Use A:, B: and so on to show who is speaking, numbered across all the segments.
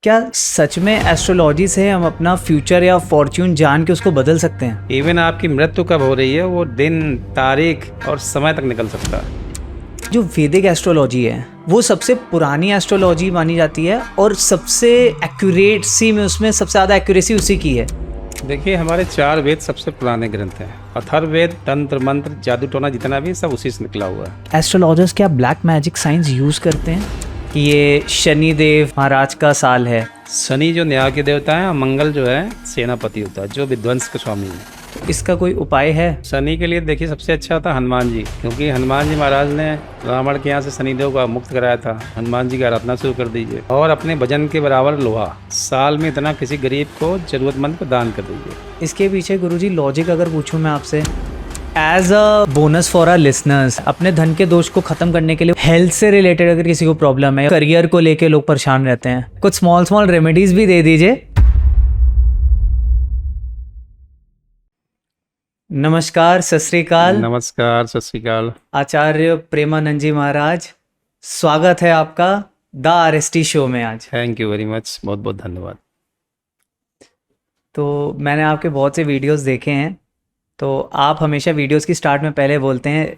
A: क्या सच में एस्ट्रोलॉजी से हम अपना फ्यूचर या फॉर्च्यून जान के उसको बदल सकते हैं?
B: इवन आपकी मृत्यु कब हो रही है वो दिन, तारीख और समय तक निकल सकता है।
A: जो वैदिक एस्ट्रोलॉजी है वो सबसे पुरानी एस्ट्रोलॉजी मानी जाती है और सबसे एक्यूरेसी में उसमें सबसे ज़्यादा एक्यूरेसी उसी की है।
B: देखिए, हमारे 4 वेद सबसे पुराने ग्रंथ हैं। अथर्ववेद, तंत्र मंत्र, जादू टोना जितना भी सब उसी से निकला हुआ है।
A: एस्ट्रोलॉजर्स क्या ब्लैक मैजिक साइंस यूज़ करते हैं कि ये शनिदेव महाराज का साल है?
B: शनि जो न्याय के देवता है और मंगल जो है सेनापति होता है, जो विध्वंस के स्वामी है।
A: तो इसका कोई उपाय है?
B: शनि के लिए देखिए सबसे अच्छा होता है हनुमान जी, क्योंकि हनुमान जी महाराज ने रावण के यहाँ से शनिदेव को मुक्त कराया था। हनुमान जी की आराधना शुरू कर दीजिए और अपने वजन के बराबर लोहा साल में इतना किसी गरीब को, जरूरतमंद को दान कर दीजिए।
A: इसके पीछे गुरुजी लॉजिक अगर पूछूं मैं आपसे, as a bonus for our listeners, अपने धन के दोष को खत्म करने के लिए हेल्थ से रिलेटेड अगर किसी को प्रॉब्लम है, करियर को लेके लोग परेशान रहते हैं, कुछ स्मॉल रेमेडीज भी दे दीजिए। नमस्कार, सत श्री अकाल।
B: नमस्कार, सत श्री अकाल।
A: आचार्य प्रेमानंद जी महाराज, स्वागत है आपका द आरएसटी शो में आज।
B: थैंक यू वेरी मच, बहुत बहुत धन्यवाद।
A: तो मैंने आपके बहुत से वीडियोस देखे हैं, तो आप हमेशा वीडियोस की स्टार्ट में पहले बोलते हैं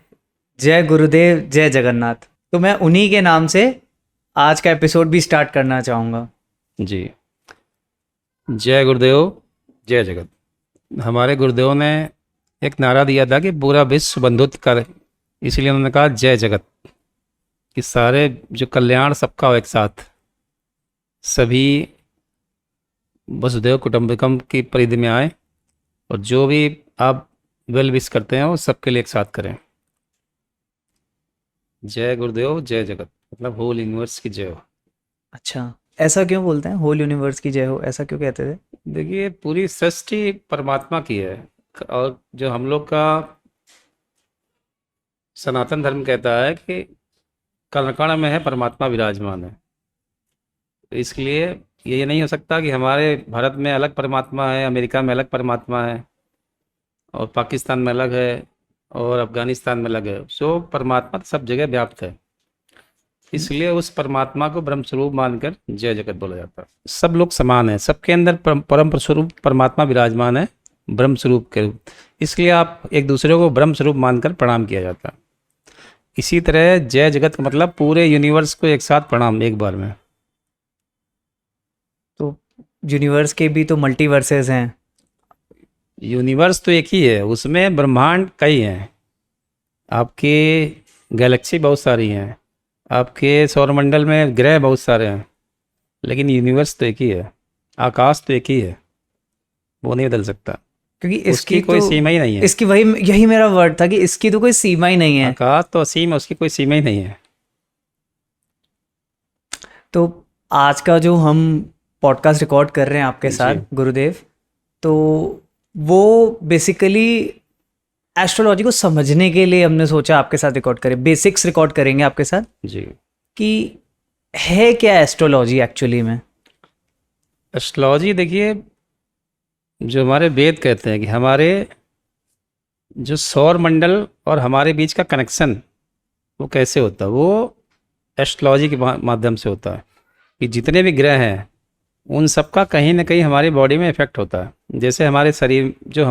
A: जय गुरुदेव जय जगन्नाथ। तो मैं उन्हीं के नाम से आज का एपिसोड भी स्टार्ट करना चाहूँगा।
B: जी, जय गुरुदेव जय जगत। हमारे गुरुदेव ने एक नारा दिया था कि पूरा विश्व बंधुत्व कर, इसलिए उन्होंने कहा जय जगत, कि सारे जो कल्याण सबका हो एक साथ, सभी वसुदेव कुटुंबकम की परिधि में आए और जो भी आप वेल विश करते हैं वो सबके लिए एक साथ करें। जय गुरुदेव जय जगत मतलब होल यूनिवर्स की जय हो।
A: अच्छा, ऐसा क्यों बोलते हैं होल यूनिवर्स की जय हो, ऐसा क्यों कहते थे?
B: देखिए, पूरी सृष्टि परमात्मा की है और जो हम लोग का सनातन धर्म कहता है कि कण कण में है परमात्मा विराजमान है। तो इसलिए ये नहीं हो सकता कि हमारे भारत में अलग परमात्मा है, अमेरिका में अलग परमात्मा है और पाकिस्तान में अलग है और अफगानिस्तान में अलग है। सो परमात्मा तो सब जगह व्याप्त है, इसलिए उस परमात्मा को ब्रह्म स्वरूप मानकर जय जगत बोला जाता है। सब लोग समान हैं, सबके अंदर परम स्वरूप परमात्मा विराजमान है ब्रह्म स्वरूप के रूप, इसलिए आप एक दूसरे को ब्रह्म स्वरूप मानकर प्रणाम किया जाता है। इसी तरह जय जगत का मतलब पूरे यूनिवर्स को एक साथ प्रणाम एक बार में।
A: तो यूनिवर्स के भी तो मल्टीवर्सेस हैं।
B: यूनिवर्स तो एक ही है, उसमें ब्रह्मांड कई हैं, आपके गैलेक्सी बहुत सारी हैं, आपके सौरमंडल में ग्रह बहुत सारे हैं, लेकिन यूनिवर्स तो एक ही है, आकाश तो एक ही है, वो नहीं बदल सकता,
A: क्योंकि
B: उसकी
A: इसकी
B: कोई
A: तो
B: सीमा ही नहीं है।
A: इसकी यही मेरा वर्ड था कि इसकी तो कोई सीमा ही नहीं है।
B: आकाश तो असीम है, उसकी कोई सीमा ही नहीं है।
A: तो आज का जो हम पॉडकास्ट रिकॉर्ड कर रहे हैं आपके साथ
B: जी।
A: गुरुदेव, तो वो बेसिकली एस्ट्रोलॉजी को समझने के लिए हमने सोचा आपके साथ रिकॉर्ड करें, बेसिक्स रिकॉर्ड करेंगे आपके साथ
B: जी।
A: कि है क्या एस्ट्रोलॉजी एक्चुअली में।
B: एस्ट्रोलॉजी देखिए, जो हमारे वेद कहते हैं कि हमारे जो सौर मंडल और हमारे बीच का कनेक्शन वो कैसे होता है, वो एस्ट्रोलॉजी के माध्यम से होता है कि जितने भी ग्रह हैं उन सब का कहीं ना कहीं हमारी बॉडी में इफेक्ट होता है। जैसे हमारे शरीर, जो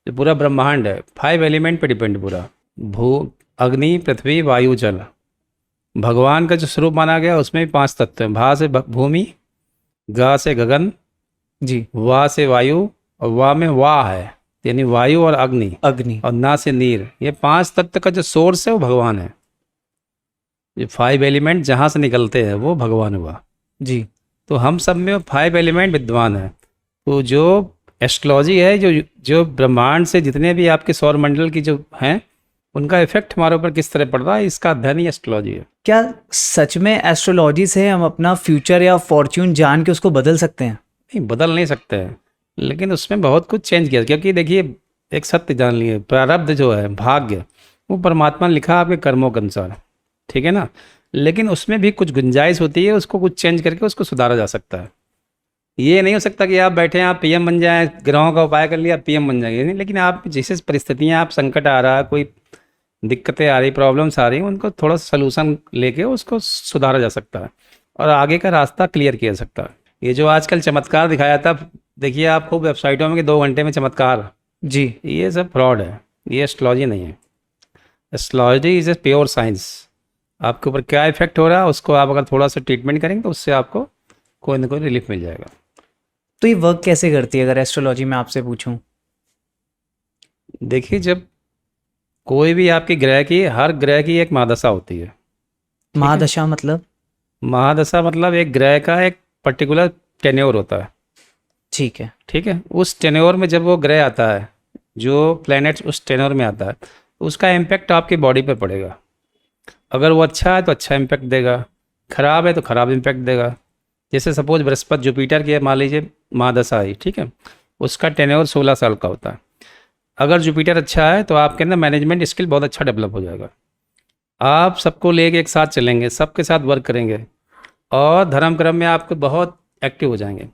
B: पूरा ब्रह्मांड है 5 एलिमेंट पे डिपेंड पूरा, भू, अग्नि, पृथ्वी, वायु, जल। भगवान का जो स्वरूप माना गया उसमें भी 5 तत्व हैं। भा से भूमि, गा से गगन,
A: जी,
B: वाह से वायु और वाह में वाह है यानी वायु और अग्नि, और ना से नीर। ये 5 तत्व का जो सोर्स है वो भगवान है। ये 5 एलिमेंट जहाँ से निकलते हैं वो भगवान हुआ
A: जी।
B: तो हम सब में 5 एलिमेंट विद्वान है। तो जो एस्ट्रोलॉजी है, जो ब्रह्मांड से जितने भी आपके सौर मंडल की जो हैं उनका इफेक्ट हमारे ऊपर किस तरह पड़ रहा है, इसका अध्ययन ही एस्ट्रोलॉजी है।
A: क्या सच में एस्ट्रोलॉजी से हम अपना फ्यूचर या फॉर्च्यून जान के उसको बदल सकते हैं?
B: नहीं, बदल नहीं सकते हैं, लेकिन उसमें बहुत कुछ चेंज किया। क्योंकि देखिए, एक सत्य जान लिए, प्रारब्ध जो है, भाग्य, वो परमात्मा ने लिखा आपके कर्मों के अनुसार, ठीक है ना, लेकिन उसमें भी कुछ गुंजाइश होती है, उसको कुछ चेंज करके उसको सुधारा जा सकता है। ये नहीं हो सकता कि आप बैठे हैं, आप पीएम बन जाएं, ग्रहों का उपाय कर लिया पीएम बन जाएंगे, नहीं। लेकिन आप जैसे परिस्थितियाँ, आप संकट आ रहा है, कोई दिक्कतें आ रही, प्रॉब्लम्स आ रही, उनको थोड़ा सोल्यूशन लेके उसको सुधारा जा सकता है। और आगे का रास्ता क्लियर किया जा सकता है। ये जो आजकल चमत्कार दिखाया था, देखिए आप खूब वेबसाइटों में कि 2 घंटे में चमत्कार,
A: जी।
B: ये सब फ्रॉड है, ये एस्ट्रोलॉजी नहीं है। Astrology is a pure science. आपके ऊपर क्या इफेक्ट हो रहा है उसको आप अगर थोड़ा सा ट्रीटमेंट करेंगे तो उससे आपको कोई ना कोई रिलीफ मिल जाएगा।
A: तो ये वर्क कैसे करती है अगर एस्ट्रोलॉजी में आपसे पूछूं?
B: देखिए, जब कोई भी आपकी ग्रह की, हर ग्रह की एक महादशा होती है। ठीक है,
A: महादशा मतलब?
B: महादशा मतलब एक ग्रह का एक पर्टिकुलर टेन्योर होता है।
A: ठीक है।
B: ठीक है, उस टेन्योर में जब वो ग्रह आता है, जो प्लैनेट उस टेन्योर में आता है, तो उसका इम्पैक्ट आपकी बॉडी पे पड़ेगा। अगर वो अच्छा है तो अच्छा इम्पैक्ट देगा, खराब है तो खराब इम्पैक्ट देगा। जैसे सपोज बृहस्पति जुपिटर की मान लीजिए महादशा आई, ठीक है, उसका टेन्योर 16 साल का होता है। अगर जुपिटर अच्छा है तो आपके अंदर मैनेजमेंट स्किल बहुत अच्छा डेवलप हो जाएगा। आप सबको लेके एक साथ चलेंगे, सबके साथ वर्क करेंगे और धर्म कर्म में आपको बहुत एक्टिव हो जाएंगे।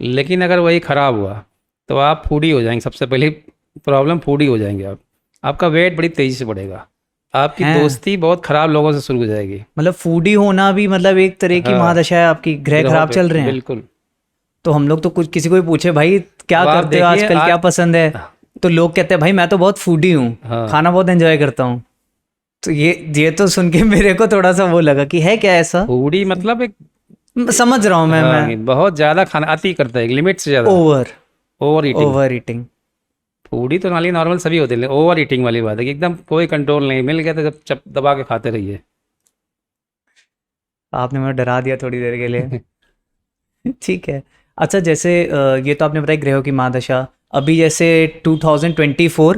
B: लेकिन अगर वही ख़राब हुआ तो आप फूडी हो जाएंगे। सबसे पहली प्रॉब्लम फूडी हो जाएंगे आप, आपका वेट बड़ी तेज़ी से बढ़ेगा, आपकी
A: हैं?
B: दोस्ती बहुत ख़राब लोगों से शुरू हो जाएगी।
A: मतलब फूडी होना भी मतलब एक तरह की
B: हाँ,
A: महादशा है आपकी, ग्रह
B: ग्रहों
A: खराब
B: पे
A: चल रहे हैं।
B: बिल्कुल।
A: तो हम लोग तो कुछ किसी को भी पूछे भाई क्या
B: अब आप
A: करते हो
B: देखिए
A: आजकल, क्या पसंद है, तो लोग कहते हैं भाई मैं तो बहुत फूडी हूँ,
B: हाँ,
A: खाना बहुत एंजॉय करता हूँ। तो ये तो सुन के मेरे को थोड़ा सा वो लगा कि है क्या ऐसा।
B: फूडी मतलब एक,
A: समझ रहा हूँ मैं
B: हाँ,
A: मैं
B: बहुत ज़्यादा खाना अति करता है, लिमिट से ज़्यादा,
A: over
B: over eating.
A: Over eating.
B: Foodie तो नाली नॉर्मल सभी होते हैं, ओवर ईटिंग वाली बात है कि एकदम कोई कंट्रोल नहीं, मिल गया तो जब चप दबा के खाते रहिए।
A: आपने मुझे डरा दिया थोड़ी देर के लिए। ठीक है। अच्छा, जैसे ये तो आपने बताया ग्रहों की महादशा। अभी जैसे 2024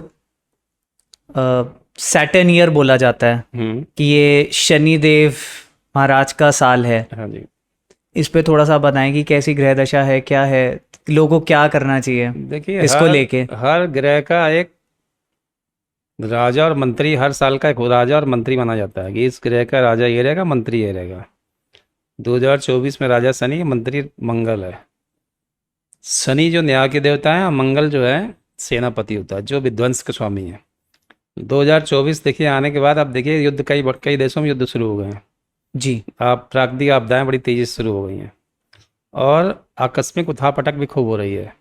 A: सैटर्न ईयर बोला जाता है कि ये शनि देव महाराज का साल है।
B: हाँ जी।
A: इस पे थोड़ा सा बताएं कि कैसी ग्रह दशा है, क्या है, लोगों को क्या करना चाहिए
B: देखिए,
A: इसको लेके।
B: हर ग्रह का एक राजा और मंत्री, हर साल का एक राजा और मंत्री माना जाता है कि इस ग्रह का राजा ये रहेगा, मंत्री ये रहेगा। 2024 में राजा शनि, मंत्री मंगल है। शनि जो न्याय के देवता है और मंगल जो है सेनापति होता है, जो विध्वंस के स्वामी है। 2024 देखिए आने के बाद आप देखिए युद्ध, कई देशों में युद्ध शुरू हो गए हैं।
A: जी।
B: आप प्राकृतिक आपदाएं बड़ी तेजी से शुरू हो गई हैं और आकस्मिक उठापटक भी खूब हो रही है।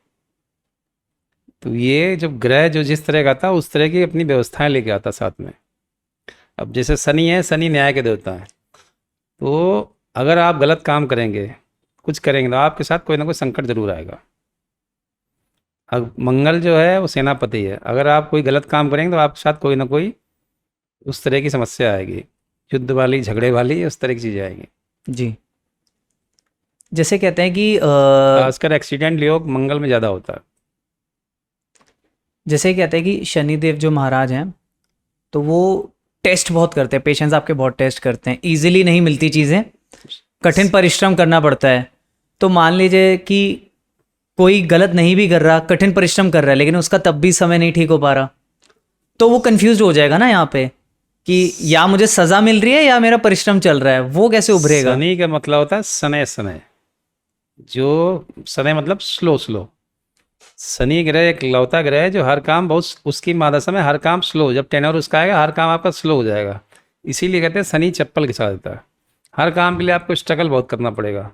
B: तो ये जो ग्रह जो जिस तरह का था उस तरह की अपनी व्यवस्थाएं लेके आता साथ में। अब जैसे शनि है, शनि न्याय के देवता है, तो अगर आप गलत काम करेंगे, कुछ करेंगे तो आपके साथ कोई ना कोई संकट जरूर आएगा। अब मंगल जो है वो सेनापति है, अगर आप कोई गलत काम करेंगे तो आपके साथ कोई ना कोई उस तरह की समस्या आएगी, युद्ध वाली, झगड़े वाली, उस तरह की चीज़ें आएंगी।
A: जी। जैसे कहते हैं कि
B: खासकर एक्सीडेंट योग मंगल में ज़्यादा होता है।
A: जैसे कहते हैं कि शनिदेव जो महाराज हैं तो वो टेस्ट बहुत करते हैं, पेशेंस आपके बहुत टेस्ट करते हैं, इजीली नहीं मिलती चीज़ें, कठिन परिश्रम करना पड़ता है। तो मान लीजिए कि कोई गलत नहीं भी कर रहा, कठिन परिश्रम कर रहा है, लेकिन उसका तब भी समय नहीं ठीक हो पा रहा, तो वो कंफ्यूज हो जाएगा ना यहाँ पे कि या मुझे सजा मिल रही है या मेरा परिश्रम चल रहा है, वो कैसे उभरेगा?
B: शनि का मतलब होता है समय, समय जो समय मतलब स्लो स्लो। शनि ग्रह एक लौता ग्रह है जो हर काम बहुत, उसकी महादशा में हर काम स्लो, जब टेनर उसका आएगा हर काम आपका स्लो हो जाएगा। इसीलिए कहते हैं शनि चप्पल घिसा देता है। हर काम के लिए आपको स्ट्रगल बहुत करना पड़ेगा,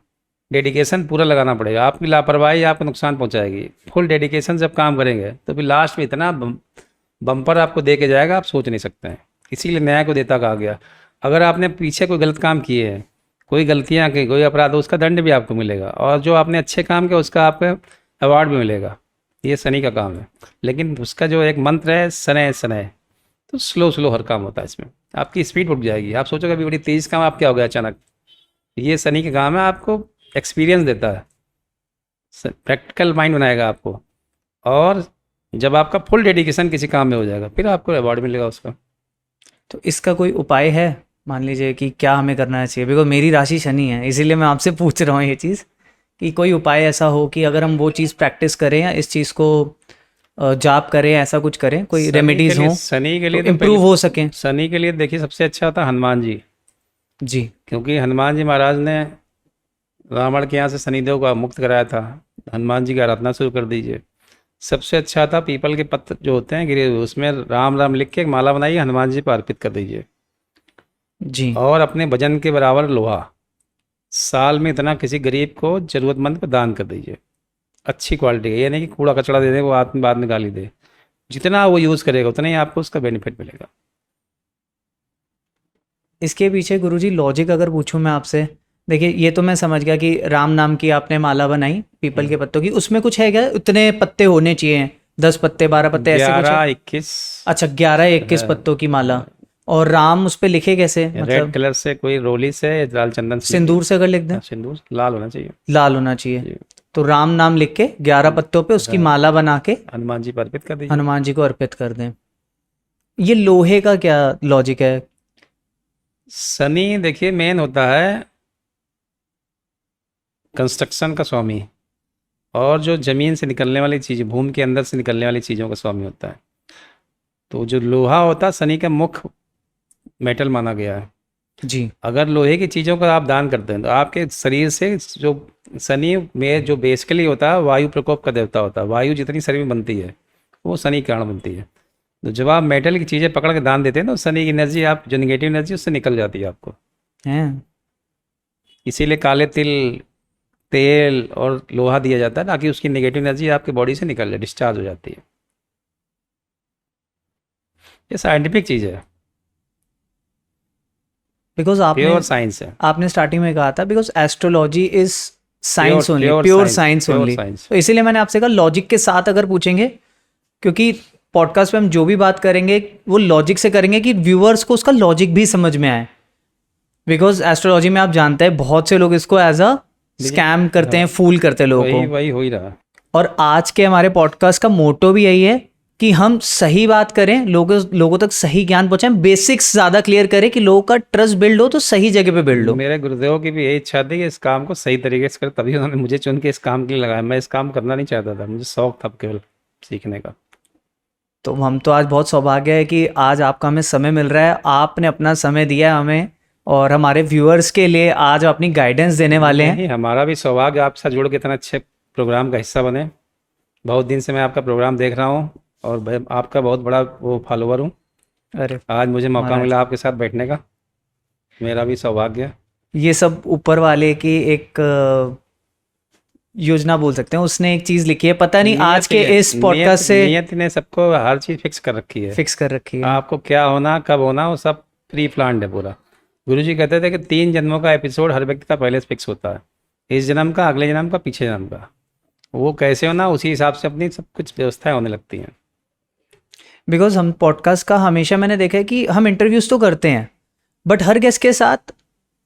B: डेडिकेशन पूरा लगाना पड़ेगा। आपकी लापरवाही आपको नुकसान पहुंचाएगी। फुल डेडिकेशन जब काम करेंगे तो फिर लास्ट में इतना बम्पर आपको दे के जाएगा, आप सोच नहीं सकते हैं। इसीलिए न्याय को देता कहा गया। अगर आपने पीछे कोई गलत काम किए हैं, कोई गलतियाँ की, कोई अपराध, उसका दंड भी आपको मिलेगा, और जो आपने अच्छे काम किया उसका आपको अवार्ड भी मिलेगा। ये शनि का काम है। लेकिन उसका जो एक मंत्र है शनै शनै, तो स्लो स्लो हर काम होता है। इसमें आपकी स्पीड रुक जाएगी, आप सोचोगे अभी बड़ी तेज़ काम, आप क्या हो गया अचानक। ये शनि का काम है, आपको एक्सपीरियंस देता है, प्रैक्टिकल माइंड बनाएगा आपको। और जब आपका फुल डेडिकेशन किसी काम में हो जाएगा फिर आपको अवार्ड मिलेगा उसका।
A: तो इसका कोई उपाय है? मान लीजिए कि क्या हमें करना चाहिए, बिकॉज मेरी राशि शनि है, इसीलिए मैं आपसे पूछ रहा हूँ ये चीज़ कि कोई उपाय ऐसा हो कि अगर हम वो चीज़ प्रैक्टिस करें या इस चीज़ को जाप करें, ऐसा कुछ करें, कोई रेमेडीज हो
B: शनि के लिए
A: तो इम्प्रूव हो सकें।
B: शनि के लिए देखिए सबसे अच्छा होता है हनुमान जी।
A: जी।
B: क्योंकि हनुमान जी महाराज ने रावण के यहाँ से शनिदेव को मुक्त कराया था। हनुमान जी की आराधना शुरू कर दीजिए। सबसे अच्छा था पीपल के पत्ते जो होते हैं गिरे हुए, उसमें राम राम लिख के एक माला बनाइए, हनुमान जी पर अर्पित कर दीजिए।
A: जी।
B: और अपने वजन के बराबर लोहा साल में इतना किसी गरीब को, ज़रूरतमंद को दान कर दीजिए, अच्छी क्वालिटी का। ये नहीं कि कूड़ा कचरा दे दे, वो आदमी बाद में गाली दे। जितना वो यूज़ करेगा उतना ही आपको उसका बेनिफिट मिलेगा।
A: इसके पीछे गुरुजी लॉजिक अगर पूछूं मैं आपसे, देखिए ये तो मैं समझ गया कि राम नाम की आपने माला बनाई पीपल के पत्तों की, उसमें कुछ है क्या, उतने पत्ते होने चाहिए, 10 पत्ते 12 पत्ते ऐसे कुछ है?
B: 11-21
A: अच्छा 11-21 पत्तों की माला। और राम उस पे लिखे कैसे,
B: रेड
A: मतलब
B: कलर से, कोई रोली से, लाल चंदन से
A: सिंदूर से अगर लिख दें?
B: सिंदूर लाल होना चाहिए
A: लाल होना चाहिए।
B: जी।
A: तो राम नाम लिख के 11 पत्तों पे उसकी माला बना के
B: हनुमान जी पर अर्पित कर दीजिए।
A: हनुमान जी को अर्पित कर दें। ये लोहे का क्या लॉजिक है?
B: शनि देखिए मेन होता है कंस्ट्रक्शन का स्वामी, और जो जमीन से निकलने वाली चीज़, भूमि के अंदर से निकलने वाली चीज़ों का स्वामी होता है। तो जो लोहा होता है शनि का मुख्य मेटल माना गया है।
A: जी।
B: अगर लोहे की चीज़ों का आप दान करते हैं तो आपके शरीर से जो शनि में जो बेसिकली होता है वायु प्रकोप का देवता होता है, वायु जितनी शरीर में बनती है वो शनि के कारण बनती है। तो जब आप मेटल की चीज़ें पकड़ के दान देते हैं तो शनि की एनर्जी, आप जो निगेटिव एनर्जी उससे निकल जाती है आपको।
A: हैं।
B: इसीलिए काले तिल, तेल और लोहा दिया जाता है ताकि उसकी नेगेटिव एनर्जी आपके बॉडी से निकल जाए, डिस्चार्ज हो जाती है। ये साइंटिफिक चीज़ है,
A: बिकॉज आपने
B: प्योर साइंस है।
A: आपने स्टार्टिंग में कहा था because astrology is science only,
B: pure
A: pure
B: science,
A: science
B: pure
A: only.
B: Science.
A: तो इसीलिए मैंने आपसे कहा लॉजिक के साथ अगर पूछेंगे, क्योंकि पॉडकास्ट पे हम जो भी बात करेंगे वो लॉजिक से करेंगे कि व्यूअर्स को उसका लॉजिक भी समझ में आए। बिकॉज एस्ट्रोलॉजी में आप जानते हैं बहुत से लोग इसको एज अ स्कैम करते हैं, फूल करते हैं लोगों
B: वही
A: को।
B: वही हो ही रहा।
A: और आज के हमारे पॉडकास्ट का मोटो भी यही है कि हम सही बात करें, लोगों तक सही ज्ञान पहुंचाएं, बेसिक्स ज़्यादा क्लियर करें कि लोगों का ट्रस्ट बिल्ड हो तो सही जगह पे बिल्ड हो।
B: मेरे गुरुदेव की भी यही इच्छा थी कि इस काम को सही तरीके से कर, तभी उन्होंने मुझे चुन के इस काम के लिए लगाया। मैं इस काम करना नहीं चाहता था, मुझे शौक था केवल सीखने का।
A: तो हम तो आज बहुत सौभाग्य है कि आज आपका हमें समय मिल रहा है, आपने अपना समय दिया है हमें, और हमारे व्यूअर्स के लिए आज अपनी गाइडेंस देने वाले हैं।
B: नहीं, हमारा भी सौभाग्य आपके साथ जुड़ के इतना अच्छे प्रोग्राम का हिस्सा बने। बहुत दिन से मैं आपका प्रोग्राम देख रहा हूँ और आपका बहुत बड़ा वो फॉलोवर हूँ।
A: अरे
B: आज मुझे मौका
A: महाराज।
B: मिला आपके साथ बैठने का, मेरा भी सौभाग्य है।
A: ये सब ऊपर वाले की एक योजना बोल सकते हैं, उसने एक चीज़ लिखी है, पता नहीं आज के इस पॉडकास्ट से
B: नियत ने सबको हर चीज़ फिक्स कर रखी है।
A: फिक्स कर रखी है।
B: आपको क्या होना, कब होना, वो सब प्री प्लान्ड है पूरा। गुरुजी कहते थे कि 3 जन्मों का एपिसोड हर व्यक्ति का पहले से फिक्स होता है, इस जन्म का, अगले जन्म का, पीछे जन्म का। वो कैसे होना उसी हिसाब से अपनी सब कुछ व्यवस्थाएं होने लगती हैं।
A: बिकॉज हम पॉडकास्ट का हमेशा मैंने देखा है कि हम इंटरव्यूज़ तो करते हैं, बट हर गेस्ट के साथ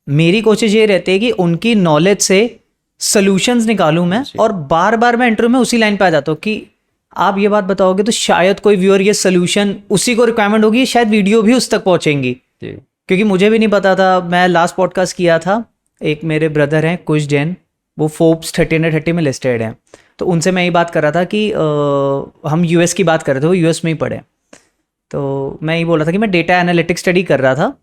A: मेरी कोशिश ये रहती है कि उनकी नॉलेज से सॉल्यूशंस निकालूं मैं, और बार बार मैं इंटरव्यू में उसी लाइन पे आ जाता हूँ कि आप ये बात बताओगे तो शायद कोई व्यूअर ये सोल्यूशन उसी को रिक्वायरमेंट होगी, शायद वीडियो भी उस तक पहुंचेंगी।
B: जी।
A: क्योंकि मुझे भी नहीं पता था। मैं लास्ट पॉडकास्ट किया था, एक मेरे ब्रदर हैं कुश जैन, वो फोर्ब्स 30 में लिस्टेड हैं, तो उनसे मैं ये बात कर रहा था कि हम यूएस की बात कर रहे थे, वो यूएस में ही पढ़े। तो मैं ये बोल रहा था कि मैं डेटा एनालिटिक्स स्टडी कर रहा था,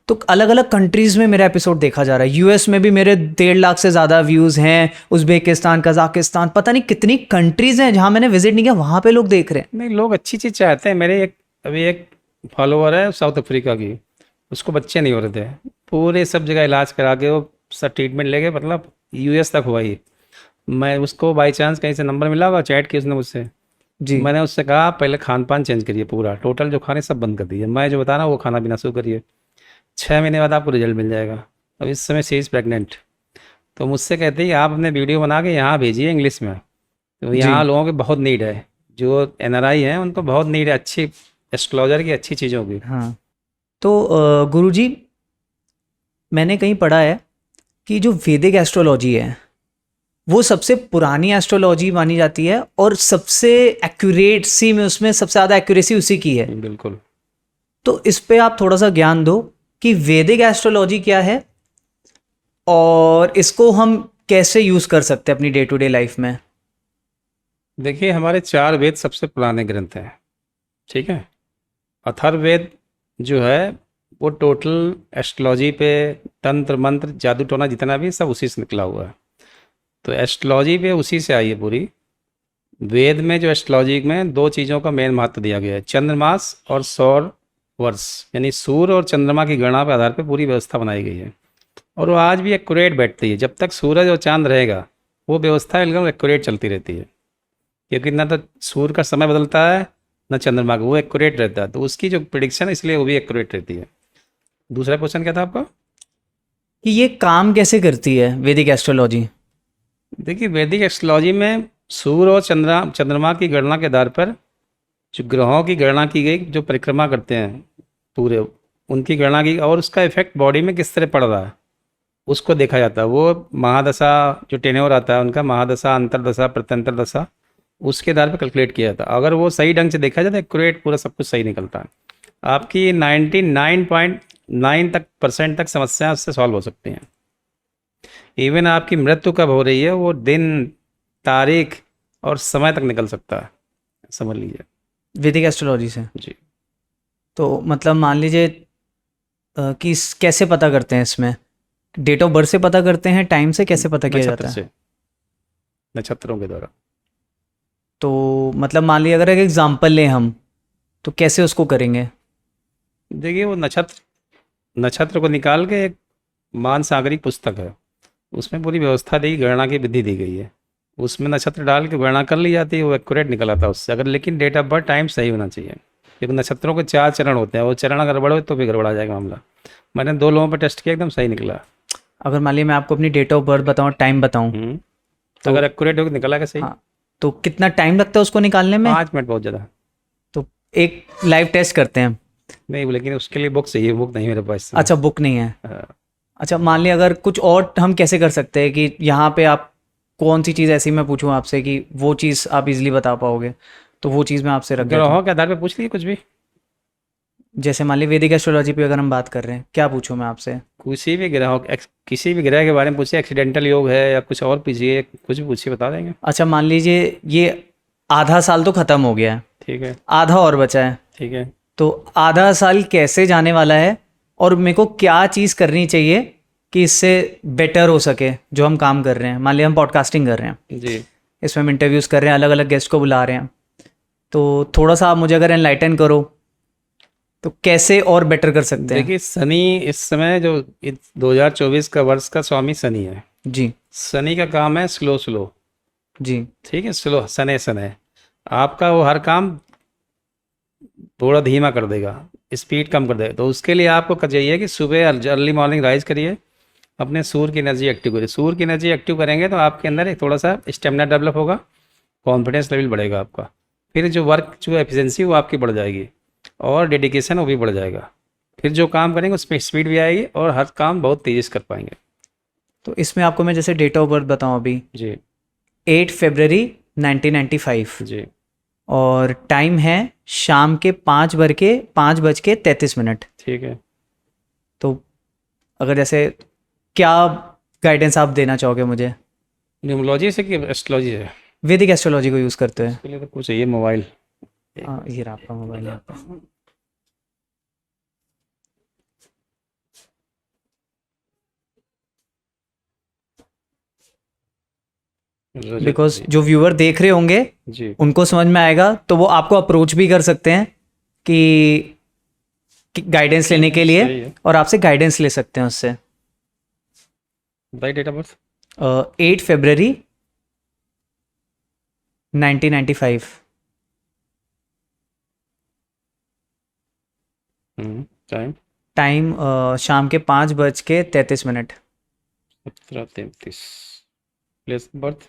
A: तो अलग अलग कंट्रीज़ में मेरा एपिसोड देखा जा रहा है। यूएस में भी मेरे 1.5 लाख से ज़्यादा व्यूज़ हैं, उज़्बेकिस्तान, कज़ाकिस्तान, पता नहीं कितनी कंट्रीज़ हैं जहाँ मैंने विजिट नहीं किया, वहाँ पे लोग देख रहे हैं।
B: नहीं, लोग अच्छी चीज़ चाहते हैं। मेरे अभी एक फॉलोअर है साउथ अफ्रीका की, उसको बच्चे नहीं हो रहे थे, पूरे सब जगह इलाज करा के वो सब ट्रीटमेंट लेके मतलब यूएस तक हुआ ही। मैं उसको बाई चांस कहीं से नंबर मिला होगा, चैट की उसने मुझसे
A: जी।
B: मैंने उससे कहा पहले खान पान चेंज करिए, पूरा टोटल जो खाने सब बंद कर दीजिए, मैं जो बता रहा हूँ वो खाना पीना शुरू करिए, 6 महीने बाद आपको रिजल्ट मिल जाएगा। अब इस समय शी इज़ प्रेगनेंट, तो मुझसे कहती है आप अपने वीडियो बना के यहाँ भेजिए इंग्लिश में। तो यहाँ लोगों की बहुत नीड है, जो एनआरआई हैं उनको बहुत नीड है अच्छी एस्ट्रोलॉजर की, अच्छी चीज़ों की।
A: हाँ। तो गुरुजी, मैंने कहीं पढ़ा है कि जो वैदिक एस्ट्रोलॉजी है वो सबसे पुरानी एस्ट्रोलॉजी मानी जाती है, और सबसे एक्यूरेसी में उसमें सबसे ज़्यादा एक्यूरेसी उसी की है।
B: बिल्कुल।
A: तो इस पे आप थोड़ा सा ज्ञान दो कि वैदिक एस्ट्रोलॉजी क्या है और इसको हम कैसे यूज़ कर सकते हैं अपनी डे टू डे लाइफ में।
B: देखिए, हमारे 4 वेद सबसे पुराने ग्रंथ हैं, ठीक है। अथर्ववेद जो है वो टोटल एस्ट्रोलॉजी पे, तंत्र मंत्र जादू टोना जितना भी सब उसी से निकला हुआ है। तो एस्ट्रोलॉजी पे उसी से आई है पूरी। वेद में जो एस्ट्रोलॉजी में 2 चीज़ों का मेन महत्व दिया गया है, चंद्रमास और सौर वर्ष, यानी सूर्य और चंद्रमा की गणना के आधार पर पूरी व्यवस्था बनाई गई है। और वो आज भी एक्यूरेट बैठती है। जब तक सूरज और चांद रहेगा वो व्यवस्था एकदम एक्यूरेट चलती रहती है, क्योंकि ना तो सूर्य का समय बदलता है ना चंद्रमा का, वो एक्यूरेट रहता है, तो उसकी जो प्रिडिक्शन है इसलिए वो भी एक्यूरेट रहती है। दूसरा क्वेश्चन क्या था आपका?
A: कि ये काम कैसे करती है वैदिक एस्ट्रोलॉजी?
B: देखिए, वैदिक एस्ट्रोलॉजी में सूर्य और चंद्रमा की गणना के आधार पर जो ग्रहों की गणना की गई, जो परिक्रमा करते हैं पूरे, उनकी गणना की, और उसका इफेक्ट बॉडी में किस तरह पड़ रहा है उसको देखा जाता है। वो महादशा जो टेन्योर आता है उनका, महादशा, अंतरदशा, प्रत्यंतर दशा, उसके आधार पर कैलकुलेट किया जाता है। अगर वो सही ढंग से देखा जाए तो एक्यूरेट पूरा सब कुछ सही निकलता है। आपकी 99.9 तक % तक समस्याएं उससे सॉल्व हो सकती हैं। इवन आपकी मृत्यु कब हो रही है वो दिन, तारीख और समय तक निकल सकता है, समझ लीजिए।
A: वैदिक एस्ट्रोलॉजी से?
B: जी।
A: तो मतलब मान लीजिए कि कैसे पता करते हैं इसमें? डेट ऑफ बर्थ से पता करते हैं? टाइम से कैसे पता किया जाता
B: नक्षत्र
A: है?
B: से, नक्षत्रों के द्वारा।
A: तो मतलब मान लीजिए अगर एक एग्जांपल लें हम, तो कैसे उसको करेंगे?
B: देखिए, वो नक्षत्र नक्षत्र को निकाल के एक मान सागरिक पुस्तक है, उसमें पूरी व्यवस्था दी, गणना की विधि दी गई है, उसमें नक्षत्र डाल के गणना कर ली जाती है, वो एक्यूरेट निकल आता है उससे। अगर लेकिन डेट ऑफ बर्थ टाइम सही होना चाहिए, क्योंकि नक्षत्रों के 4 चरण होते हैं, वो चरण अगर गड़बड़ हो तो फिर गड़बड़ा जाएगा मामला। मैंने 2 लोगों पर टेस्ट किया, एकदम सही निकला।
A: अगर मान लीजिए मैं आपको अपनी डेट ऑफ बर्थ बताऊं, टाइम बताऊं,
B: तो अगर एक्यूरेट हो निकला का सही।
A: हाँ, तो कितना टाइम लगता है उसको निकालने में?
B: 5 मिनट बहुत ज़्यादा।
A: तो एक लाइव टेस्ट करते हैं।
B: नहीं, लेकिन उसके लिए बुक चाहिए, बुक नहीं मेरे पास इस समय।
A: अच्छा, बुक नहीं है।
B: हाँ।
A: अच्छा, मान लिया अगर कुछ और हम कैसे कर सकते हैं कि यहाँ पे आप कौन सी चीज़ ऐसी मैं पूछूं आपसे कि वो चीज़ आप इजीली बता पाओगे, तो वो चीज़ मैं आपसे रख देता हूँ।
B: ग्रहों के आधार पर पूछ लीजिए कुछ भी।
A: जैसे मान लीजिए वैदिक एस्ट्रोलॉजी पे अगर हम बात कर रहे हैं, क्या पूछूं मैं आपसे?
B: किसी भी ग्रह, किसी भी ग्रह के बारे में पूछिए, एक्सीडेंटल योग है या कुछ और पूछिए, कुछ भी पूछिए, बता देंगे।
A: अच्छा, मान लीजिए ये आधा साल तो ख़त्म हो गया है,
B: ठीक है।
A: आधा और बचा है,
B: ठीक है।
A: तो आधा साल कैसे जाने वाला है और मेरे को क्या चीज़ करनी चाहिए कि इससे बेटर हो सके जो हम काम कर रहे हैं? मान लिया हम पॉडकास्टिंग कर रहे हैं,
B: जी।
A: इसमें हम इंटरव्यूज़ कर रहे हैं, अलग अलग गेस्ट को बुला रहे हैं, तो थोड़ा सा आप मुझे अगर एनलाइटन करो तो कैसे और बेटर कर सकते हैं?
B: देखिए, शनि इस समय जो 2024 का वर्ष का स्वामी शनि है।
A: जी।
B: शनि का काम है स्लो स्लो।
A: जी।
B: ठीक है, स्लो, सने सने। आपका वो हर काम थोड़ा धीमा कर देगा, स्पीड कम कर देगा। तो उसके लिए आपको चाहिए कि सुबह अर्ली मॉर्निंग राइज करिए, अपने सूर्य की एनर्जी एक्टिव करिए। सूर्य की एनर्जी एक्टिव करेंगे तो आपके अंदर एक थोड़ा सा स्टेमिना डेवलप होगा, कॉन्फिडेंस लेवल बढ़ेगा आपका, फिर जो वर्क जो एफिशिएंसी वो आपकी बढ़ जाएगी, और डेडिकेशन वो भी बढ़ जाएगा। फिर जो काम करेंगे उसमें स्पीड भी आएगी और हर काम बहुत तेज़ी से कर पाएंगे।
A: तो इसमें आपको मैं जैसे डेट ऑफ बर्थ बताऊं अभी,
B: जी।
A: 8 फरवरी 1995,
B: जी।
A: और टाइम है शाम के 5:33।
B: ठीक है।
A: तो अगर जैसे क्या गाइडेंस आप देना चाहोगे मुझे?
B: न्यूमरोलॉजी से कि एस्ट्रोलॉजी से?
A: वैदिक एस्ट्रोलॉजी को यूज़ करते हुए।
B: इसके लिए तो कुछ चाहिए मोबाइल।
A: हाँ, ये रहा आपका मोबाइल यहाँ पे। बिकॉज जो व्यूअर देख रहे होंगे
B: जी।
A: उनको समझ में आएगा, तो वो आपको अप्रोच भी कर सकते हैं कि गाइडेंस लेने के
B: सही
A: लिए,
B: है।
A: और आपसे गाइडेंस ले सकते हैं उससे।
B: बताइए डेट ऑफ बर्थ।
A: 8 फरवरी 1995।
B: टाइम
A: टाइम शाम के 5:33।
B: 17:33। Place birth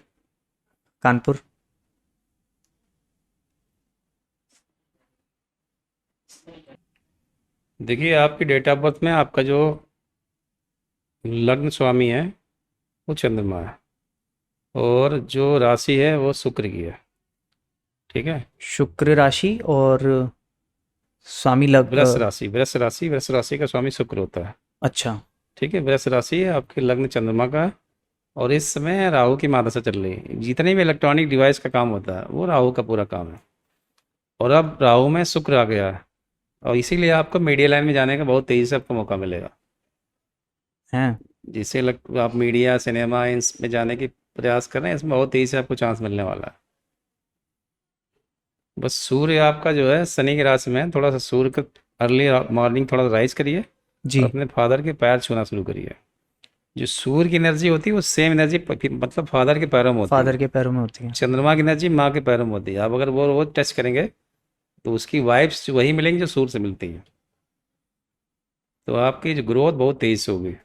A: Kanpur.
B: देखिए, आपकी डेट ऑफ बर्थ में आपका जो लग्न स्वामी है वो चंद्रमा है, और जो राशि है वो शुक्र की है। ठीक है।
A: शुक्र राशि और स्वामी
B: वृष राशि, वृष राशि, वृष राशि का स्वामी शुक्र होता है।
A: अच्छा।
B: ठीक है, वृष राशि है, आपके लग्न चंद्रमा का है, और इस समय राहु की महादशा चल रही है। जितने भी इलेक्ट्रॉनिक डिवाइस का काम होता है वो राहु का पूरा काम है, और अब राहु में शुक्र आ गया है, और इसीलिए आपको मीडिया लाइन में जाने का बहुत तेज़ी से आपको मौका मिलेगा।
A: हैं?
B: जिससे आप मीडिया, सिनेमा, में जाने की प्रयास कर रहे हैं, इसमें बहुत तेज़ी से आपको चांस मिलने वाला है। बस सूर्य आपका जो है शनि की राशि में है, थोड़ा सा सूर्य का अर्ली मॉर्निंग थोड़ा राइज करिए,
A: जी।
B: और अपने फादर के पैर छूना शुरू करिए। जो सूर्य की एनर्जी होती है वो सेम एनर्जी मतलब फादर के पैरों में होती है।
A: फादर के पैरों में होती है।
B: चंद्रमा की एनर्जी माँ के पैरों में होती है। आप अगर वो रोज टच करेंगे तो उसकी वाइब्स वही मिलेंगी जो सूर्य से मिलती है। तो आपकी जो ग्रोथ बहुत तेज से होगी।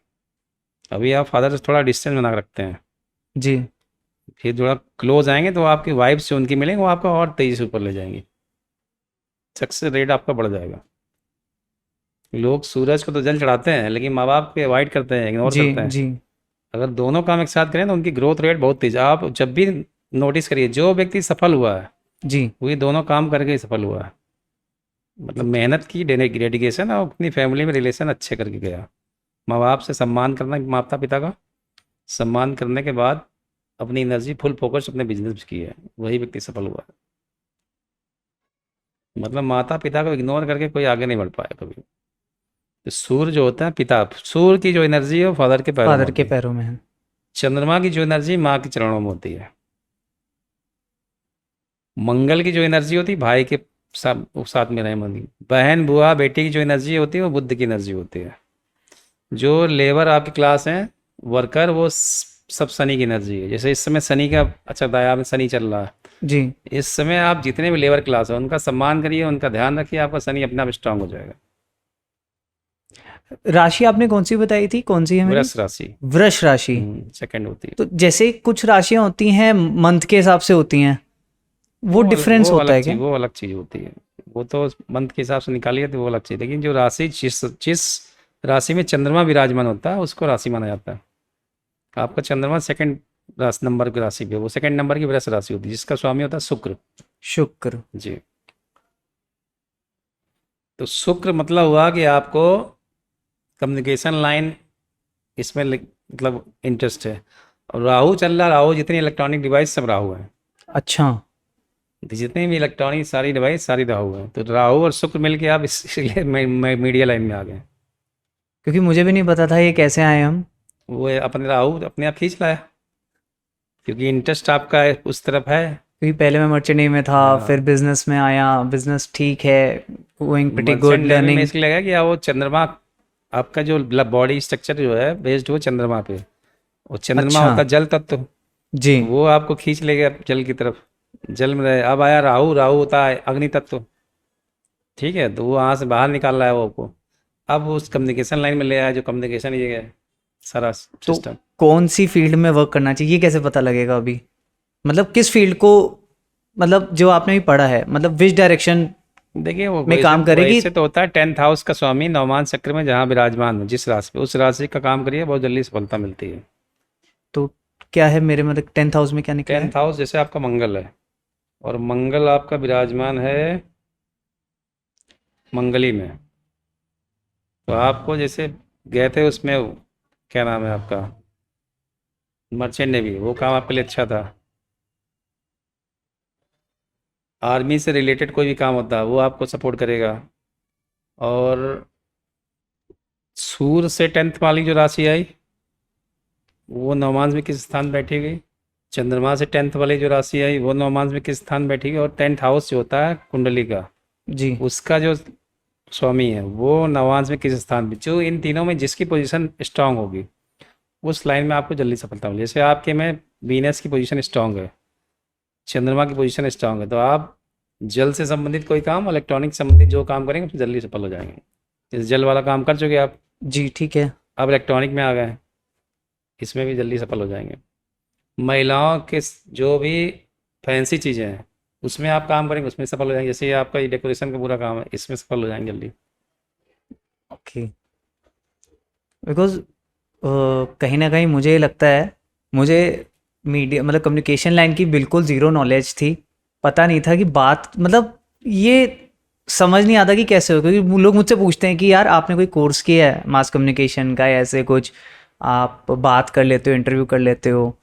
B: अभी आप फादर से थोड़ा डिस्टेंस बना के रखते हैं,
A: जी।
B: फिर थोड़ा क्लोज आएंगे तो आपकी वाइब्स जो उनकी मिलेंगी वो आपको और तेजी से ऊपर ले जाएंगी। सक्सेस रेट आपका बढ़ जाएगा। लोग सूरज को तो जल चढ़ाते हैं लेकिन माँ बाप को अवॉइड करते हैं, इग्नोर
A: जी।
B: करते हैं।
A: जी।
B: अगर दोनों काम एक साथ करें तो उनकी ग्रोथ रेट बहुत तेज। आप जब भी नोटिस करिए जो व्यक्ति सफल हुआ है
A: जी।
B: वो ये दोनों काम करके ही सफल हुआ है। मतलब मेहनत की, डेडिकेशन और अपनी फैमिली में रिलेशन अच्छे करके गया। माँ बाप से सम्मान करना, माता पिता का सम्मान करने के बाद अपनी एनर्जी फुल फोकस अपने बिजनेस की है, वही व्यक्ति सफल हुआ है। मतलब माता पिता को इग्नोर करके कोई आगे नहीं बढ़ पाया कभी। तो सूर्य जो होता है पिता, सूर्य की जो एनर्जी है वो फादर के पैरों में
A: फादर के
B: होती है।
A: पैरों में है।
B: चंद्रमा की जो एनर्जी माँ के चरणों में होती है। मंगल की जो एनर्जी होती है भाई के साथ में रहे मंदी। बहन बुआ बेटी की जो एनर्जी होती है वो बुद्ध की एनर्जी होती है। जो लेबर आपकी क्लास है, वर्कर, वो सब शनि की एनर्जी है। जैसे इस समय शनि का अच्छा दाया में शनि चल रहा है।
A: जी।
B: इस समय आप जितने भी लेबर क्लास है उनका सम्मान करिए, उनका ध्यान रखिए, आपका शनि अपने आप स्ट्रांग हो जाएगा।
A: राशि आपने कौन सी बताई थी, कौन सी है मेरी?
B: वृष राशि
A: वृष राशि।
B: सेकंड होती है।
A: तो जैसे कुछ राशियां होती हैं मंथ के हिसाब से होती हैं, वो डिफरेंस होता है क्या?
B: वो अलग चीज होती है। वो तो मंथ के हिसाब से निकालिए तो वो अलग चीज। लेकिन जो राशि जिस राशि में चंद्रमा विराजमान होता है उसको राशि माना जाता है। आपका चंद्रमा सेकंड नंबर की राशि पे, वो सेकंड नंबर की वृष राशि होती है जिसका स्वामी होता है शुक्र।
A: शुक्र।
B: जी। तो शुक्र मतलब हुआ कि आपको कम्युनिकेशन लाइन इसमें मतलब इंटरेस्ट है। और राहु चल रहा, राहु जितनी इलेक्ट्रॉनिक डिवाइस सब राहु है।
A: अच्छा।
B: जितनी भी इलेक्ट्रॉनिक सारी डिवाइस सारी राहु है। तो राहु और शुक्र मिलके आप इसलिए मीडिया लाइन में आ गए।
A: क्योंकि मुझे भी नहीं पता था ये कैसे आए हम।
B: वो अपने राहु अपने आप खींच लाया क्योंकि इंटरेस्ट आपका उस तरफ है।
A: क्योंकि पहले मैं मर्चेंट नेवी में था,
B: हाँ।
A: फिर बिजनेस में आया, बिजनेस ठीक है, going pretty good,
B: merchant navy में
A: लर्निंग।
B: इसलिए लगा कि वो चंद्रमा आपका जो बॉडी स्ट्रक्चर जो है बेस्ड हो चंद्रमा पे। और चंद्रमा
A: अच्छा।
B: होता है जल तत्व,
A: जी।
B: तो वो आपको खींच लेगा जल की तरफ। जल में रहे। अब आया राहु, राहु होता है अग्नि तत्व। ठीक है, तो वो वहाँ से बाहर निकाल रहा है वो को। अब उस कम्युनिकेशन लाइन में ले आया, जो कम्युनिकेशन ये है सारा
A: तो
B: सिस्टम।
A: कौन सी फील्ड में वर्क करना चाहिए ये कैसे पता लगेगा अभी? मतलब किस फील्ड को, मतलब जो आपने भी पढ़ा है, मतलब विच डायरेक्शन
B: देखिए वो
A: में काम करेगी?
B: वैसे तो होता है 10th हाउस का स्वामी नवमान चक्र में जहाँ विराजमान है जिस राशि पे, उस राशि का काम करिए बहुत जल्दी सफलता मिलती है।
A: तो क्या है मेरे, मतलब 10th हाउस में क्या निकला है?
B: 10th हाउस जैसे आपका मंगल है और मंगल आपका विराजमान है मंगली में। तो आपको जैसे गए थे उसमें, क्या नाम है आपका, मर्चेंट नेवी, वो काम आपके लिए अच्छा था। आर्मी से रिलेटेड कोई भी काम होता है वो आपको सपोर्ट करेगा। और सूर्य से 10th वाली जो राशि आई वो नवमांश में किस स्थान बैठी हुई। चंद्रमा से 10th वाली जो राशि आई वो नवमांश में किस स्थान बैठी हुई। और 10th हाउस जो होता है कुंडली का,
A: जी।
B: उसका जो स्वामी है वो नवांश में किस स्थान पे, जो इन तीनों में जिसकी पोजीशन स्ट्रांग होगी उस लाइन में आपको जल्दी सफलता मिलेगी। जैसे आपके में वीनस की पोजीशन स्ट्रांग है, चंद्रमा की पोजीशन स्ट्रांग है, तो आप जल से संबंधित कोई काम, इलेक्ट्रॉनिक संबंधित जो काम करेंगे उसमें जल्दी सफल हो जाएंगे। जैसे जल वाला काम कर चुके आप,
A: जी ठीक है।
B: अब इलेक्ट्रॉनिक में आ गए, इसमें भी जल्दी सफल हो जाएंगे। महिलाओं के जो भी फैंसी चीज़ें हैं उसमें आप काम करेंगे उसमें सफल हो जाएंगे। जैसे ये आपका ये डेकोरेशन का पूरा काम है इसमें सफल हो जाएंगे जल्दी।
A: ओके। बिकॉज कहीं ना कहीं मुझे लगता है, मुझे मीडिया मतलब कम्युनिकेशन लाइन की बिल्कुल ज़ीरो नॉलेज थी। पता नहीं था कि बात, मतलब ये समझ नहीं आता कि कैसे हो, क्योंकि लोग मुझसे पूछते हैं कि यार आपने कोई कोर्स किया है मास कम्युनिकेशन का या ऐसे कुछ, आप बात कर लेते हो, इंटरव्यू कर लेते हो।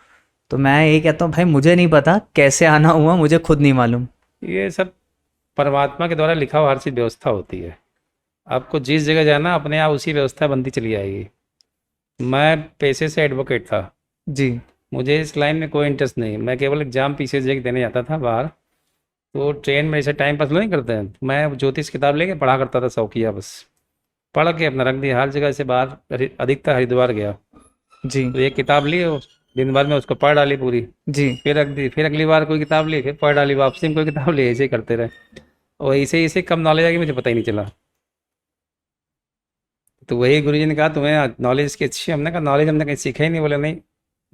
A: तो मैं ये कहता हूँ भाई मुझे नहीं पता कैसे आना हुआ, मुझे खुद नहीं मालूम।
B: ये सब परमात्मा के द्वारा लिखा हुआ हर चीज़ व्यवस्था होती है। आपको जिस जगह जाना अपने आप उसी व्यवस्था बनती चली आएगी। मैं पेशे से एडवोकेट था,
A: जी।
B: मुझे इस लाइन में कोई इंटरेस्ट नहीं। मैं केवल एग्जाम पीछे जे देने जाता था बाहर। तो ट्रेन में ऐसे टाइम पास नहीं करते हैं, मैं ज्योतिष किताब लेके पढ़ा करता था, शौकिया बस पढ़ के अपना रख दिया। हर जगह से बाहर अधिकतर हरिद्वार गया,
A: जी
B: तो एक किताब ली, दिन भर में उसको पढ़ डाली पूरी,
A: जी।
B: फिर रख दी, फिर अगली बार कोई किताब ली, फिर पढ़ डाली, वापसी में कोई किताब ली, ऐसे ही करते रहे। और ऐसे ऐसे कब नॉलेज आ गई मुझे पता ही नहीं चला। तो वही गुरुजी ने कहा तुम्हें नॉलेज इसकी अच्छी है। हमने कहा नॉलेज हमने कहीं सीखा ही नहीं। बोले नहीं,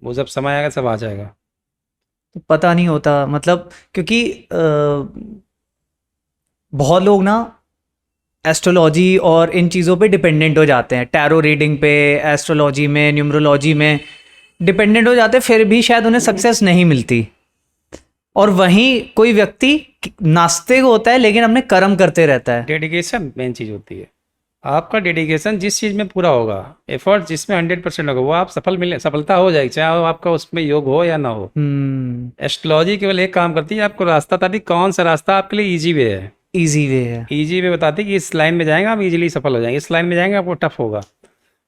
B: वो जब समय आएगा सब आ जाएगा।
A: तो पता नहीं होता मतलब, क्योंकि बहुत लोग ना एस्ट्रोलॉजी और इन चीज़ों पे डिपेंडेंट हो जाते हैं, टैरो रीडिंग पे, एस्ट्रोलॉजी में, न्यूमरोलॉजी में डिपेंडेंट हो जाते हैं, फिर भी शायद उन्हें सक्सेस नहीं मिलती। और वहीं कोई व्यक्ति नास्तिक होता है लेकिन अपने कर्म करते रहता है।
B: डेडिकेशन मेन चीज़ होती है। आपका डेडिकेशन जिस चीज़ में पूरा होगा, एफर्ट जिसमें 100% होगा, वो आप सफलता हो जाएगी, चाहे वो आपका उसमें योग हो या ना हो।
A: हम्म।
B: एस्ट्रोलॉजी केवल एक काम करती है, आपको रास्ता बताती कौन सा रास्ता आपके लिए इजी वे है।
A: इजी वे है।
B: इजी वे बताती कि इस लाइन में जाएंगे आप इजीली सफल हो जाएंगे, इस लाइन में जाएंगे आपको टफ होगा।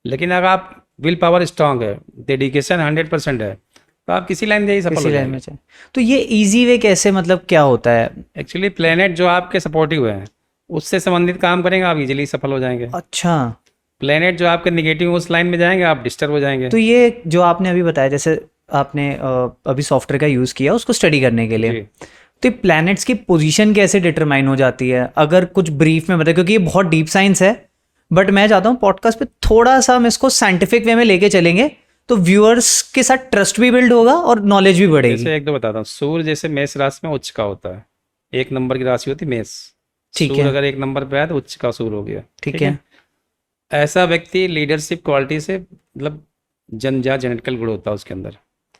B: लेकिन अगर आप विल पावर स्ट्रांग है, डेडिकेशन 100% है, तो आप किसी लाइन में ही सफल
A: किसी
B: हो
A: लाइन में
B: जाएंगे।
A: चाहिए। तो ये इजी वे कैसे, मतलब क्या होता है?
B: एक्चुअली प्लेनेट जो आपके सपोर्टिव है, उससे संबंधित काम करेंगे, आप इजीली सफल हो जाएंगे।
A: अच्छा।
B: प्लेनेट जो आपके निगेटिव उस लाइन में जाएंगे, आप डिस्टर्ब हो जाएंगे।
A: तो ये जो आपने अभी बताया, जैसे आपने अभी सॉफ्टवेयर का यूज़ किया उसको स्टडी करने के लिए,
B: जी।
A: तो ये प्लैनेट्स की पोजीशन कैसे डिटरमाइन हो जाती है, अगर कुछ ब्रीफ में बताए, क्योंकि ये बहुत डीप साइंस है। बट मैं चाहता हूँ पॉडकास्ट पे थोड़ा सा हम इसको साइंटिफिक वे में लेके चलेंगे, तो व्यूअर्स के साथ ट्रस्ट भी बिल्ड होगा और नॉलेज भी बढ़ेगी।
B: जैसे एक दो बताता हूँ, सूर्य जैसे मेष राशि में उच्च का होता है, एक नंबर की राशि होती है मेष।
A: ठीक
B: सूर्य
A: है।
B: अगर एक नंबर पे आया तो उच्च का सूर्य हो गया।
A: ठीक
B: ठीक है।
A: है।
B: ऐसा व्यक्ति लीडरशिप क्वालिटी से मतलब जेनेटिकल गुण होता है उसके अंदर।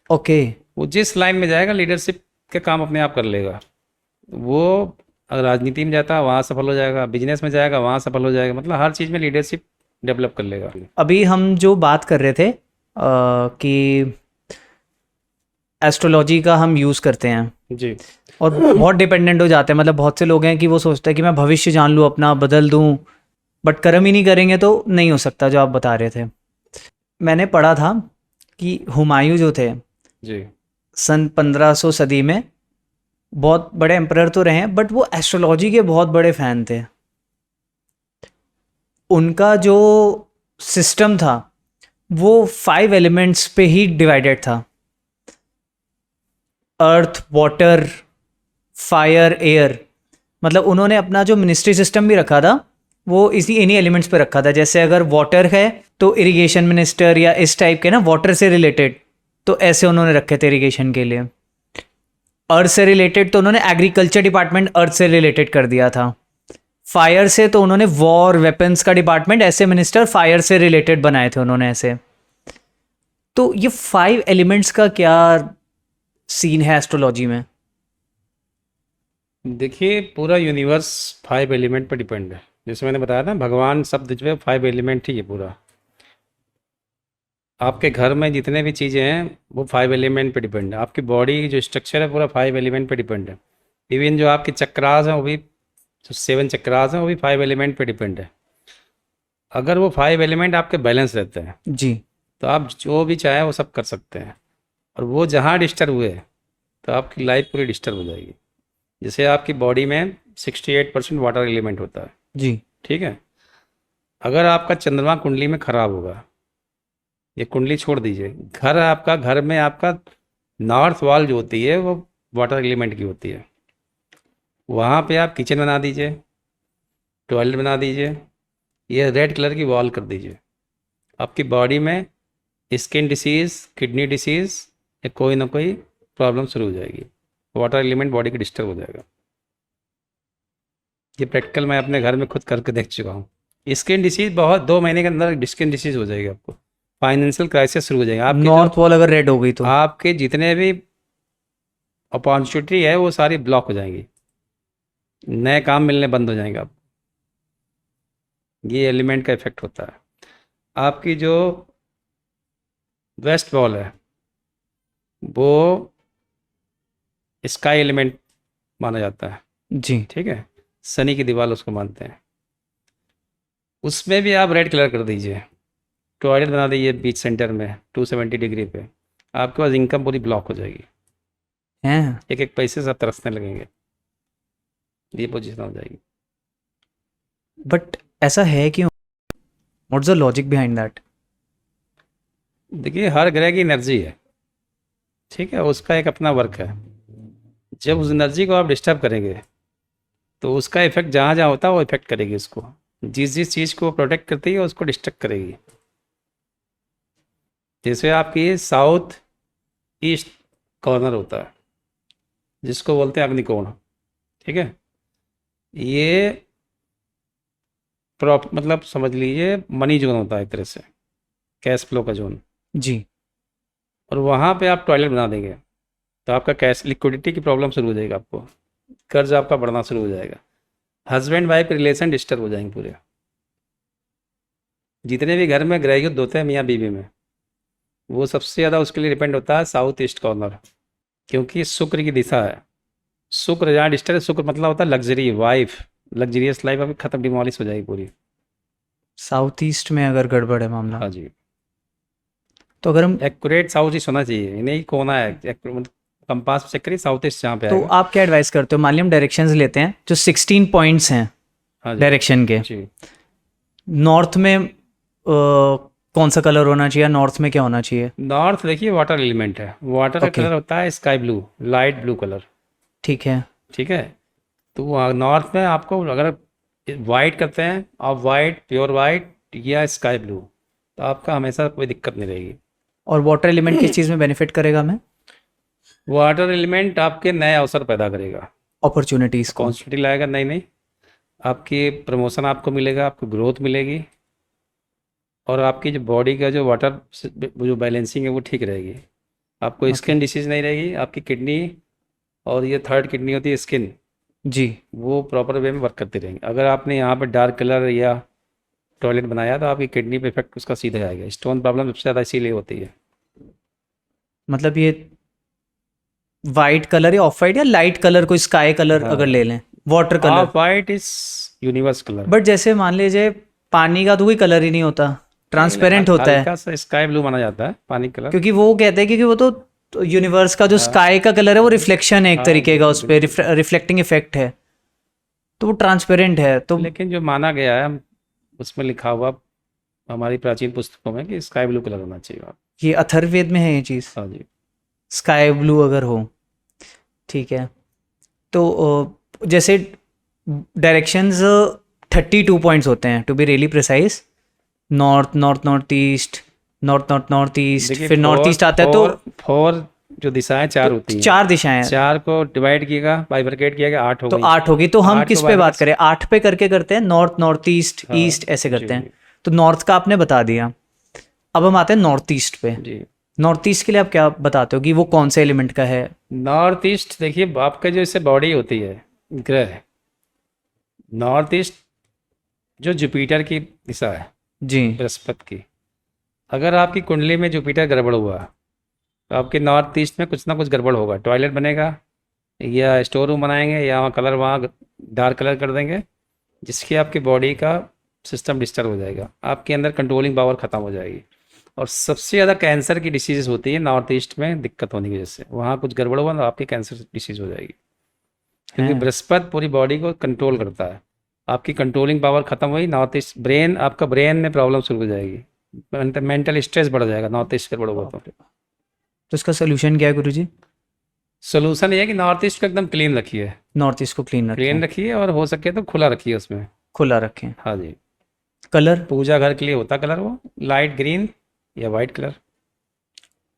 A: ओके।
B: वो जिस लाइन में जाएगा लीडरशिप के काम अपने आप कर लेगा। वो अगर राजनीति में जाता है वहाँ सफल हो जाएगा, बिजनेस में जाएगा वहाँ सफल हो जाएगा, मतलब हर चीज़ में लीडरशिप डेवलप कर लेगा।
A: अभी हम जो बात कर रहे थे कि एस्ट्रोलॉजी का हम यूज़ करते हैं
B: जी।
A: और बहुत डिपेंडेंट हो जाते हैं, मतलब बहुत से लोग हैं कि वो सोचते हैं कि मैं भविष्य जान लूँ अपना, बदल दूँ, बट कर्म ही नहीं करेंगे तो नहीं हो सकता, जो आप बता रहे थे। मैंने पढ़ा था कि हुमायूं जो थे,
B: जी।
A: सन 1500 सदी में, बहुत बड़े एम्परर तो रहे हैं बट वो एस्ट्रोलॉजी के बहुत बड़े फ़ैन थे। उनका जो सिस्टम था वो 5 एलिमेंट्स पे ही डिवाइडेड था, अर्थ, वाटर, फायर, एयर। मतलब उन्होंने अपना जो मिनिस्ट्री सिस्टम भी रखा था वो इन्हीं एलिमेंट्स पे रखा था। जैसे अगर वाटर है तो इरिगेशन मिनिस्टर या इस टाइप के ना, वाटर से रिलेटेड, तो ऐसे उन्होंने रखे थे इरिगेशन के लिए। अर्थ से रिलेटेड तो उन्होंने एग्रीकल्चर डिपार्टमेंट अर्थ से रिलेटेड कर दिया था। फायर से तो उन्होंने वॉर वेपन्स का डिपार्टमेंट, ऐसे मिनिस्टर फायर से रिलेटेड बनाए थे उन्होंने ऐसे। तो ये 5 एलिमेंट्स का क्या सीन है एस्ट्रोलॉजी में?
B: देखिए पूरा यूनिवर्स 5 एलिमेंट पर डिपेंड है। जैसे मैंने बताया था, भगवान शब्द जो है 5 एलिमेंट ही है पूरा। आपके घर में जितने भी चीज़ें हैं वो 5 एलिमेंट पे डिपेंड है। आपकी बॉडी जो स्ट्रक्चर है पूरा 5 एलिमेंट पे डिपेंड है। इवन जो आपके चक्रास हैं वो भी, जो 7 चक्रास हैं वो भी 5 एलिमेंट पे डिपेंड है। अगर वो 5 एलिमेंट आपके बैलेंस रहते हैं
A: जी।
B: तो आप जो भी चाहें वो सब कर सकते हैं। और वो जहाँ डिस्टर्ब हुए तो आपकी लाइफ पूरी डिस्टर्ब हो जाएगी। जैसे आपकी बॉडी में 68% वाटर एलिमेंट होता है।
A: जी।
B: ठीक है। अगर आपका चंद्रमा कुंडली में खराब होगा, ये कुंडली छोड़ दीजिए, घर में आपका नॉर्थ वॉल जो होती है वो वाटर एलिमेंट की होती है। वहाँ पे आप किचन बना दीजिए, टॉयलेट बना दीजिए, ये रेड कलर की वॉल कर दीजिए, आपकी बॉडी में स्किन डिसीज़, किडनी डिसीज़ या कोई ना कोई प्रॉब्लम शुरू हो जाएगी। वाटर एलिमेंट बॉडी की डिस्टर्ब हो जाएगा। ये प्रैक्टिकल मैं अपने घर में खुद करके देख चुका हूँ। स्किन डिसीज़ बहुत 2 महीने के अंदर स्किन डिसीज़ हो जाएगी आपको। फाइनेंशियल क्राइसिस शुरू हो जाएगा। आपके जो
A: नॉर्थ वॉल अगर रेड हो गई तो?
B: आपके जितने भी अपॉर्चुनिटी है वो सारी ब्लॉक हो जाएंगी, नए काम मिलने बंद हो जाएंगे आप। ये एलिमेंट का इफेक्ट होता है। आपकी जो वेस्ट वॉल है वो स्काई एलिमेंट माना जाता है।
A: जी।
B: ठीक है। शनि की दीवार उसको मानते हैं। उसमें भी आप रेड कलर कर दीजिए, टॉयलेट बना दीजिए बीच सेंटर में 270 डिग्री पे, आपके पास इनकम पूरी ब्लॉक हो जाएगी।
A: हैं?
B: एक एक पैसे सब तरसने लगेंगे। ये पोजीशन हो जाएगी।
A: बट ऐसा है क्यों? What's the logic behind that?
B: देखिए हर ग्रह की एनर्जी है, ठीक है, उसका एक अपना वर्क है। जब उस एनर्जी को आप डिस्टर्ब करेंगे तो उसका इफेक्ट जहाँ जहाँ होता है वो इफेक्ट करेगी उसको। जिस जिस चीज़ को प्रोटेक्ट करती है उसको डिस्ट्रक्ट करेगी। जैसे आपकी साउथ ईस्ट कॉर्नर होता है जिसको बोलते हैं अग्निकोण, ठीक है, ये मतलब समझ लीजिए मनी जोन होता है एक तरह से, कैश फ्लो का जोन।
A: जी।
B: और वहाँ पे आप टॉयलेट बना देंगे तो आपका कैश लिक्विडिटी की प्रॉब्लम शुरू हो जाएगी, आपको कर्ज आपका बढ़ना शुरू हो जाएगा, हस्बैंड वाइफ रिलेशन डिस्टर्ब हो जाएंगे पूरे। जितने भी घर में गृह युद्ध होते हैं मियाँ बीवी में, वो सबसे ज़्यादा उसके लिए डिपेंड होता है साउथ ईस्ट कॉर्नर, क्योंकि शुक्र की दिशा है। शुक्र जहाँ डिस्टर्ब है, शुक्र मतलब होता है लग्जरी वाइफ, लग्जरियस लाइफ आपकी खत्म, डिमोलिश हो जाएगी पूरी।
A: साउथ ईस्ट में अगर गड़बड़ है मामला,
B: हाँ जी,
A: तो अगर हम,
B: एक्यूरेट साउथ ईस्ट होना चाहिए, ये नहीं कोना है, मतलब कंपास में चेक करिए साउथ ईस्ट जहाँ पे
A: तो
B: आएगा।
A: आप क्या एडवाइस करते हो? मान लिया हम डायरेक्शंस लेते हैं जो 16 पॉइंट्स हैं
B: हाँ जी
A: डायरेक्शन के,
B: जी।
A: नॉर्थ में कौन सा कलर होना चाहिए, नॉर्थ में क्या होना चाहिए?
B: नॉर्थ देखिए वाटर एलिमेंट है, वाटर का
A: ओके,
B: कलर होता है sky blue, light blue colour,
A: ठीक है।
B: ठीक है। तो वहाँ नॉर्थ में आपको अगर वाइट करते हैं आप, वाइट प्योर वाइट या स्काई ब्लू, तो आपका हमेशा कोई दिक्कत नहीं रहेगी।
A: और वाटर एलिमेंट किस चीज़ में बेनिफिट करेगा हमें?
B: वाटर एलिमेंट आपके नए अवसर पैदा करेगा,
A: अपॉर्चुनिटीज़ को।
B: कॉन्स्टिट्यूटी लाएगा, नई नई आपकी प्रमोशन आपको मिलेगा, आपको ग्रोथ मिलेगी, और आपकी जो बॉडी का जो वाटर जो बैलेंसिंग है वो ठीक रहेगी। आपको
A: ओके,
B: स्किन डिसीज नहीं रहेगी, आपकी किडनी और ये थर्ड किडनी होती है स्किन,
A: जी।
B: वो प्रॉपर वे में वर्क करती रहेंगी। अगर आपने यहाँ पे डार्क कलर या टॉयलेट बनाया तो आपकी किडनी पे इफेक्ट उसका सीधा आएगा। स्टोन प्रॉब्लम सबसे ज़्यादा इसीलिए होती है।
A: मतलब ये वाइट कलर या ऑफ वाइट या लाइट कलर को स्काई कलर
B: हाँ,
A: अगर ले लें, water colour.
B: Of white is universe colour.
A: But जैसे मान लीजिए पानी का तो कोई कलर ही नहीं होता, ट्रांसपेरेंट होता है,
B: हल्का सा स्काई ब्लू माना जाता है पानी कलर।
A: क्योंकि वो कहते हैं, क्योंकि वो तो यूनिवर्स का जो
B: हाँ
A: स्काई का कलर है वो रिफ्लेक्शन है एक
B: हाँ,
A: तरीके का,
B: बिल्कुल
A: उस पर
B: बिल्कुल।
A: रिफ्लेक्टिंग इफेक्ट है, तो वो ट्रांसपेरेंट है। तो
B: लेकिन जो माना गया है उसमें लिखा हुआ हमारी प्राचीन पुस्तकों में कि स्काई ब्लू कलर होना चाहिए।
A: ये अथर्ववेद में है ये चीज़,
B: हाँ जी।
A: स्काई ब्लू अगर हो, ठीक है। तो जैसे डायरेक्शंस 32 पॉइंट्स होते हैं to be really precise, north north north east, north north north east,
B: देखिए
A: फिर नॉर्थ ईस्ट आता है, तो
B: फोर जो दिशाएं चार होती हैं,
A: चार दिशाएं हैं।
B: चार को डिवाइड किएगा, बाइफरकेट किएगा, आठ हो
A: तो
B: गई।
A: 8 होगी, तो हम
B: आठ
A: किस
B: को
A: पे बात
B: bifurcate-
A: करें? 8 पे करके करते हैं, नॉर्थ नॉर्थ ईस्ट
B: हाँ
A: ईस्ट ऐसे
B: जी
A: करते हैं।
B: जी
A: तो नॉर्थ का आपने बता दिया, अब हम आते हैं नॉर्थ ईस्ट पे।
B: जी।
A: नॉर्थ ईस्ट के लिए आप क्या बताते हो कि वो कौन से एलिमेंट का है?
B: नॉर्थ ईस्ट देखिए आपका जो इससे बॉडी होती है ग्रह, नॉर्थ ईस्ट जो जुपिटर की दिशा है,
A: जी।
B: बृहस्पति की, अगर आपकी कुंडली में जुपिटर गड़बड़ हुआ तो आपके नॉर्थ ईस्ट में कुछ ना कुछ गड़बड़ होगा। टॉयलेट बनेगा या स्टोर रूम बनाएंगे या वहाँ कलर वहाँ डार्क कलर कर देंगे, जिसकी आपकी बॉडी का सिस्टम डिस्टर्ब हो जाएगा, आपके अंदर कंट्रोलिंग पावर ख़त्म हो जाएगी। और सबसे ज़्यादा कैंसर की डिसीज़ होती है नॉर्थ ईस्ट में, दिक्कत होने की वजह से वहाँ कुछ गड़बड़ हुआ तो आपकी कैंसर डिसीज़ हो जाएगी, क्योंकि
A: हैं।
B: बृहस्पति पूरी बॉडी को कंट्रोल करता है। आपकी कंट्रोलिंग पावर ख़त्म हुई, नॉर्थ ईस्ट ब्रेन, आपका ब्रेन में प्रॉब्लम शुरू हो जाएगी, मेंटल स्ट्रेस बढ़ जाएगा नॉर्थ ईस्ट गड़बड़ हुआ तो।
A: तो इसका सोल्यूशन क्या है गुरुजी?
B: सोल्यूशन ये है कि नॉर्थ ईस्ट को एकदम क्लीन रखिए,
A: नॉर्थ ईस्ट को क्लीन
B: क्लीन
A: रखें,
B: रखिए, और हो सके तो खुला रखिए उसमें।
A: खुला रखें।
B: हाँ जी।
A: कलर?
B: पूजा घर के लिए होता कलर वो लाइट ग्रीन या वाइट कलर।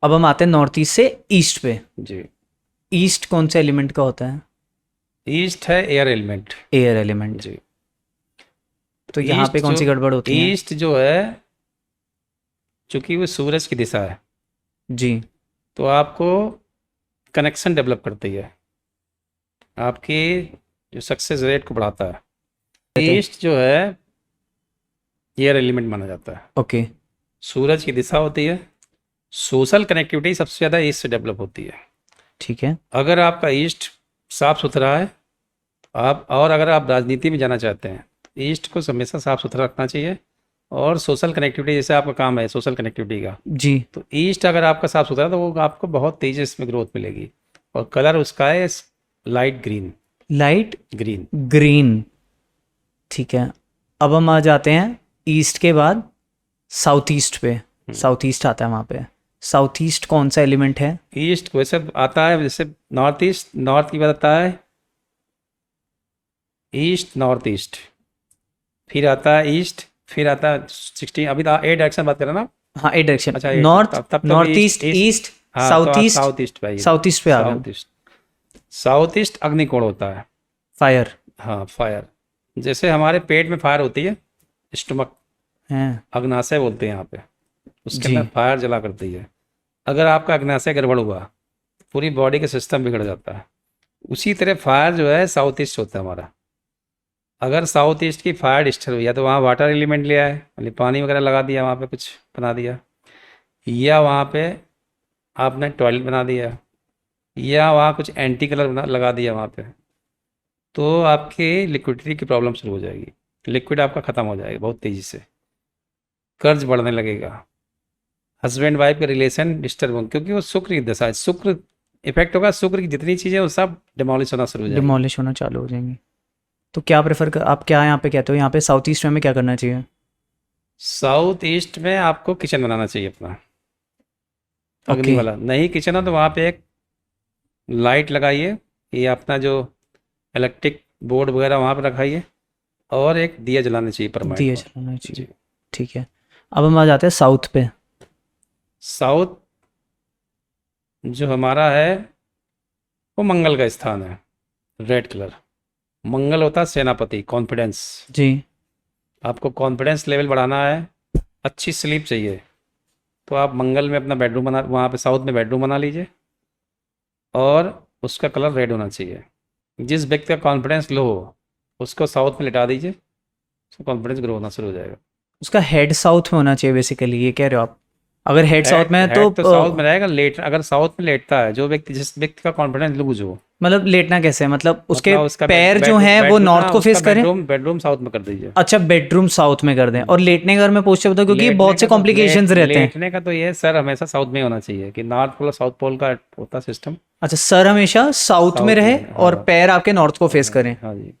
A: अब हम आते हैं नॉर्थ ईस्ट से ईस्ट पे।
B: जी।
A: ईस्ट कौन से एलिमेंट का होता है?
B: ईस्ट है एयर एलिमेंट।
A: Air element.
B: जी।
A: तो यहाँ पे
B: ईस्ट
A: कौन सी
B: जो
A: गड़बड़ होती है?
B: ईस्ट जो है चूंकि वो सूरज की दिशा है,
A: जी।
B: तो आपको कनेक्शन डेवलप करती है, आपकी जो सक्सेस रेट को बढ़ाता है। ईस्ट जो है एयर एलिमेंट माना जाता है,
A: ओके।
B: सूरज की दिशा होती है, सोशल कनेक्टिविटी सबसे ज़्यादा ईस्ट से डेवलप होती है।
A: ठीक है।
B: अगर आपका ईस्ट साफ सुथरा है, आप, और अगर आप राजनीति में जाना चाहते हैं तो ईस्ट को हमेशा साफ सुथरा रखना चाहिए। और सोशल कनेक्टिविटी, जैसे आपका काम है सोशल कनेक्टिविटी का,
A: जी।
B: तो ईस्ट अगर आपका साफ सुथरा है तो वो आपको बहुत तेजी से इसमें ग्रोथ मिलेगी। और कलर उसका है light green.
A: Light
B: green.
A: Green, ठीक है। अब हम आ जाते हैं ईस्ट के बाद साउथ ईस्ट पे। साउथ ईस्ट आता है वहाँ पे। साउथ ईस्ट कौन सा एलिमेंट है?
B: ईस्ट वैसे आता है, जैसे नॉर्थ ईस्ट, नॉर्थ की बात आता है ईस्ट, नॉर्थ ईस्ट, फिर आता है ईस्ट, फिर आता है 16, अभी तो 8 डायरेक्शन बात कर रहे हैं ना।
A: हाँ, 8 डायरेक्शन,
B: अच्छा, eight,
A: नॉर्थ,
B: तब तो
A: नॉर्थ
B: ईस्ट,
A: ईस्ट, ईस्ट,
B: हाँ,
A: साउथ
B: तो आप
A: ईस्ट,
B: साउथ ईस्ट पे आइए।
A: साउथ ईस्ट पे आ
B: साउथ
A: गए।
B: ईस्ट, साउथ ईस्ट अग्निकोण होता है।
A: फायर
B: हाँ, फायर, जैसे हमारे पेट में फायर होती है, स्टमक,
A: है।
B: अग्नाशय बोलते हैं यहाँ पे, उसके
A: जी।
B: अंदर फायर जला करती है। अगर आपका अग्नाशय गड़बड़ हुआ, पूरी बॉडी का सिस्टम बिगड़ जाता है। उसी तरह फायर जो है साउथ ईस्ट होता है हमारा। अगर साउथ ईस्ट की फायर डिस्टर्ब हुई, या तो वहाँ वाटर एलिमेंट ले आए, मतलब पानी वगैरह लगा दिया, वहाँ पे कुछ बना दिया, या वहाँ पे आपने टॉयलेट बना दिया, या वहाँ कुछ एंटी कलर बना लगा दिया वहाँ पे, तो आपकी लिक्विडिटी की प्रॉब्लम शुरू हो जाएगी। लिक्विड आपका ख़त्म हो जाएगा बहुत तेज़ी से, कर्ज बढ़ने लगेगा, हस्बैंड वाइफ का रिलेशन डिस्टर्ब होंगे, क्योंकि वो शुक्र की दशा है। शुक्र इफेक्ट होगा, शुक्र की जितनी चीज़ें वो सब डिमोलिश होना शुरू हो जाएगी।
A: डिमोलिश होना चालू हो जाएंगे। तो क्या प्रेफर कर, आप क्या यहाँ पे कहते हो, यहाँ पे साउथ ईस्ट में हमें क्या करना चाहिए?
B: साउथ ईस्ट में आपको किचन बनाना चाहिए अपना, अग्नि
A: ओके।
B: वाला। नहीं किचन है तो वहाँ पे एक लाइट लगाइए, ये अपना जो इलेक्ट्रिक बोर्ड वगैरह वहाँ पे रखाइए, और एक दिया जलाना चाहिए परमानेंट
A: दिया
B: वहाँ।
A: जलाना चाहिए।
B: जी।
A: ठीक है, अब हम आ जाते हैं साउथ पे।
B: साउथ जो हमारा है वो मंगल का स्थान है, रेड कलर। मंगल होता है सेनापति, कॉन्फिडेंस।
A: जी।
B: आपको कॉन्फिडेंस लेवल बढ़ाना है, अच्छी स्लीप चाहिए, तो आप मंगल में अपना बेडरूम बना, वहाँ पे साउथ में बेडरूम बना लीजिए, और उसका कलर रेड होना चाहिए। जिस व्यक्ति का कॉन्फिडेंस लो हो उसको साउथ में लिटा दीजिए, उसका कॉन्फिडेंस ग्रो होना शुरू हो जाएगा।
A: उसका हेड साउथ में होना चाहिए बेसिकली, ये कह रहे हो आप? अगर हेड साउथ में है
B: हेड तो साउथ में रहेगा। लेट अगर साउथ में लेटता है जो व्यक्ति, जिस व्यक्ति का कॉन्फिडेंस लूज हो,
A: मतलब लेटना कैसे है? मतलब उसके
B: मतलब उसका
A: पैर जो हैं वो नॉर्थ को फेस करें?
B: बेडरूम साउथ में कर दीजिए।
A: अच्छा, बेडरूम साउथ में कर दें। और लेटने का अगर मैं पोस्चर बताऊं, क्योंकि
B: लेटने
A: बहुत से
B: का तो
A: कॉम्प्लिकेशंस रहते हैं।
B: लेटने का तो ये सर हमेशा साउथ में होना चाहिए, कि नॉर्थ पोल और साउथ पोल का होता सिस्टम।
A: अच्छा, सर हमेशा साउथ में रहे
B: हाँ,
A: और पैर आपके नॉर्थ को फेस करें।
B: हाँ जी,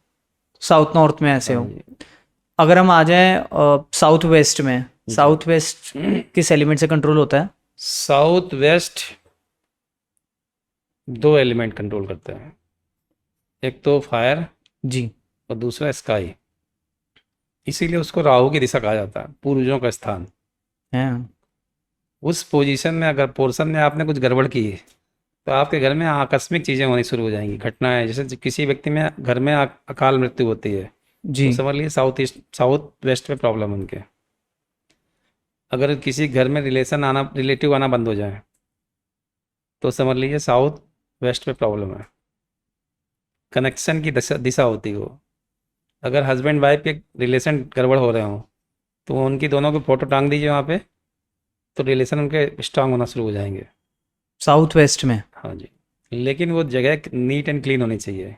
A: साउथ नॉर्थ में ऐसे
B: हाँ
A: हो।
B: जी।
A: अगर हम आ जाएं साउथ वेस्ट में, साउथ वेस्ट किस एलिमेंट से कंट्रोल होता है?
B: साउथ वेस्ट 2 एलिमेंट कंट्रोल करते हैं, एक तो फायर
A: जी।
B: और दूसरा स्काई। इसीलिए उसको राहु की दिशा कहा जाता है, पूर्वजों का स्थान।
A: हैं।
B: उस पोजीशन में अगर पोर्शन में आपने कुछ गड़बड़ की है, तो आपके घर में आकस्मिक चीज़ें होनी शुरू हो जाएंगी, घटनाएं। जैसे किसी व्यक्ति में घर में अकाल मृत्यु होती है,
A: जी।
B: तो समझ लीजिए साउथ वेस्ट में प्रॉब्लम उनके। अगर किसी घर में रिलेटिव आना बंद हो जाए, तो समझ लीजिए साउथ वेस्ट में प्रॉब्लम है। कनेक्शन की दिशा होती है वो। अगर हस्बैंड वाइफ के रिलेशन गड़बड़ हो रहे हों, तो उनकी दोनों की फ़ोटो टांग दीजिए वहाँ पे, तो रिलेशन उनके स्ट्रांग होना शुरू हो जाएंगे।
A: साउथ वेस्ट में?
B: हाँ जी, लेकिन वो जगह नीट एंड क्लीन होनी चाहिए।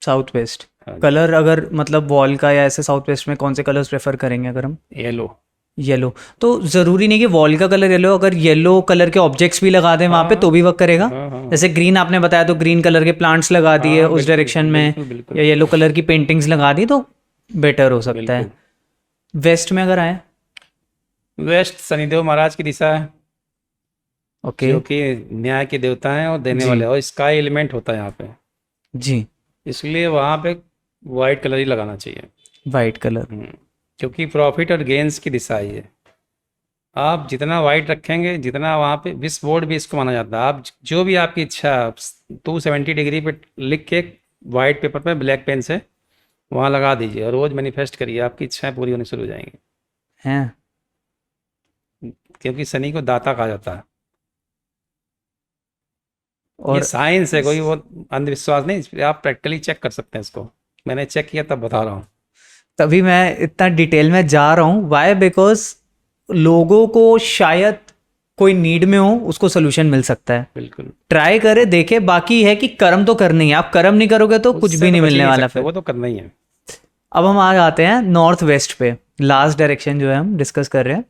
A: South west.
B: हाँ जी।
A: कलर अगर मतलब वॉल का या ऐसे साउथ वेस्ट में कौन से कलर्स प्रेफर करेंगे अगर हम?
B: येलो।
A: येलो। तो ज़रूरी नहीं कि वॉल का कलर येलो, अगर येलो कलर के ऑब्जेक्ट्स भी लगा दें वहाँ पे तो भी वर्क करेगा?
B: हाँ, हाँ।
A: जैसे ग्रीन आपने बताया, तो ग्रीन कलर के प्लांट्स लगा दिए
B: हाँ,
A: उस
B: बिल्कुल,
A: डायरेक्शन में,
B: बिल्कुल, बिल्कुल,
A: या येलो कलर की पेंटिंग्स लगा दी तो बेटर हो सकता है।
B: बिल्कुल।
A: वेस्ट में अगर आए?
B: वेस्ट शनिदेव महाराज की दिशा है,
A: ओके।
B: जो कि न्याय के देवता हैं और देने
A: जी।
B: वाले, और स्काई एलिमेंट होता है यहाँ पे,
A: जी।
B: इसलिए वहाँ पे वाइट कलर ही लगाना चाहिए।
A: White colour.
B: क्योंकि प्रॉफिट और गेंस की दिशा है ये। आप जितना वाइट रखेंगे, जितना वहाँ पे, विश बोर्ड भी इसको माना जाता है। आप जो भी आपकी इच्छा 270 डिग्री पे लिख के वाइट पेपर पे ब्लैक पेन से वहाँ लगा दीजिए, और रोज़ मैनिफेस्ट करिए, आपकी इच्छाएं पूरी होनी शुरू हो जाएंगी।
A: हैं।
B: क्योंकि शनि को दाता कहा जाता है।
A: और
B: ये साइंस है, कोई वो अंधविश्वास नहीं, आप प्रैक्टिकली चेक कर सकते हैं इसको। मैंने चेक किया तब बता रहा हूँ।
A: तभी मैं इतना डिटेल में जा रहा हूँ। वाई? बिकॉज लोगों को शायद कोई नीड में हो, उसको सोल्यूशन मिल सकता है।
B: बिल्कुल।
A: ट्राई करे, देखे। बाकी है कि कर्म तो करने ही है। आप कर्म नहीं करोगे तो कुछ
B: उससे
A: भी नहीं
B: तो बच ही
A: मिलने वाला
B: सकते,
A: फिर।
B: वो तो करना ही है।
A: अब हम आ जाते हैं नॉर्थ वेस्ट पे। लास्ट डायरेक्शन जो है हम डिस्कस कर रहे हैं,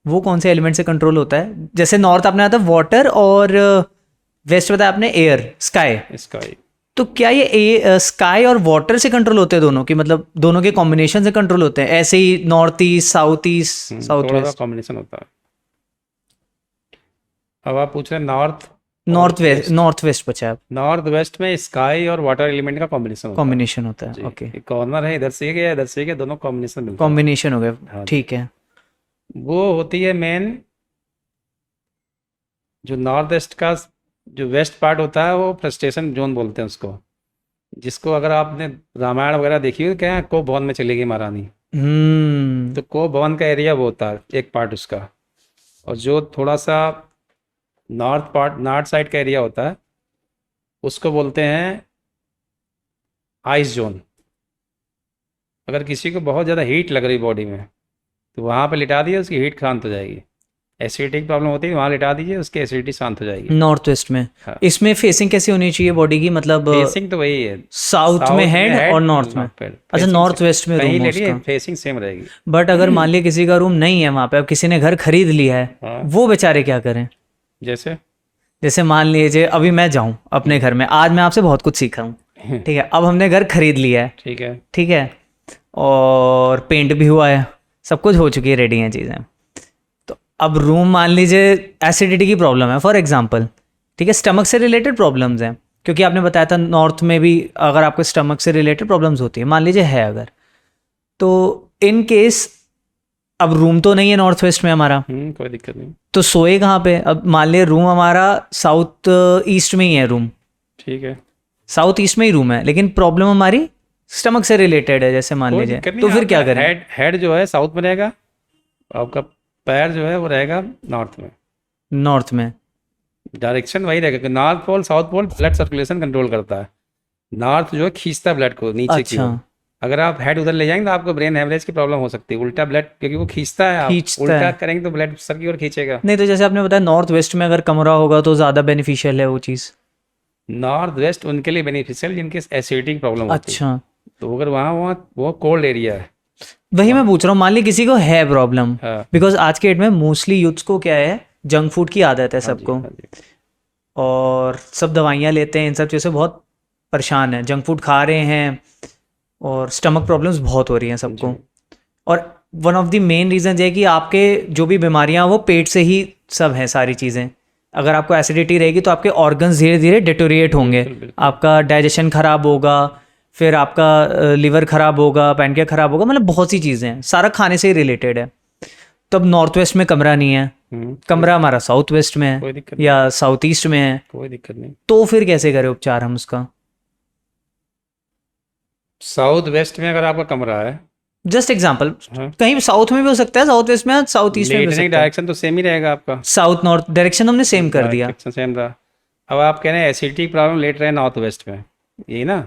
A: वो कौन से एलिमेंट से कंट्रोल होता है? जैसे नॉर्थ आपने आता है वाटर, और वेस्ट बताया आपने एयर, स्काई।
B: स्काई।
A: तो क्या ये स्काई और वाटर से कंट्रोल होते हैं दोनों की, मतलब दोनों के कॉम्बिनेशन से कंट्रोल होते हैं? ऐसे ही north east, south east, south
B: थोड़ा सा
A: वेस्ट?
B: कॉम्बिनेशन होता है। अब आप पूछ रहे हैं नॉर्थ
A: नॉर्थ वेस्ट बचा है,
B: नॉर्थ वेस्ट में स्काई और वाटर एलिमेंट का कॉम्बिनेशन होता है
A: कॉम्बिनेशन होता है।
B: जी।
A: ओके,
B: एक कॉर्नर है, इधर से गया इधर से गया, दोनों कॉम्बिनेशन मिलता है।
A: कॉम्बिनेशन हो गया,
B: हाँ जी।
A: ठीक है।
B: वो होती है मेन, जो नॉर्थ वेस्ट का जो वेस्ट पार्ट होता है वो फ्रस्ट्रेशन जोन बोलते हैं उसको, जिसको अगर आपने रामायण वगैरह देखी हो, क्या है, को भवन में चली गई महारानी, तो को भवन का एरिया वो होता है एक पार्ट उसका। और जो थोड़ा सा नॉर्थ साइड का एरिया होता है उसको बोलते हैं आइस जोन। अगर किसी को बहुत ज़्यादा हीट लग रही बॉडी में तो वहाँ पे लिटा दिए, उसकी हीट शांत हो जाएगी। एसिडिटी की प्रॉब्लम होती है, वहाँ लिटा दीजिए, उसकी एसिडिटी शांत हो जाएगी।
A: नॉर्थ वेस्ट में।
B: हाँ।
A: इसमें फेसिंग कैसी होनी चाहिए बॉडी की, मतलब
B: फेसिंग तो वही है,
A: साउथ में हेड और नॉर्थ में। अच्छा, नॉर्थ वेस्ट में
B: कहीं
A: रूम
B: ले
A: उसका।
B: लिए फेसिंग सेम रहेगी।
A: बट अगर मान लिया किसी का रूम नहीं है वहां पे, अब किसी ने घर खरीद लिया है,
B: हाँ।
A: वो बेचारे क्या करें?
B: जैसे
A: जैसे मान लीजिए अभी मैं जाऊं अपने घर में, आज मैं आपसे बहुत कुछ सीखा हूँ, ठीक है, अब हमने घर खरीद लिया है,
B: ठीक है,
A: ठीक है, और पेंट भी हुआ है, सब कुछ हो चुकी है, रेडी हैं चीज़ें। तो अब रूम मान लीजिए एसिडिटी की प्रॉब्लम है फॉर एग्जांपल, ठीक है, स्टमक से रिलेटेड प्रॉब्लम्स हैं, क्योंकि आपने बताया था नॉर्थ में भी अगर आपको स्टमक से रिलेटेड प्रॉब्लम्स होती है, मान लीजिए है अगर, तो इन केस अब रूम तो नहीं है नॉर्थ वेस्ट में हमारा,
B: कोई दिक्कत नहीं,
A: तो सोए कहाँ पे? अब मान लिया रूम हमारा साउथ ईस्ट में ही है रूम,
B: ठीक है,
A: साउथ ईस्ट में ही रूम है, लेकिन प्रॉब्लम हमारी स्टमक से रिलेटेड है जैसे मान
B: कोई
A: लीजिए,
B: दिक्कत नहीं।
A: तो फिर क्या
B: आपका
A: करें?
B: हेड जो है साउथ में रहेगा, आपका पैर जो है वो रहेगा नॉर्थ में।
A: नॉर्थ में
B: डायरेक्शन वही रहेगा, north pole south pole blood circulation control करता है, नॉर्थ जो है खींचता है ब्लड को नीचे की ओर।
A: अच्छा,
B: अगर आप हेड उधर ले जाएंगे तो आपको ब्रेन हेमरेज की प्रॉब्लम हो सकती है, उल्टा ब्लड, क्योंकि वो खींचता है, आप
A: खींचता
B: उल्टा
A: है।
B: करेंगे तो ब्लड सर की ओर खींचेगा।
A: नहीं, तो जैसे आपने बताया नॉर्थ वेस्ट में अगर कमरा होगा तो ज़्यादा बेनिफिशियल है वो चीज़।
B: नॉर्थ वेस्ट उनके लिए बेनिफिशियल जिनके एसिडिटी की प्रॉब्लम होती है,
A: अच्छा,
B: तो अगर वहाँ वो कोल्ड एरिया है।
A: वही मैं पूछ रहा हूँ, मान ली किसी को है प्रॉब्लम,
B: हाँ
A: बिकॉज आज के डेट में मोस्टली यूथ्स को क्या है, जंक फूड की आदत है
B: हाँ जी,
A: सबको,
B: हाँ जी।
A: और सब दवाइयाँ लेते हैं, इन सब चीज़ों से बहुत परेशान है, जंक फूड खा रहे हैं और स्टमक प्रॉब्लम्स बहुत हो रही हैं सबको।
B: जी।
A: और one of the main reason है कि आपके जो भी बीमारियां वो पेट से ही सब हैं सारी चीज़ें। अगर आपको एसिडिटी रहेगी तो आपके ऑर्गन्स धीरे धीरे डिटोरिएट होंगे,
B: बिल्कुल, बिल्कुल।
A: आपका डाइजेशन खराब होगा, फिर आपका लिवर खराब होगा, पैनक्रियास खराब होगा, मतलब बहुत सी चीज़ें हैं, सारा खाने से ही रिलेटेड है। तो अब नॉर्थ वेस्ट में कमरा नहीं है, कमरा हमारा साउथ वेस्ट में
B: कोई
A: है
B: दिक्कत
A: या साउथ ईस्ट में है,
B: कोई दिक्कत नहीं।
A: तो फिर कैसे करें उपचार हम उसका?
B: साउथ वेस्ट में अगर आपका कमरा है,
A: जस्ट एग्जाम्पल,
B: हाँ,
A: कहीं साउथ में भी हो सकता है, साउथ वेस्ट में, साउथ ईस्ट में भी हो
B: लेटने की
A: सकता है,
B: डायरेक्शन तो सेम ही रहेगा आपका,
A: साउथ नॉर्थ डायरेक्शन हमने सेम कर दिया।
B: डायरेक्शन सेम रहा। अब आप कह रहे हैं एसिडिटी प्रॉब्लम लेट रहे हैं नॉर्थ वेस्ट में, यही ना?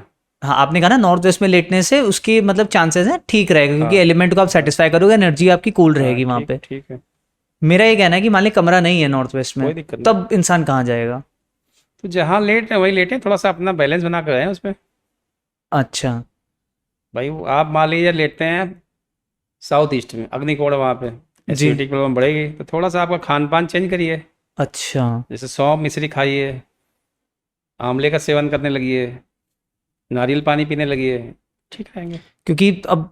A: हाँ, आपने कहा ना नॉर्थ वेस्ट में लेटने से उसकी मतलब चांसेस हैं ठीक रहेगा, क्योंकि
B: हाँ।
A: एलिमेंट को आप सेटिस्फाई करोगे, एनर्जी आपकी कूल रहेगी वहाँ
B: ठीक
A: पे।
B: ठीक है,
A: मेरा ये कहना है कि मान ली कमरा नहीं है नॉर्थ वेस्ट
B: कोई
A: में,
B: दिक्कत नहीं।
A: तब इंसान कहाँ जाएगा?
B: तो जहाँ लेट है वही लेटे, थोड़ा सा अपना बैलेंस बना कर रहे हैं उसमें।
A: अच्छा,
B: भाई आप मान लीजिए लेटते हैं साउथ ईस्ट में, अग्निकोण वहाँ पे,
A: जी,
B: एसिडिटी की प्रॉब्लम बढ़ेगी, तो थोड़ा सा आपका खान पान चेंज करिए,
A: अच्छा,
B: जैसे सौंफ मिश्री खाइए, आंवले का सेवन करने लगिए, नारियल पानी पीने लगिए, ठीक रहेंगे।
A: क्योंकि अब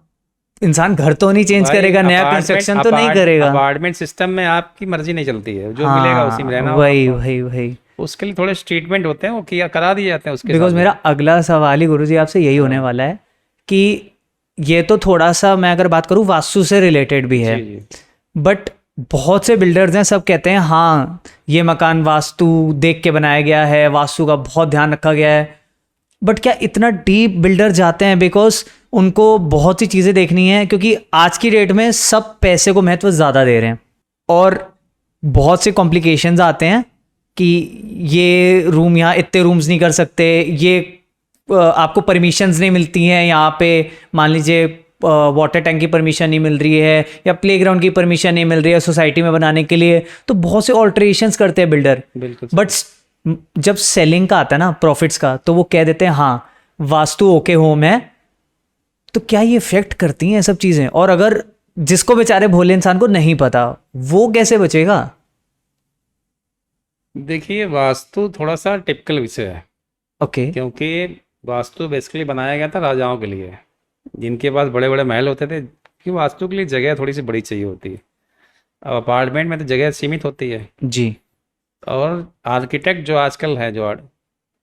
A: इंसान घर तो नहीं चेंज
B: भाई
A: करेगा, नया कंस्ट्रक्शन तो नहीं करेगा।
B: अपार्टमेंट सिस्टम में आपकी मर्जी नहीं चलती है, जो मिलेगा उसी में रहना
A: हाँ,
B: होगा
A: वही
B: आपको।
A: वही वही।
B: उसके लिए थोड़े ट्रीटमेंट होते हैं, वो किया करा दिए जाते हैं उसके
A: बिकॉज
B: साथ।
A: मेरा अगला सवाल ही गुरुजी आपसे यही होने वाला है कि ये तो थोड़ा सा मैं अगर बात करूँ वास्तु से रिलेटेड भी है,
B: जी जी,
A: बट बहुत से बिल्डर्स हैं, सब कहते हैं हाँ ये मकान वास्तु देख के बनाया गया है, वास्तु का बहुत ध्यान रखा गया है, बट क्या इतना डीप बिल्डर जाते हैं? बिकॉज उनको बहुत सी चीज़ें देखनी है, क्योंकि आज की डेट में सब पैसे को महत्व ज़्यादा दे रहे हैं और बहुत से कॉम्प्लिकेशंस आते हैं कि ये रूम यहाँ इतने रूम्स नहीं कर सकते, ये आपको परमिशंस नहीं मिलती हैं यहाँ पे, मान लीजिए वाटर टैंक की परमिशन नहीं मिल रही है या प्लेग्राउंड की परमिशन नहीं मिल रही है सोसाइटी में बनाने के लिए, तो बहुत से ऑल्टरेशंस करते हैं बिल्डर।
B: बिल्कुल।
A: बट जब सेलिंग का आता है ना, प्रॉफिट्स का, तो वो कह देते हैं हाँ वास्तु ओके होम है। तो क्या ये इफेक्ट करती हैं सब चीज़ें? और अगर जिसको बेचारे भोले इंसान को नहीं पता, वो कैसे बचेगा?
B: देखिए वास्तु थोड़ा सा टिपिकल विषय है,
A: ओके,
B: क्योंकि वास्तु बेसिकली बनाया गया था राजाओं के लिए, जिनके पास बड़े बड़े महल होते थे, कि वास्तु के लिए जगह थोड़ी सी बड़ी चाहिए होती है। अब अपार्टमेंट में तो जगह सीमित होती है,
A: जी,
B: और आर्किटेक्ट जो आजकल है जो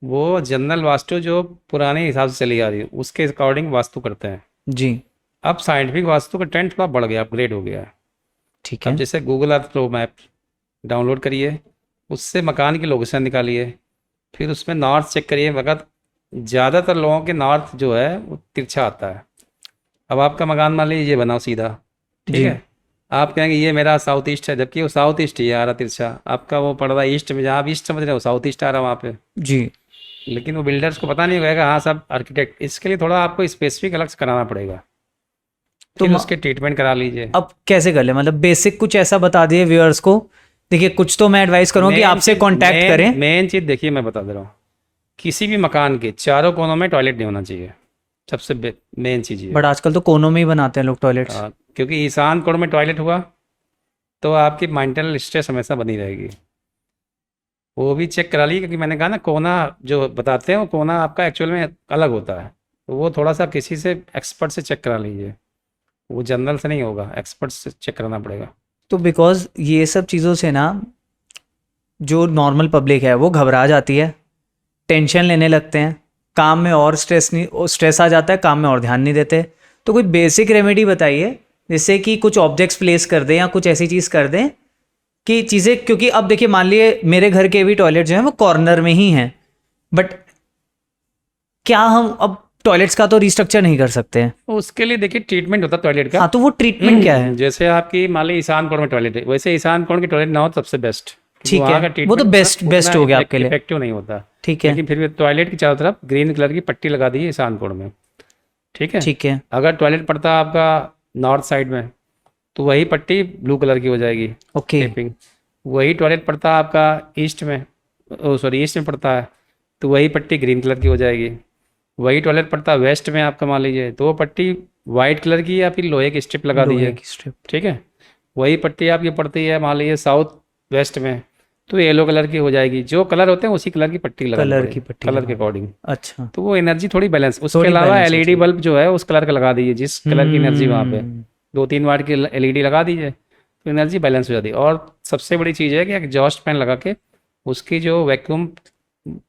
B: वो जनरल वास्तु जो पुराने हिसाब से चली आ रही है उसके अकॉर्डिंग वास्तु करते हैं।
A: जी।
B: अब साइंटिफिक वास्तु का ट्रेंड थोड़ा बढ़ गया, अपग्रेड हो गया है।
A: ठीक
B: अब
A: है।
B: जैसे Google Earth pro map download करिए, उससे मकान की लोकेशन निकालिए, फिर उसमें नॉर्थ चेक करिए, मगर ज़्यादातर लोगों के नॉर्थ जो है वो तिरछा आता है। अब आपका मकान मान लीजिए ये बनाओ सीधा, ठीक
A: जी।
B: है, आप कहेंगे ये मेरा साउथ ईस्ट है, जबकि वो साउथ ईस्ट ही आ रहा तिरछा। आपका वो पड़ रहा है ईस्ट में, जहाँ आप ईस्ट समझ रहे हो साउथ ईस्ट आ रहा है वहाँ पे।
A: जी।
B: लेकिन वो बिल्डर्स को पता नहीं होगा, हाँ सब आर्किटेक्ट, इसके लिए थोड़ा आपको स्पेसिफिक अलग से कराना पड़ेगा,
A: तो
B: फिर उसके ट्रीटमेंट करा लीजिए।
A: अब कैसे कर ले, मतलब बेसिक कुछ ऐसा बता दिए व्यूअर्स को। देखिए कुछ तो मैं एडवाइस करूँगा कि आपसे कांटेक्ट करें।
B: मेन चीज़ देखिए मैं बता दे रहा हूँ, किसी भी मकान के चारों कोनों में टॉयलेट नहीं होना चाहिए, सबसे मेन चीज़ ये है।
A: बट आजकल तो कोनों में ही बनाते हैं लोग टॉयलेट्स।
B: क्योंकि ईशान कोण में टॉयलेट हुआ तो आपकी मेंटल स्ट्रेस हमेशा बनी रहेगी। वो भी चेक करा लीजिए, क्योंकि मैंने कहा ना कोना जो बताते हैं वो कोना आपका एक्चुअल में अलग होता है, तो वो थोड़ा सा किसी से एक्सपर्ट से चेक करा लीजिए, वो जनरल से नहीं होगा, एक्सपर्ट से चेक कराना पड़ेगा।
A: तो बिकॉज ये सब चीज़ों से ना जो नॉर्मल पब्लिक है वो घबरा जाती है, टेंशन लेने लगते हैं, काम में और स्ट्रेस आ जाता है, काम में और ध्यान नहीं देते। तो कोई बेसिक रेमेडी बताइए जिससे कि कुछ ऑब्जेक्ट्स प्लेस कर दें या कुछ ऐसी चीज़ कर दें कि चीज़ें, क्योंकि अब देखिए मान लिए मेरे घर के भी टॉयलेट जो है वो कॉर्नर में ही हैं, बट क्या हम अब टॉयलेट्स का तो रिस्ट्रक्चर नहीं कर सकते हैं।
B: तो उसके लिए देखिए ट्रीटमेंट होता है टॉयलेट का।
A: हाँ, तो वो ट्रीटमेंट क्या है?
B: जैसे आपकी मान ली ईशान कोण में टॉयलेट है, वैसे ईशान कोण की टॉयलेट ना हो तो सबसे बेस्ट।
A: ठीक
B: वहाँ का
A: है, वो तो
B: ट्रीटमेंट
A: बेस्ट हो गया आपके लिए।
B: इफेक्टिव नहीं होता,
A: ठीक है।
B: लेकिन फिर भी टॉयलेट की चारों तरफ ग्रीन कलर की पट्टी लगा दी है ईशान कोण में, ठीक है।
A: ठीक है।
B: अगर टॉयलेट पड़ता है आपका नॉर्थ साइड में तो वही पट्टी ब्लू कलर की हो जाएगी,
A: ओके।
B: टेपिंग। वही टॉयलेट पड़ता है आपका ईस्ट में, सॉरी ईस्ट में पड़ता है तो वही पट्टी ग्रीन कलर की हो जाएगी। वही टॉयलेट पड़ता है वेस्ट में आपका मान लीजिए तो वो पट्टी वाइट कलर की या फिर लोहे की स्ट्रिप लगा दी
A: लोहे
B: है,
A: की स्ट्रिप।
B: ठीक है। वही पट्टी आपकी पड़ती है मान लीजिए साउथ वेस्ट में तो येलो कलर की हो जाएगी। जो कलर होते हैं उसी कलर की पट्टी लगानी
A: कलर
B: पड़ेगी,
A: की पट्टी
B: कलर के
A: लगानी।
B: अकॉर्डिंग,
A: अच्छा।
B: तो वो एनर्जी थोड़ी बैलेंस। उसके
A: थोड़ी
B: अलावा
A: balance हो
B: एलईडी
A: जाएगी।
B: बल्ब जो है उस कलर का लगा दीजिए जिस कलर की एनर्जी वहाँ पे,
A: हम्म।
B: 2-3 वाट की एलईडी लगा दीजिए तो एनर्जी बैलेंस हो जाती है। और सबसे बड़ी चीज़ है कि एग्जॉस्ट फैन लगा के उसकी जो वैक्यूम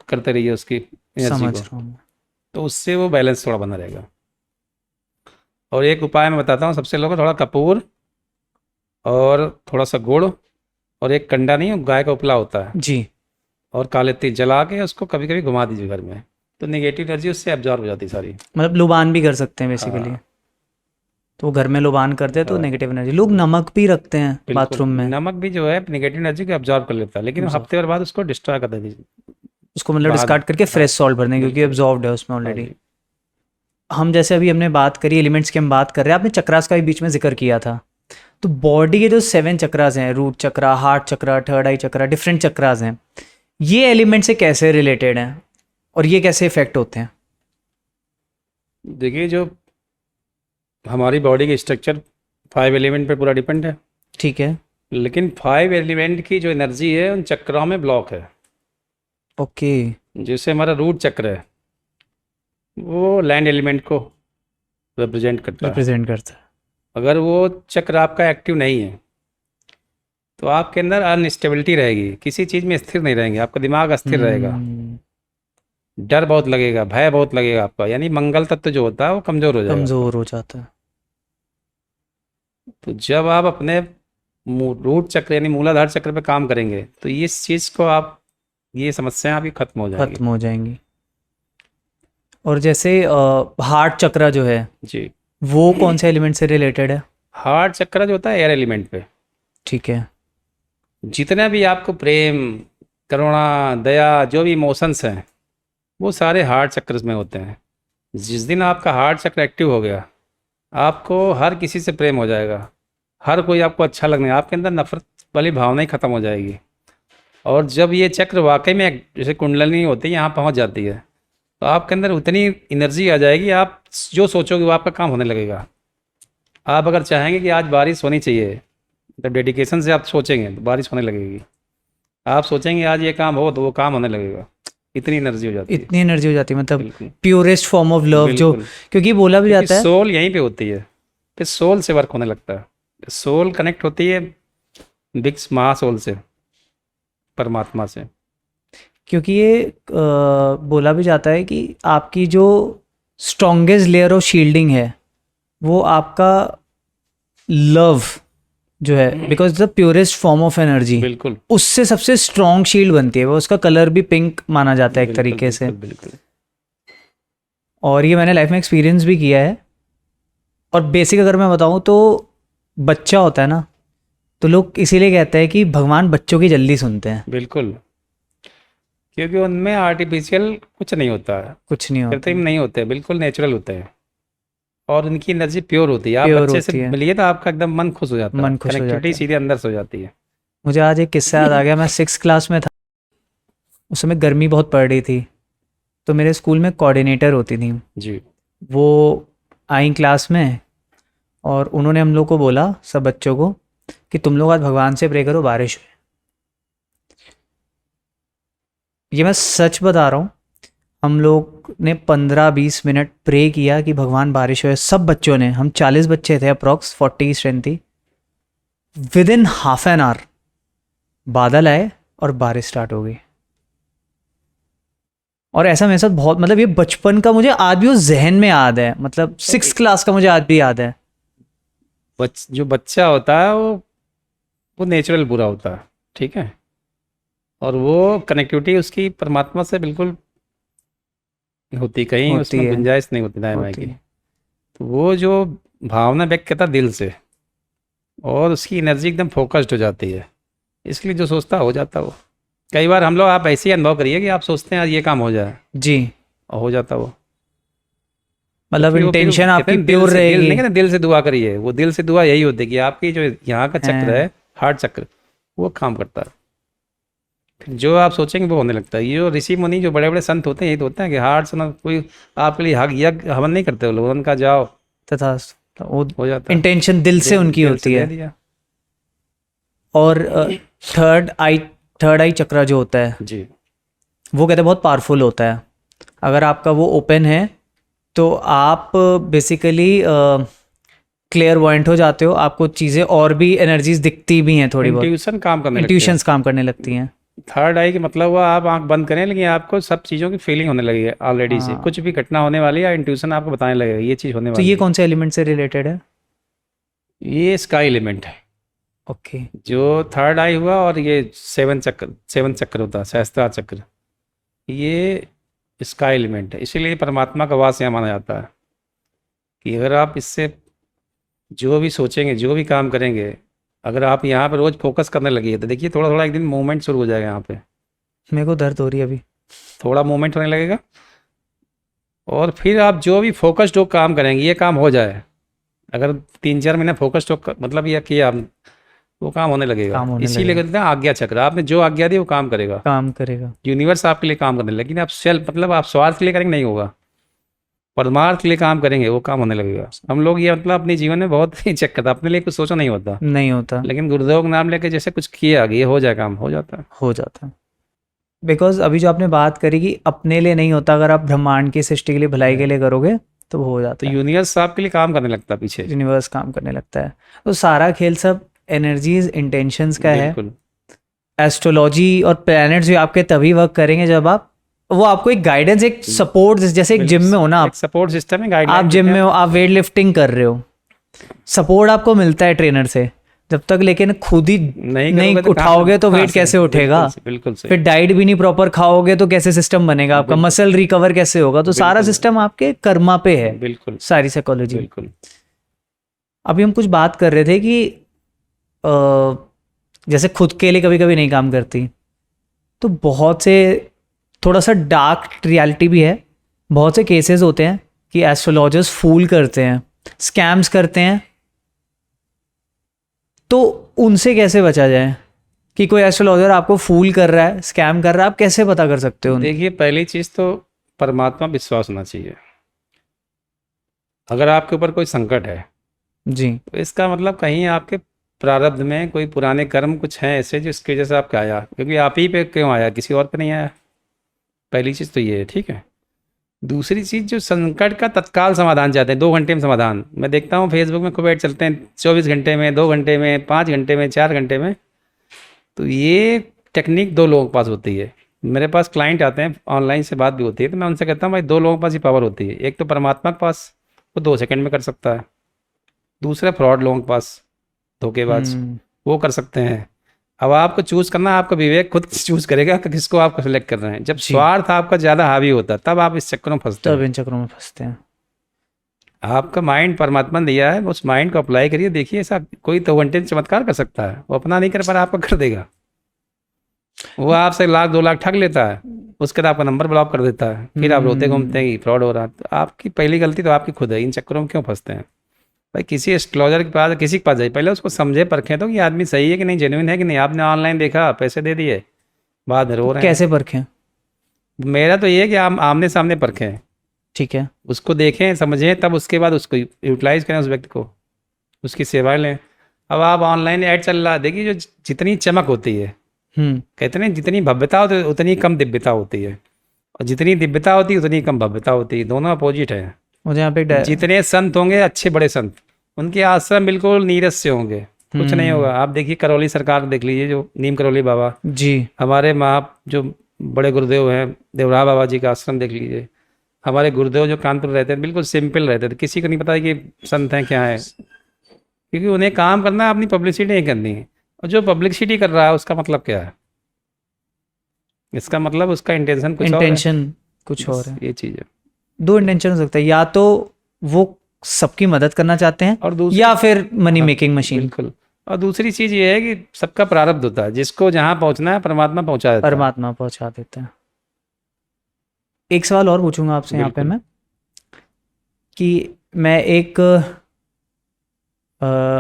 B: करते रहिए उसकी एनर्जी
A: समझ
B: को,
A: रहा हूँ।
B: तो उससे वो बैलेंस थोड़ा बना रहेगा। और एक उपाय मैं बताता हूँ सबसे लोगों को, थोड़ा कपूर और थोड़ा सा गुड़ और एक कंडा नहीं गाय का उपला होता है,
A: जी।
B: और काले तिल जला के उसको कभी कभी घुमा दीजिए घर में, तो नेगेटिव एनर्जी उससे एब्जॉर्ब हो जाती है सारी।
A: मतलब लुबान भी कर सकते हैं बेसिकली।
B: हाँ,
A: तो घर में लुबान करते हैं तो
B: हाँ,
A: नेगेटिव एनर्जी। लोग नमक भी रखते हैं
B: बिल्कुल।
A: बाथरूम में,
B: नमक भी जो है नेगेटिव एनर्जी को एब्जॉर्ब कर लेता है, लेकिन
A: Absorb।
B: हफ्ते भर बाद उसको डिस्ट्रॉय कर दीजिए
A: उसको मतलब
B: बाद
A: डिस्कार्ड
B: में।
A: करके
B: हाँ,
A: फ्रेश सॉल्ट भरने, क्योंकि
B: बिल्कुल।
A: एब्जॉर्ब्ड है उसमें
B: हाँ
A: ऑलरेडी।
B: जी।
A: हम जैसे अभी हमने बात करी एलिमेंट्स की, हम बात कर रहे हैं, आपने चक्रास का भी बीच में जिक्र किया था। तो बॉडी के जो 7 चक्रास हैं, रूट चक्रा, हार्ट चक्रा, थर्ड आई चक्रा, डिफरेंट चक्रास हैं, ये एलिमेंट से कैसे रिलेटेड हैं और ये कैसे इफेक्ट होते हैं?
B: देखिए जो हमारी बॉडी के स्ट्रक्चर 5 एलिमेंट पे पूरा डिपेंड है,
A: ठीक है।
B: लेकिन 5 एलिमेंट की जो एनर्जी है उन चक्रों में ब्लॉक है।
A: ओके।
B: जैसे हमारा रूट चक्र है वो लैंड एलिमेंट को रिप्रेजेंट करता है।
A: रिप्रेजेंट करता है।
B: अगर वो चक्र आपका एक्टिव नहीं है तो आपके अंदर अनस्टेबिलिटी रहेगी, किसी चीज़ में स्थिर नहीं रहेंगे, आपका दिमाग अस्थिर रहेगा, डर बहुत लगेगा, भय बहुत लगेगा आपका, यानी मंगल तत्व जो होता है वो कमज़ोर हो जाएगा।
A: कमजोर हो जाता है।
B: तो जब आप अपने रूट चक्र यानी मूलाधार चक्र पे काम करेंगे तो इस चीज़ को आप, ये समस्याएं आपकी खत्म हो जाएंगी।
A: खत्म हो जाएंगी। और जैसे हार्ट चक्रा जो है
B: जी।
A: वो कौन से एलिमेंट से रिलेटेड है?
B: हार्ट चक्र जो होता है एयर एलिमेंट पे।
A: ठीक है।
B: जितने भी आपको प्रेम, करुणा, दया, जो भी इमोशंस हैं वो सारे हार्ट चक्र में होते हैं। जिस दिन आपका हार्ट चक्र एक्टिव हो गया आपको हर किसी से प्रेम हो जाएगा, हर कोई आपको अच्छा लगने, आपके अंदर नफरत वाली भावना ही खत्म हो जाएगी। और जब ये चक्र वाकई में जैसे कुंडलिनी होती है यहाँ पहुँच जाती है तो आपके अंदर उतनी एनर्जी आ जाएगी, आप जो सोचोगे वो आपका काम होने लगेगा। आप अगर चाहेंगे कि आज बारिश होनी चाहिए, मतलब डेडिकेशन से आप सोचेंगे तो बारिश होने लगेगी। आप सोचेंगे आज ये काम हो तो वो काम होने लगेगा। इतनी एनर्जी हो जाती है।
A: इतनी एनर्जी हो जाती है, मतलब
B: बिल्कुल
A: प्योरेस्ट फॉर्म ऑफ लव जो,
B: बिल्कुल।
A: क्योंकि बोला भी जाता है
B: सोल यहीं पे होती है, फिर सोल से वर्क होने लगता है। सोल कनेक्ट होती है बिग महा सोल से, परमात्मा से।
A: क्योंकि ये बोला भी जाता है कि आपकी जो स्ट्रॉन्गेस्ट लेयर ऑफ शील्डिंग है वो आपका लव जो है, because the purest form of energy,
B: बिल्कुल
A: उससे सबसे स्ट्रॉन्ग शील्ड बनती है। वो उसका कलर भी पिंक माना जाता है एक
B: बिल्कुल
A: तरीके से।
B: बिल्कुल बिल्कुल।
A: और ये मैंने लाइफ में एक्सपीरियंस भी किया है। और बेसिक अगर मैं बताऊं तो बच्चा होता है ना, तो लोग इसीलिए कहते हैं कि भगवान बच्चों की जल्दी सुनते हैं।
B: बिल्कुल, क्योंकि उनमें आर्टिफिशियल कुछ नहीं होता है,
A: कुछ नहीं होता,
B: कृत्रिम नहीं होते, बिल्कुल नेचुरल होते हैं। और उनकी एनर्जी प्योर होती है। आप
A: प्योर
B: बच्चे से
A: होती है,
B: मिलिए तो आपका एकदम मन खुश हो जाता है,
A: मन खुश हो जाता
B: कनेक्टिविटी
A: है।
B: सीधे अंदर से हो जाती है।
A: मुझे आज एक किस्सा याद आ गया। मैं 6th क्लास में था, उस समय गर्मी बहुत पड़ रही थी, तो मेरे स्कूल में कोऑर्डिनेटर होती थी।
B: जी
A: वो आई क्लास में और उन्होंने हम लोग को बोला, सब बच्चों को, कि तुम लोग आज भगवान से प्रे करो बारिश हो। ये मैं सच बता रहा हूँ, हम लोग ने 15-20 मिनट प्रे किया कि भगवान बारिश हो। सब बच्चों ने, हम 40 बच्चे थे, अप्रॉक्स 40 स्ट्रेंथ थी। With in half an hour बादल आए और बारिश स्टार्ट हो गई। और ऐसा मेरे साथ बहुत, मतलब ये बचपन का मुझे आज भी वो जहन में याद है, मतलब 6th क्लास का मुझे आज भी याद है।
B: जो बच्चा होता है वो नेचुरल बुरा होता है, ठीक है। और वो कनेक्टिविटी उसकी परमात्मा से बिल्कुल होती, कहीं
A: होती
B: उसमें
A: है,
B: गुंजाइश नहीं होती दाएं बाएं
A: होती
B: की।
A: है।
B: तो वो जो भावना व्यक्त करता है दिल से, और उसकी एनर्जी एकदम फोकस्ड हो जाती है, इसलिए जो सोचता हो जाता है वो। कई बार हम लोग, आप ऐसे ही अनुभव करिए कि आप सोचते हैं आज ये काम हो जाए,
A: जी,
B: और हो जाता वो।
A: मतलब
B: क्योंकि वो फिर
A: इंटेंशन
B: कहते
A: आपकी
B: हैं
A: प्योर
B: दिल
A: रहेगी।
B: नहीं कहते दिल से दुआ करिए, वो दिल से दुआ यही होती है कि आपकी जो यहाँ का चक्र
A: हैं।
B: है, हार्ट चक्र, वो काम करता है। फिर जो आप सोचेंगे वो होने लगता है। ये जो ऋषि मुनि जो बड़े बड़े संत होते हैं, यही तो होते हैं कि हार्ट से ना कोई आपके लिए यज्ञ हवन नहीं करते, वो लोग उनका जाओ
A: तथा वो
B: हो जाता है,
A: इंटेंशन दिल से उनकी
B: दिल
A: होती
B: से दे
A: है।
B: दिया।
A: और थर्ड आई चक्रा जो होता है,
B: जी
A: वो कहते हैं बहुत पावरफुल होता है। अगर आपका वो ओपन है तो आप बेसिकली क्लियर पॉइंट हो जाते हो, आपको चीज़ें और भी एनर्जीज दिखती भी हैं, थोड़ी बहुत
B: इंट्यूशन काम करने लगती है।
A: इंट्यूशंस काम करने लगती हैं।
B: थर्ड आई के मतलब हुआ आप आंख बंद करें लेकिन आपको सब चीज़ों की फीलिंग होने लगी है ऑलरेडी से,
A: हाँ।
B: कुछ भी घटना होने वाली है, इंट्यूशन आपको बताने लगेगा ये चीज़ होने
A: तो
B: वाली
A: ये
B: है।
A: कौन से एलिमेंट से रिलेटेड है?
B: ये स्काई एलिमेंट है
A: ओके।
B: जो थर्ड आई हुआ। और ये सेवन चक्र होता है, सहस्त्रार चक्र, ये स्काई एलिमेंट है। इसीलिए परमात्मा का वास यहाँ माना जाता है कि अगर आप इससे जो भी सोचेंगे, जो भी काम करेंगे, अगर आप यहाँ पर रोज फोकस करने लगिए तो देखिए थोड़ा थोड़ा एक दिन मूवमेंट शुरू हो जाएगा। यहाँ पे
A: मेरे को दर्द हो रही है अभी।
B: थोड़ा मूवमेंट होने लगेगा, और फिर आप जो भी फोकस्ड हो काम करेंगे, ये काम हो जाए। अगर 3-4 महीने फोकस्ड हो मतलब ये किया आप, वो काम होने लगेगा।
A: काम होने
B: इसीलिए
A: लगेगा।
B: कहते हैं आज्ञा चक्र, आपने जो आज्ञा दी वो काम करेगा,
A: काम करेगा।
B: यूनिवर्स आपके लिए काम करने लगेगा। लेकिन आप सेल्फ मतलब आप स्वार्थ के लिए करेंगे नहीं होगा, परमार्थ के लिए काम करेंगे, वो काम होने लगेगा। हम लोग ये मतलब अपने जीवन में बहुत ही चेक करता, अपने लिए कुछ सोचा नहीं होता,
A: नहीं होता,
B: लेकिन गुरुदेव का नाम लेके जैसे कुछ किया आगे, ये हो जाए काम, हो जाता है।
A: हो जाता है। बिकॉज अभी जो आपने बात करी कि अपने लिए नहीं होता, अगर आप ब्रह्मांड की सृष्टि के लिए, भलाई के लिए करोगे तो वो हो
B: तो
A: जाता है।
B: यूनिवर्स आपके लिए काम करने लगता है पीछे।
A: यूनिवर्स काम करने लगता है। तो सारा खेल सब एनर्जीज, इंटेंशंस का है।
B: बिल्कुल
A: एस्ट्रोलॉजी और प्लैनेट्स भी आपके तभी वर्क करेंगे जब आप, वो आपको एक गाइडेंस, एक सपोर्ट, जैसे एक जिम में हो ना आप,
B: सपोर्ट सिस्टम है,
A: आप
B: गाइडलाइन
A: जिम में हो, आप वेट लिफ्टिंग कर रहे हो, सपोर्ट आपको मिलता है ट्रेनर से जब तक, लेकिन खुद ही नहीं
B: करोगे तो
A: उठाओगे तो
B: कहाँ
A: वेट
B: से?
A: कैसे उठेगा?
B: बिल्कुल सही।
A: फिर डाइट भी नहीं प्रॉपर खाओगे तो कैसे सिस्टम बनेगा आपका?
B: बिल्कुल।
A: मसल रिकवर कैसे होगा? तो सारा
B: बिल्कुल।
A: सिस्टम आपके कर्मा पे है,
B: बिल्कुल
A: सारी साइकोलॉजी।
B: बिल्कुल।
A: अभी हम कुछ बात कर रहे थे कि जैसे खुद के लिए कभी कभी नहीं काम करती, तो बहुत से, थोड़ा सा डार्क रियलिटी भी है। बहुत से केसेस होते हैं कि एस्ट्रोलॉजर्स फूल करते हैं, स्कैम्स करते हैं। तो उनसे कैसे बचा जाए कि कोई एस्ट्रोलॉजर आपको फूल कर रहा है, स्कैम कर रहा है, आप कैसे पता कर सकते हो?
B: देखिए पहली चीज तो परमात्मा विश्वास होना चाहिए। अगर आपके ऊपर कोई संकट है
A: जी,
B: तो इसका मतलब कहीं आपके प्रारब्ध में कोई पुराने कर्म कुछ हैं ऐसे जिसकी वजह से आपके आया, क्योंकि आप ही पे क्यों आया, किसी और पे नहीं आया। पहली चीज़ तो ये है, ठीक है। दूसरी चीज़, जो संकट का तत्काल समाधान चाहते हैं, 2 घंटे में समाधान, मैं देखता हूँ फेसबुक में खूब ऐड चलते हैं 24 घंटे में, 2 घंटे में, 5 घंटे में, 4 घंटे में। तो ये टेक्निक दो लोगों के पास होती है। मेरे पास क्लाइंट आते हैं, ऑनलाइन से बात भी होती है, तो मैं उनसे कहता हूँ भाई दो लोगों के पास ही पावर होती है। एक तो परमात्मा के पास, वो 2 सेकंड में कर सकता है। दूसरा फ्रॉड लोगों के पास, धोखेबाज,
A: हम्म।
B: वो कर सकते हैं। अब आपको चूज करना, आपका विवेक खुद चूज करेगा कि किसको आपको सेलेक्ट कर रहे हैं। जब
A: जी।
B: स्वार्थ आपका ज़्यादा हावी होता है तब आप इस चक्कर में फंसते
A: तब
B: हैं।
A: इन चक्करों में फंसते हैं।
B: आपका माइंड परमात्मा ने दिया है, उस माइंड को अप्लाई करिए। देखिए ऐसा कोई तो वन टाइम चमत्कार कर सकता है, वो अपना नहीं कर पा रहा, आपका कर देगा। वो आपसे 1 लाख 2 लाख ठग लेता है, उसके बाद आपका नंबर ब्लॉक कर देता है, फिर आप रोते घूमते हैं कि फ्रॉड हो रहा। तो आपकी पहली गलती तो आपकी खुद है। इन चक्करों में क्यों फंसते हैं? भाई किसी एस्ट्रोलॉजर के पास, किसी के पास जाइए, पहले उसको समझे परखें तो कि आदमी सही है कि नहीं, जेन्युइन है कि नहीं। आपने ऑनलाइन देखा, पैसे दे दिए, बाद में रो रहे हैं।
A: कैसे परखें?
B: मेरा तो ये है कि आप आमने सामने परखें,
A: ठीक है।
B: उसको देखें, समझें, तब उसके बाद उसको यूटिलाइज करें, उस व्यक्ति को, उसकी सेवाएं लें। अब आप ऑनलाइन ऐड चल रहा है, देखिए जो जितनी चमक होती है, कहते हैं जितनी भव्यता होती है उतनी कम दिव्यता होती है, और जितनी दिव्यता होती है उतनी कम भव्यता होती है। दोनों अपोजिट है।
A: मुझे यहाँ पे
B: जितने संत होंगे, अच्छे बड़े संत, उनके आश्रम बिल्कुल नीरस से होंगे, कुछ नहीं होगा। आप देखिए करौली सरकार देख लीजिए, जो नीम करौली बाबा,
A: जी।
B: हमारे जो बड़े गुरुदेव हैं, देवरा बाबा जी का आश्रम देख लीजिए। हमारे गुरुदेव जो कानपुर रहते हैं, बिल्कुल सिंपल रहते थे, किसी को नहीं पता कि संत हैं क्या है, क्योंकि उन्हें काम करना है, अपनी पब्लिसिटी नहीं करनी है। और जो पब्लिसिटी कर रहा है उसका मतलब क्या है? इसका मतलब उसका इंटेंशन कुछ और है।
A: इंटेंशन कुछ और
B: बस
A: है।
B: ये चीज़ है।
A: दो इंटेंशन हो सकता है, या तो वो सबकी मदद करना चाहते हैं,
B: और दूसरी,
A: या फिर मनी
B: हाँ,
A: मेकिंग मशीन।
B: बिल्कुल। और दूसरी चीज़ ये है कि सबका प्रारब्ध होता है, जिसको जहाँ पहुँचना है परमात्मा पहुँचा देता है।
A: परमात्मा पहुंचा देते हैं। एक सवाल और पूछूंगा आपसे यहाँ पे
B: बिल्कुल।
A: मैं, कि मैं एक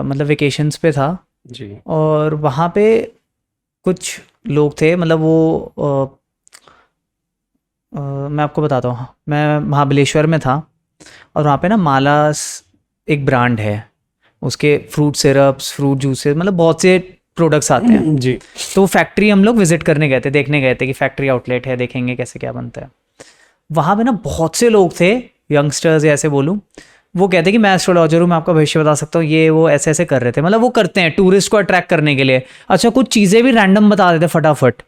A: मतलब वेकेशंस पे था,
B: जी
A: और वहाँ पे कुछ लोग थे, मतलब वो मैं आपको बताता हूँ। मैं महाबलेश्वर में था, और वहाँ पे ना मालास एक ब्रांड है, उसके फ्रूट सिरप्स, फ्रूट जूसेस, मतलब बहुत से प्रोडक्ट्स आते हैं।
B: जी।
A: तो वो फैक्ट्री हम लोग विजिट करने गए थे, देखने गए थे कि फैक्ट्री आउटलेट है, देखेंगे कैसे क्या बनता है। वहाँ पे ना बहुत से लोग थे, यंगस्टर्स या ऐसे बोलूँ, वो कहते कि मैं एस्ट्रोलॉजर हूँ, मैं आपका भविष्य बता सकता हूँ, ये वो ऐसे ऐसे कर रहे थे। मतलब वो करते हैं टूरिस्ट को अट्रैक्ट करने के लिए। अच्छा, कुछ चीज़ें भी रैंडम बता देते फटाफट।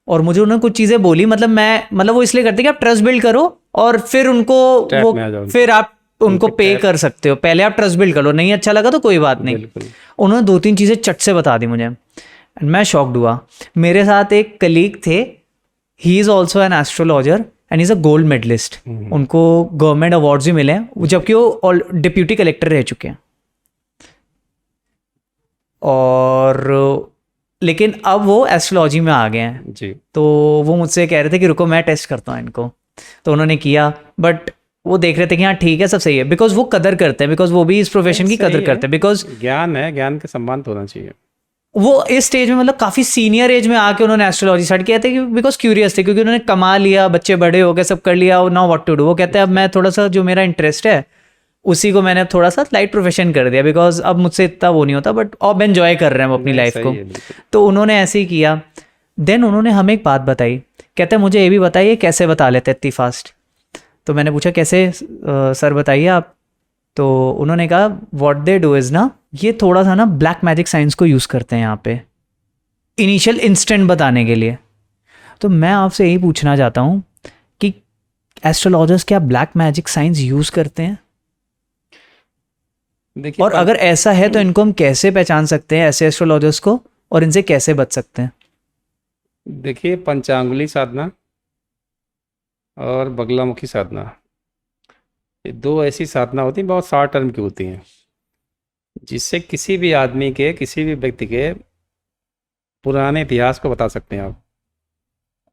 A: और मुझे उन्होंने कुछ चीज़ें बोली, मतलब वो इसलिए करते कि आप ट्रस्ट बिल्ड करो, और फिर उनको
B: ट्रैप
A: वो
B: में आ जाओ।
A: फिर आप उनको
B: उनके
A: पे
B: ट्रैप।
A: कर सकते हो। पहले आप ट्रस्ट बिल्ड कर लो, नहीं अच्छा लगा तो कोई बात नहीं।
B: बिल्कुल।
A: उन्होंने 2-3 चीज़ें चट से बता दी मुझे, and मैं शॉक्ड हुआ। मेरे साथ एक कलीग थे, he is also an astrologer and is a gold medalist. उनको गवर्नमेंट अवार्ड्स भी मिले हैं, जबकि वो डिप्यूटी कलेक्टर रह चुके हैं। और लेकिन अब वो एस्ट्रोलॉजी में आ गए हैं।
B: जी।
A: तो वो मुझसे कह रहे थे कि रुको मैं टेस्ट करता हूँ इनको। तो उन्होंने किया, बट वो देख रहे थे कि हाँ ठीक है, सब सही है, बिकॉज वो कदर करते हैं, बिकॉज वो भी इस प्रोफेशन की
B: सही
A: कदर
B: है।
A: करते हैं, बिकॉज
B: ज्ञान है, ज्ञान का सम्मान तो होना चाहिए।
A: वो इस स्टेज में, मतलब काफ़ी सीनियर एज में आके उन्होंने एस्ट्रोलॉजी स्टार्ट किया था, कि बिकॉज क्यूरियस थे, क्योंकि उन्होंने कमा लिया, बच्चे बड़े हो गए, सब कर लिया, नाउ व्हाट टू डू। वो कहते हैं अब मैं थोड़ा सा, जो मेरा इंटरेस्ट है उसी को मैंने थोड़ा सा लाइट प्रोफेशन कर दिया, बिकॉज अब मुझसे इतना वो नहीं होता, बट अब एंजॉय कर रहे हैं वो अपनी
B: नहीं,
A: लाइफ
B: सही
A: को।
B: है, बिल्कुल।
A: तो उन्होंने ऐसे ही किया। देन उन्होंने हमें एक बात बताई, कहते हैं मुझे ये भी बताइए कैसे बता लेते इतनी फास्ट। तो मैंने पूछा कैसे सर बताइए आप। तो उन्होंने कहा व्हाट दे डू इज़ ना, ये थोड़ा सा ना ब्लैक मैजिक साइंस को यूज़ करते हैं यहाँ पे, इनिशियल इंस्टेंट बताने के लिए। तो मैं आपसे यही पूछना चाहता हूँ कि एस्ट्रोलॉजर्स क्या ब्लैक मैजिक साइंस यूज़ करते हैं?
B: देखिए,
A: और अगर ऐसा है तो इनको हम कैसे पहचान सकते हैं, ऐसे एस्ट्रोलॉजर्स को, और इनसे कैसे बच सकते हैं?
B: देखिए, पंचांगुली साधना और बगलामुखी साधना, ये दो ऐसी साधना होती हैं, बहुत शॉर्ट टर्म की होती हैं, जिससे किसी भी आदमी के, किसी भी व्यक्ति के पुराने इतिहास को बता सकते हैं आप।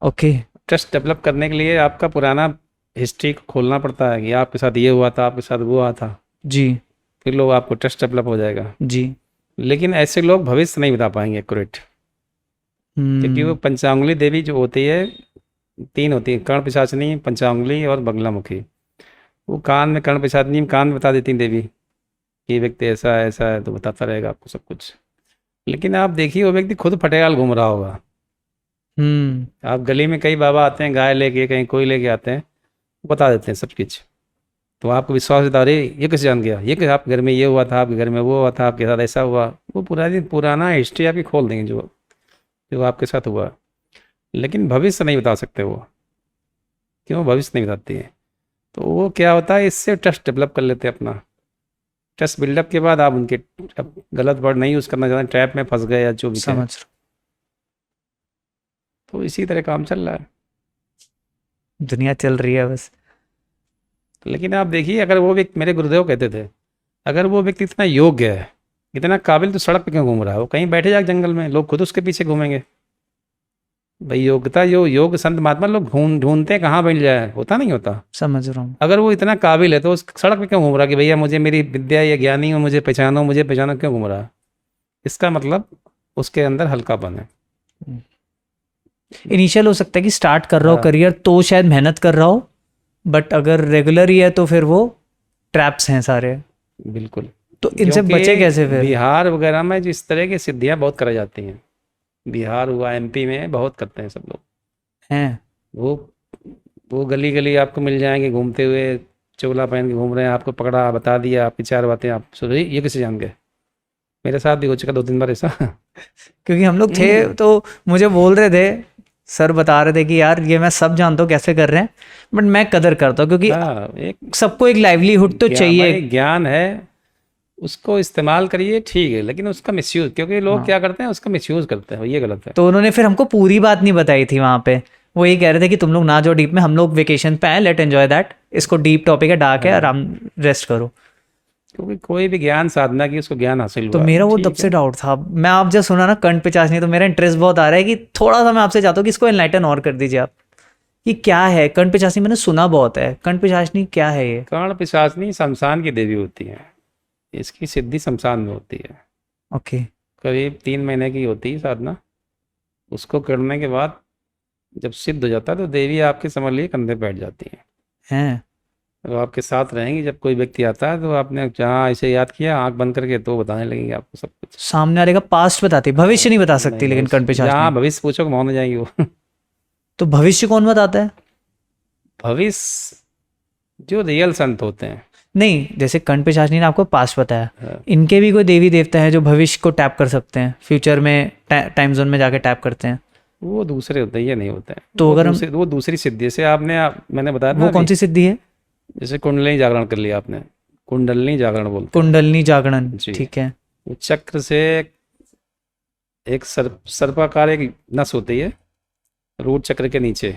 A: ओके।
B: ट्रस्ट डेवलप करने के लिए आपका पुराना हिस्ट्री को खोलना पड़ता है कि आपके साथ ये हुआ था, आपके साथ वो हुआ था,
A: जी
B: फिर लोग आपको ट्रस्ट डेवलप हो जाएगा।
A: जी।
B: लेकिन ऐसे लोग भविष्य नहीं बता पाएंगे एक्यूरेट, क्योंकि वो पंचांगुली देवी जो होती है, 3 होती है, कर्ण पिशाचनी, पंचांगुली और बगलामुखी। वो कान में, कर्ण पिशाचनी में कान में बता देती हैं देवी कि ये व्यक्ति ऐसा है, ऐसा है, तो बताता रहेगा आपको सब कुछ। लेकिन आप देखिए, वो व्यक्ति खुद फटेगाल घूम रहा होगा। आप गली में कई बाबा आते हैं गाय लेके, कहीं कोई लेके आते हैं, बता देते हैं सब कुछ। तो आपको विश्वास होता है, अरे ये कैसे जान गया, ये कैसे, आपके घर में ये हुआ था, आपके घर में वो हुआ था, आपके साथ ऐसा हुआ। वो पुराना हिस्ट्री आपकी खोल देंगे, जो जो आपके साथ हुआ, लेकिन भविष्य नहीं बता सकते वो। क्यों भविष्य नहीं बताती है? तो वो क्या होता है, इससे ट्रस्ट डेवलप कर लेते हैं अपना। ट्रस्ट बिल्डअप के बाद आप उनके, अब गलत वर्ड नहीं यूज़ करना चाहते, ट्रैप में फंस गए या जो भी कहें,
A: समझ रहा
B: तो इसी तरह काम चल रहा है।
A: हूँ। दुनिया चल रही है बस।
B: लेकिन आप देखिए, अगर वो व्यक्ति, मेरे गुरुदेव कहते थे, अगर वो व्यक्ति इतना योग्य है, इतना काबिल, तो सड़क पे क्यों घूम रहा है? वो कहीं बैठे जाके जंगल में, लोग खुद उसके पीछे घूमेंगे। भाई योग्यता, जो योग संत महात्मा लोग ढूंढते हैं कहाँ बैठ जाए, होता नहीं होता।
A: समझ रहा हूँ।
B: अगर वो इतना काबिल है तो उस सड़क पे क्यों घूम रहा कि भैया मुझे मेरी विद्या या ज्ञानी हो, मुझे पहचानो, क्यों घूम रहा? इसका मतलब उसके अंदर हल्कापन है।
A: इनिशियल हो सकता है कि स्टार्ट कर रहा हो
B: हाँ।
A: करियर तो शायद मेहनत कर रहा हो, बट अगर रेगुलर ही है तो फिर वो ट्रैप्स हैं सारे।
B: बिल्कुल।
A: तो इनसे
B: क्योंकि
A: बचे कैसे फिर?
B: बिहार वगैरह में जिस तरह की सिद्धियां बहुत कराई जाती हैं, बिहार हुआ, MP में बहुत करते हैं सब लोग।
A: हैं।
B: वो गली गली आपको मिल जाएंगे घूमते हुए, चोला पहन के घूम रहे हैं, आपको पकड़ा, बता दिया, आपकी 4 बातें आप सुन रही, ये किसे जान गए? मेरे साथ भी हो चुका 2-3 बार ऐसा।
A: क्योंकि हम लोग थे तो मुझे बोल रहे थे, सर बता रहे थे कि यार ये मैं सब जानता हूँ कैसे कर रहे हैं, बट मैं कदर करता हूँ क्योंकि
B: हाँ, एक
A: सबको एक लाइवलीहुड तो चाहिए।
B: भाई ज्ञान है, उसको इस्तेमाल करिए, ठीक है, लेकिन उसका मिसयूज, क्योंकि लोग क्या करते हैं, उसका मिसयूज करते हैं, ये गलत है।
A: तो उन्होंने फिर हमको पूरी बात नहीं बताई थी वहाँ पे। वो ये कह रहे थे कि तुम लोग ना जाओ डीप में, हम लोग वेकेशन पे आए, लेट एंजॉय दैट, इसको डीप टॉपिक है, डार्क है, आराम रेस्ट करो।
B: क्योंकि कोई भी ज्ञान साधना की, उसको ज्ञान हासिल
A: तो
B: हुआ,
A: मेरा वो
B: ठीक
A: तब से
B: है।
A: डाउट था। मैं आप जब सुना ना कंठ पे चाशनी, तो मेरा इंटरेस्ट बहुत आ रहा है कि थोड़ा सा मैं आपसे चाहता हूँ कि इसको एनलाइटन और कर दीजिए आप, कि क्या है कंठ पे चाशनी। मैंने सुना बहुत है, कंठ पे चाशनी क्या है ये?
B: कर्ण पिशाचनी शमशान की देवी होती है, इसकी सिद्धि शमशान में होती है।
A: ओके।
B: करीब 3 महीने की होती है साधना। उसको करने के बाद जब सिद्ध हो जाता है तो देवी आपके, समझ लिए, कंधे पे बैठ जाती है।
A: हैं।
B: तो आपके साथ रहेंगी, जब कोई व्यक्ति आता है तो आपने जहाँ ऐसे याद किया आंख बंद करके, तो बताने लगेंगे आपको सब कुछ।
A: सामने वाले का पास्ट बताती, भविष्य नहीं बता सकती,
B: नहीं,
A: लेकिन कंठ पे
B: जहाँ
A: चाशनी।
B: भविष्य पूछो मौन हो जाएंगी वो।
A: तो भविष्य कौन बताता है?
B: भविष्य जो रियल संत होते हैं।
A: नहीं, जैसे कंठ पे चाशनी ने आपको पास्ट बताया,
B: हाँ,
A: इनके भी कोई देवी देवता है जो भविष्य को टैप कर सकते हैं, फ्यूचर में टाइम जोन में जाके टैप करते हैं?
B: वो दूसरे होते हैं, ये नहीं होते हैं।
A: तो अगर हम,
B: वो दूसरी सिद्धि, जैसे मैंने बताया ना
A: वो कौन
B: अभी,
A: सी सिद्धि है?
B: जैसे कुंडलिनी जागरण कर लिया आपने, कुंडलिनी जागरण बोलते हैं।
A: कुंडलनी जागरण,
B: जी।
A: ठीक है।
B: वो चक्र से एक सर्पाकार एक नस होती है रूट चक्र के नीचे।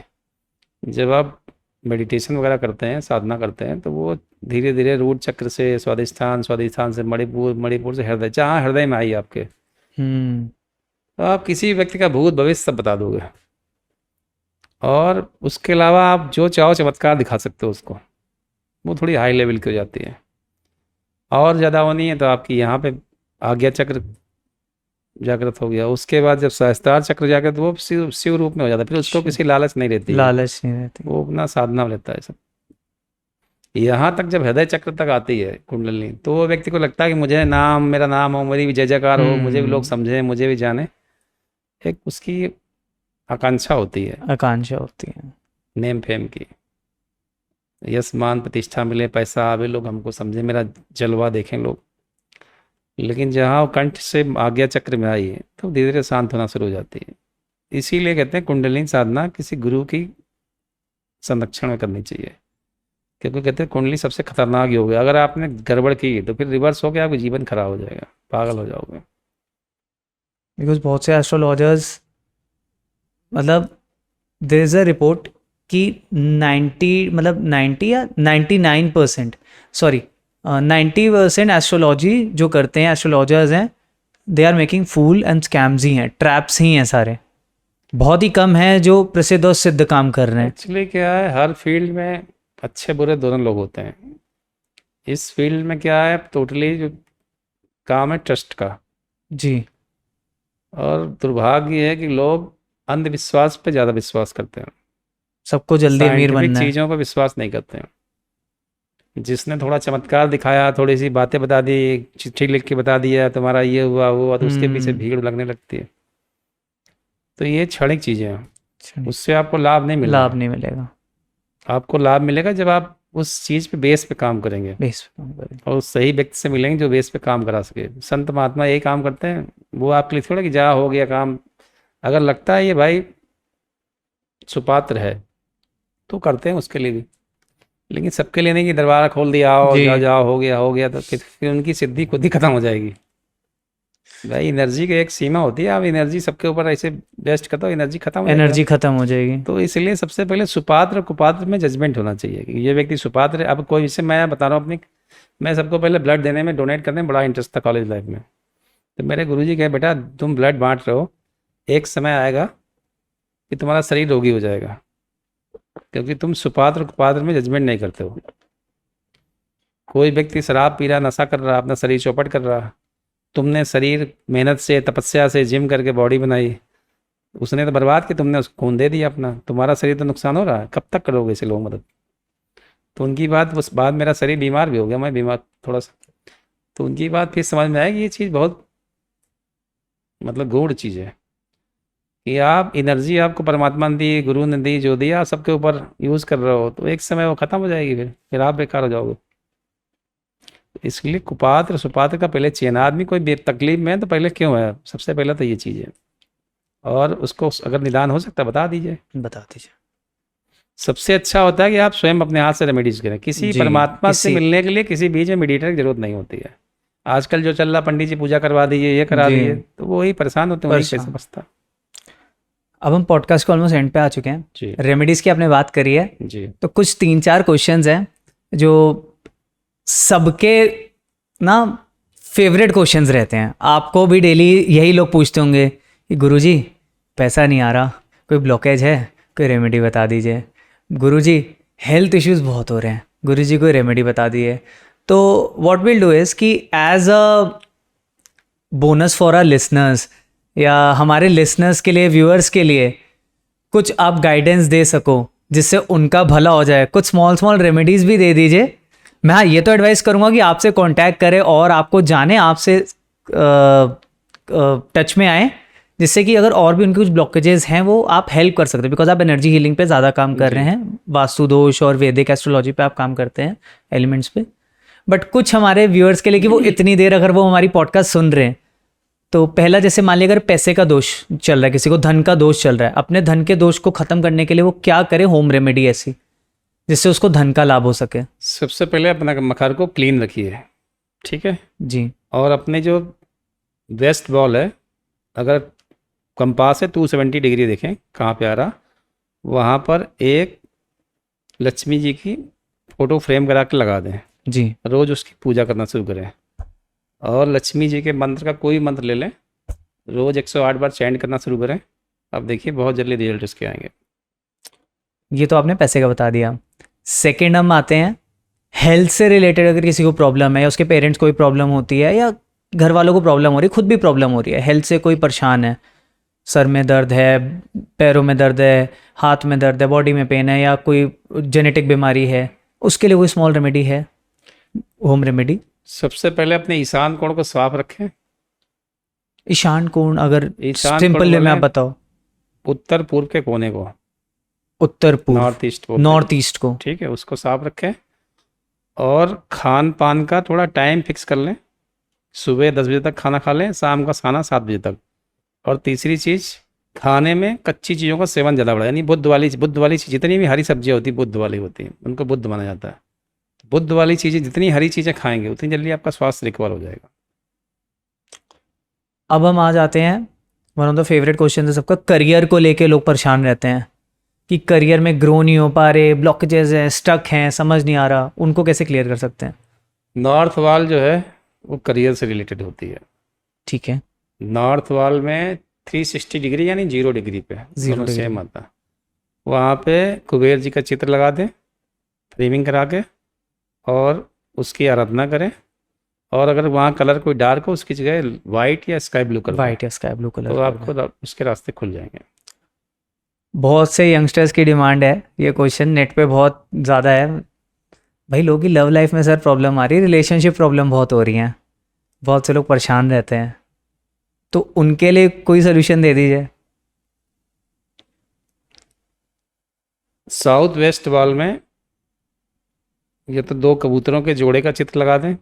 B: जब आप मेडिटेशन वगैरह करते हैं, साधना करते हैं, तो वो धीरे धीरे रूट चक्र से स्वादिष्ठान, स्वादिष्ठान से मणिपुर, मणिपुर से हृदय, जहाँ हृदय में आई आपके, तो आप किसी व्यक्ति का भूत भविष्य सब बता दोगे। और उसके अलावा आप जो चाहो चमत्कार दिखा सकते हो उसको। वो थोड़ी हाई लेवल की हो जाती है। और ज़्यादा होनी है तो आपकी यहाँ पे आज्ञा चक्र जागृत हो गया। उसके बाद जब सहस्त्रार चक्र जागृत, वो शिव रूप में हो जाता है। फिर उसको किसी लालच नहीं रहती है,
A: लालच नहीं रहती।
B: वो अपना साधना में लेता है सब। यहाँ तक जब हृदय चक्र तक आती है कुंडलिनी, तो वो व्यक्ति को लगता है कि मुझे मेरा नाम हो, मेरी भी जय जयकार हो, मुझे भी लोग समझें, मुझे भी जाने। एक उसकी आकांक्षा होती है,
A: आकांक्षा होती है।
B: नेम फेम की, यश मान प्रतिष्ठा मिले, पैसा आवे, लोग हमको समझे, मेरा जलवा देखें लोग। लेकिन जहाँ वो कंठ से आज्ञा चक्र में आई है तो धीरे धीरे शांत होना शुरू हो जाती है। इसीलिए कहते हैं कुंडलिनी साधना किसी गुरु की संरक्षण में करनी चाहिए, क्योंकि कहते हैं कुंडली सबसे खतरनाक योग है। अगर आपने गड़बड़ की तो फिर रिवर्स हो गया, आपका जीवन खराब हो जाएगा, पागल हो जाओगे।
A: बिकॉज बहुत से एस्ट्रोलॉजर्स, मतलब देयर इज अ रिपोर्ट कि 90 या 99%, सॉरी 90% एस्ट्रोलॉजी जो करते हैं, एस्ट्रोलॉजर्स हैं, they are making fool and scams ही हैं, ट्रैप्स ही हैं सारे। बहुत ही कम है जो प्रसिद्ध और सिद्ध काम कर रहे हैं।
B: एक्चुअली क्या है, हर फील्ड में अच्छे बुरे दोनों लोग होते हैं। इस फील्ड में क्या है, टोटली जो काम है ट्रस्ट का।
A: जी।
B: और दुर्भाग्य है कि लोग अंधविश्वास पे ज़्यादा विश्वास करते हैं,
A: सबको जल्दी अमीर
B: साइंटिफिक
A: बनना है।
B: चीज़ों पर विश्वास नहीं करते हैं। जिसने थोड़ा चमत्कार दिखाया, थोड़ी सी बातें बता दी, चिट्ठी लिख के बता दिया तुम्हारा ये हुआ वो हुआ, तो उसके पीछे भीड़ लगने लगती है। तो ये क्षणिक चीज़ें हैं, उससे आपको लाभ नहीं मिलेगा।
A: लाभ नहीं मिलेगा।
B: आपको लाभ मिलेगा जब आप उस चीज़ पे बेस पे काम करेंगे,
A: बेस पे काम करेंगे।
B: और उस सही व्यक्ति से मिलेंगे जो बेस पे काम करा सके। संत महात्मा यही काम करते हैं। वो आपके लिए थोड़ा कि जा हो गया काम, अगर लगता है ये भाई सुपात्र है तो करते हैं उसके लिए भी, लेकिन सबके लिए नहीं कि दरबार खोल दिया, आओ
A: जी
B: जाओ जाओ हो गया तो फिर उनकी सिद्धि खुद ही खत्म हो जाएगी। भाई एनर्जी की एक सीमा होती है, आप एनर्जी सबके ऊपर ऐसे वेस्ट करते हो, एनर्जी खत्म हो जाएगी
A: एनर्जी
B: आपकी।
A: खत्म हो जाएगी।
B: तो इसलिए सबसे पहले सुपात्र और कुपात्र में जजमेंट होना चाहिए कि ये व्यक्ति सुपात्र है। अब कोई, जैसे मैं बता रहा हूँ अपनी, मैं सबको पहले ब्लड देने में, डोनेट करने में बड़ा इंटरेस्ट था कॉलेज लाइफ में। तो मेरे गुरुजी कहे बेटा तुम ब्लड बांट रहे हो, एक समय आएगा कि तुम्हारा शरीर रोगी हो जाएगा, क्योंकि तुम सुपात्र कुपात्र में जजमेंट नहीं करते हो। कोई व्यक्ति शराब पी रहा, नशा कर रहा, अपना शरीर चौपट कर रहा, तुमने शरीर मेहनत से, तपस्या से, जिम करके बॉडी बनाई, उसने तो बर्बाद की, तुमने उसको खून दे दिया अपना, तुम्हारा शरीर तो नुकसान हो रहा है, कब तक करोगे ऐसे लोग मदद। तो उनकी बात, उस बाद मेरा शरीर बीमार भी हो गया, मैं बीमार थोड़ा सा, तो उनकी बात फिर समझ में आया कि ये चीज़ बहुत मतलब गूढ़ चीज़ है कि आप एनर्जी आपको परमात्मा ने दी, गुरु ने दी, जो दिया सबके ऊपर यूज़ कर रहे हो, तो एक समय वो ख़त्म हो जाएगी, फिर आप बेकार हो जाओगे। इसलिए कुपात्र सुपात्र का पहले चयन, आदमी कोई तकलीफ में है तो पहले क्यों है, सबसे पहले तो ये चीज़ है, और उसको अगर निदान हो सकता है बता दीजिए।
A: बता दीजिए।
B: सबसे अच्छा होता है कि आप स्वयं अपने हाथ से रेमेडीज करें, किसी
A: जी
B: परमात्मा से
A: किसी
B: मिलने के लिए किसी बीच में मीडिएटर की जरूरत नहीं होती है। आजकल जो चल रहा, पंडित जी पूजा करवा दीजिए, ये करा
A: जी
B: दिए, तो वही परेशान होते हैं, वही कैसे
A: परेशान।
B: बचता।
A: अब हम पॉडकास्ट को ऑलमोस्ट एंड पे आ चुके हैं।
B: जी
A: रेमेडीज़ की आपने बात करी है,
B: जी
A: तो कुछ 3-4 क्वेश्चंस हैं जो सबके ना फेवरेट क्वेश्चंस रहते हैं। आपको भी डेली यही लोग पूछते होंगे कि गुरुजी पैसा नहीं आ रहा, कोई ब्लॉकेज है, कोई रेमेडी बता दीजिए। गुरुजी हेल्थ इश्यूज बहुत हो रहे हैं, गुरुजी कोई रेमेडी बता दीजिए। तो व्हाट विल डू इज़ कि as a bonus for our listeners, या हमारे लिसनर्स के लिए, व्यूअर्स के लिए कुछ आप गाइडेंस दे सको जिससे उनका भला हो जाए, कुछ स्मॉल स्मॉल रेमेडीज़ भी दे दीजिए। मैं हाँ ये तो एडवाइस करूँगा कि आपसे कांटेक्ट करें और आपको जाने, आपसे टच में आए, जिससे कि अगर और भी उनके कुछ ब्लॉकेजेस हैं वो आप हेल्प कर सकते हैं, बिकॉज आप एनर्जी हीलिंग पे ज़्यादा काम कर रहे हैं, वास्तु दोष और वैदिक एस्ट्रोलॉजी पे आप काम करते हैं, एलिमेंट्स पे। बट कुछ हमारे व्यूअर्स के लिए कि वो इतनी देर अगर वो हमारी पॉडकास्ट सुन रहे हैं, तो पहला जैसे मान लिया अगर पैसे का दोष चल रहा है, किसी को धन का दोष चल रहा है, अपने धन के दोष को ख़त्म करने के लिए वो क्या करे, होम रेमेडी ऐसी जिससे उसको धन का लाभ हो सके।
B: सबसे पहले अपना मखार को क्लीन रखिए, ठीक है,
A: जी
B: और अपने जो वेस्ट बॉल है, अगर कंपास है 270 डिग्री देखें कहाँ पे आ रहा, वहाँ पर एक लक्ष्मी जी की फ़ोटो फ्रेम करा के लगा दें,
A: जी
B: रोज़ उसकी पूजा करना शुरू करें, और लक्ष्मी जी के मंत्र का कोई मंत्र ले लें, रोज़ 108 बार चैंट करना शुरू करें, अब देखिए बहुत जल्दी रिजल्ट इसके आएंगे।
A: ये तो आपने पैसे का बता दिया। सेकेंड हम आते हैं हेल्थ से रिलेटेड, अगर किसी को प्रॉब्लम है या उसके पेरेंट्स को भी प्रॉब्लम होती है या घर वालों को प्रॉब्लम हो रही है, खुद भी प्रॉब्लम हो रही है, हेल्थ से कोई परेशान है, सर में दर्द है, पैरों में दर्द है, हाथ में दर्द है, बॉडी में पेन है, या कोई जेनेटिक बीमारी है, उसके लिए कोई स्मॉल रेमेडी है, होम रेमेडी?
B: सबसे पहले अपने ईशान कोण को साफ रखें।
A: ईशान कोण, अगर
B: ईशान
A: सिंपल
B: कोण
A: वे में आप
B: बोले
A: बताओ।
B: उत्तर पूर्व के कोने को,
A: उत्तर पूर्व,
B: नॉर्थ ईस्ट बोलते हैं,
A: नॉर्थ ईस्ट को।
B: ठीक है, उसको साफ रखें। और खान पान का थोड़ा टाइम फिक्स कर लें, सुबह 10 बजे तक खाना खा लें, शाम का खाना 7 बजे तक। और तीसरी चीज़, खाने में कच्ची चीज़ों का सेवन ज़्यादा बढ़ा, यानी बुध वाली चीज़, जितनी भी हरी सब्जियाँ होती बुध वाली होती हैं, उनको बुध माना जाता है। बुध वाली चीज़ें, जितनी हरी चीज़ें खाएंगे उतनी जल्दी आपका स्वास्थ्य रिकवर हो जाएगा।
A: अब हम आ जाते हैं, one of the favourite question है सबका, करियर को लेके लोग परेशान रहते हैं कि करियर में ग्रो नहीं हो पा रहे, ब्लॉकेजेस हैं, स्टक हैं, समझ नहीं आ रहा, उनको कैसे क्लियर कर सकते हैं?
B: नॉर्थ वाल जो है वो करियर से रिलेटेड होती है।
A: ठीक है।
B: नॉर्थ वाल में 360 डिग्री यानी 0 डिग्री पे
A: 0
B: दोनों
A: डिग्री।
B: सेम आता है। वहाँ पे कुबेर जी का चित्र लगा दें फ्रेमिंग करा के, और उसकी आराधना करें। और अगर वहाँ कलर कोई डार्क हो, उसकी जगह वाइट या स्काई ब्लू कलर,
A: वाइट या स्काई ब्लू
B: तो
A: कलर,
B: आपको उसके रास्ते खुल जाएंगे।
A: बहुत से यंगस्टर्स की डिमांड है, ये क्वेश्चन नेट पे बहुत ज़्यादा है। भाई लोगों की लव लाइफ में सर प्रॉब्लम आ रही है, रिलेशनशिप प्रॉब्लम बहुत हो रही हैं, बहुत से लोग परेशान रहते हैं, तो उनके लिए कोई सोल्यूशन दे दीजिए।
B: साउथ वेस्ट वॉल में या तो 2 कबूतरों के जोड़े का चित्र लगा दें,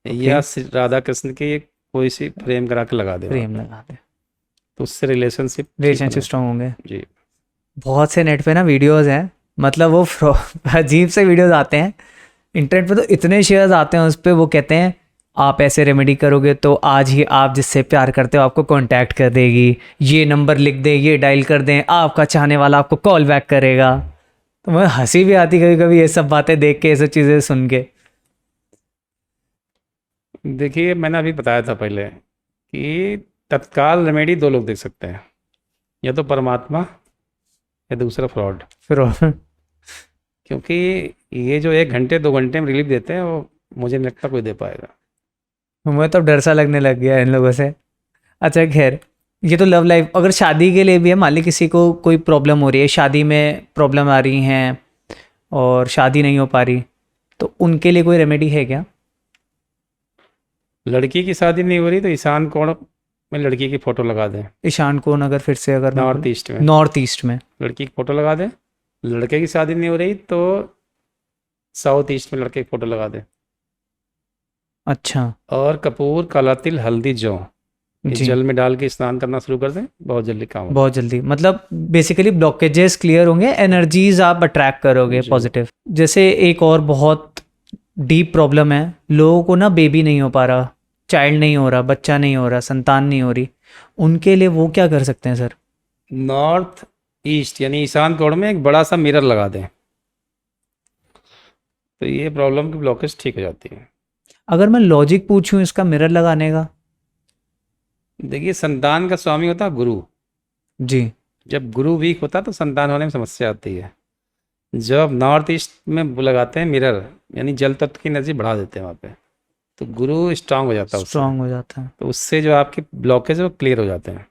B: या राधा कृष्ण की कोई सी फ्रेम करा के लगा दें,
A: फ्रेम लगा दे।
B: तो उससे रिलेशनशिप
A: रिलेशनशिप स्ट्रांग होंगे।
B: जी।
A: बहुत से नेट पे ना वीडियोस हैं, मतलब वो अजीब से वीडियोस आते हैं इंटरनेट पे, तो इतने शेयर्स आते हैं उस पर, वो कहते हैं आप ऐसे रेमेडी करोगे तो आज ही आप जिससे प्यार करते हो आपको कांटेक्ट कर देगी, ये नंबर लिख दें, ये डायल कर दें, आपका चाहने वाला आपको कॉल बैक करेगा। तो मुझे हंसी भी आती कभी कभी ये सब बातें देख के, ये सब चीज़ें सुन के।
B: देखिए, मैंने अभी बताया था पहले कि तत्काल रेमेडी दो लोग देख सकते हैं, या तो परमात्मा या दूसरा फ्रॉड।
A: फिर
B: क्योंकि ये जो 1 घंटे 2 घंटे में रिलीफ देते हैं, वो मुझे नहीं लगता कोई दे पाएगा।
A: मुझे तो डर सा लगने लग गया इन लोगों से। अच्छा खैर, ये तो लव लाइफ, अगर शादी के लिए भी है, मान ली किसी को कोई प्रॉब्लम हो रही है, शादी में प्रॉब्लम आ रही हैं और शादी नहीं हो पा रही, तो उनके लिए कोई रेमेडी है क्या?
B: लड़की की शादी नहीं हो रही तो ईशान कोण में लड़की की फ़ोटो लगा दें,
A: ईशान कोण, अगर फिर से अगर
B: नॉर्थ ईस्ट में
A: नॉर्थ ईस्ट में
B: लड़की की फ़ोटो लगा दें। लड़के की शादी नहीं हो रही तो साउथ ईस्ट में लड़के की फ़ोटो लगा दें।
A: अच्छा
B: और कपूर, काला तिल, हल्दी, जौ इस
A: जी,
B: जल में डाल के स्नान करना शुरू कर दें, बहुत जल्दी काम होगा।
A: बहुत जल्दी, मतलब बेसिकली ब्लॉकेजेस क्लियर होंगे, एनर्जीज आप अट्रैक्ट करोगे
B: जी।
A: पॉजिटिव। जैसे एक और बहुत डीप प्रॉब्लम है, लोगों को ना बेबी नहीं हो पा रहा, चाइल्ड नहीं हो रहा, बच्चा नहीं हो रहा, संतान नहीं हो रही, उनके लिए वो क्या कर सकते हैं सर?
B: नॉर्थ ईस्ट यानी ईशान कोण में एक बड़ा सा मिरर लगा दें, तो ये प्रॉब्लम की ब्लॉकेज ठीक हो जाती है।
A: अगर मैं लॉजिक पूछूं इसका मिरर लगाने का?
B: देखिए, संतान का स्वामी होता है गुरु।
A: जी,
B: जब गुरु वीक होता है तो संतान होने में समस्या आती है। जब नॉर्थ ईस्ट में वो लगाते हैं मिरर, यानी जल तत्व की एनर्जी बढ़ा देते हैं वहाँ पे, तो गुरु स्ट्रांग हो जाता है उससे।
A: स्ट्रांग हो जाता है।
B: तो उससे जो आपके ब्लॉकेज है वो क्लियर हो जाते हैं।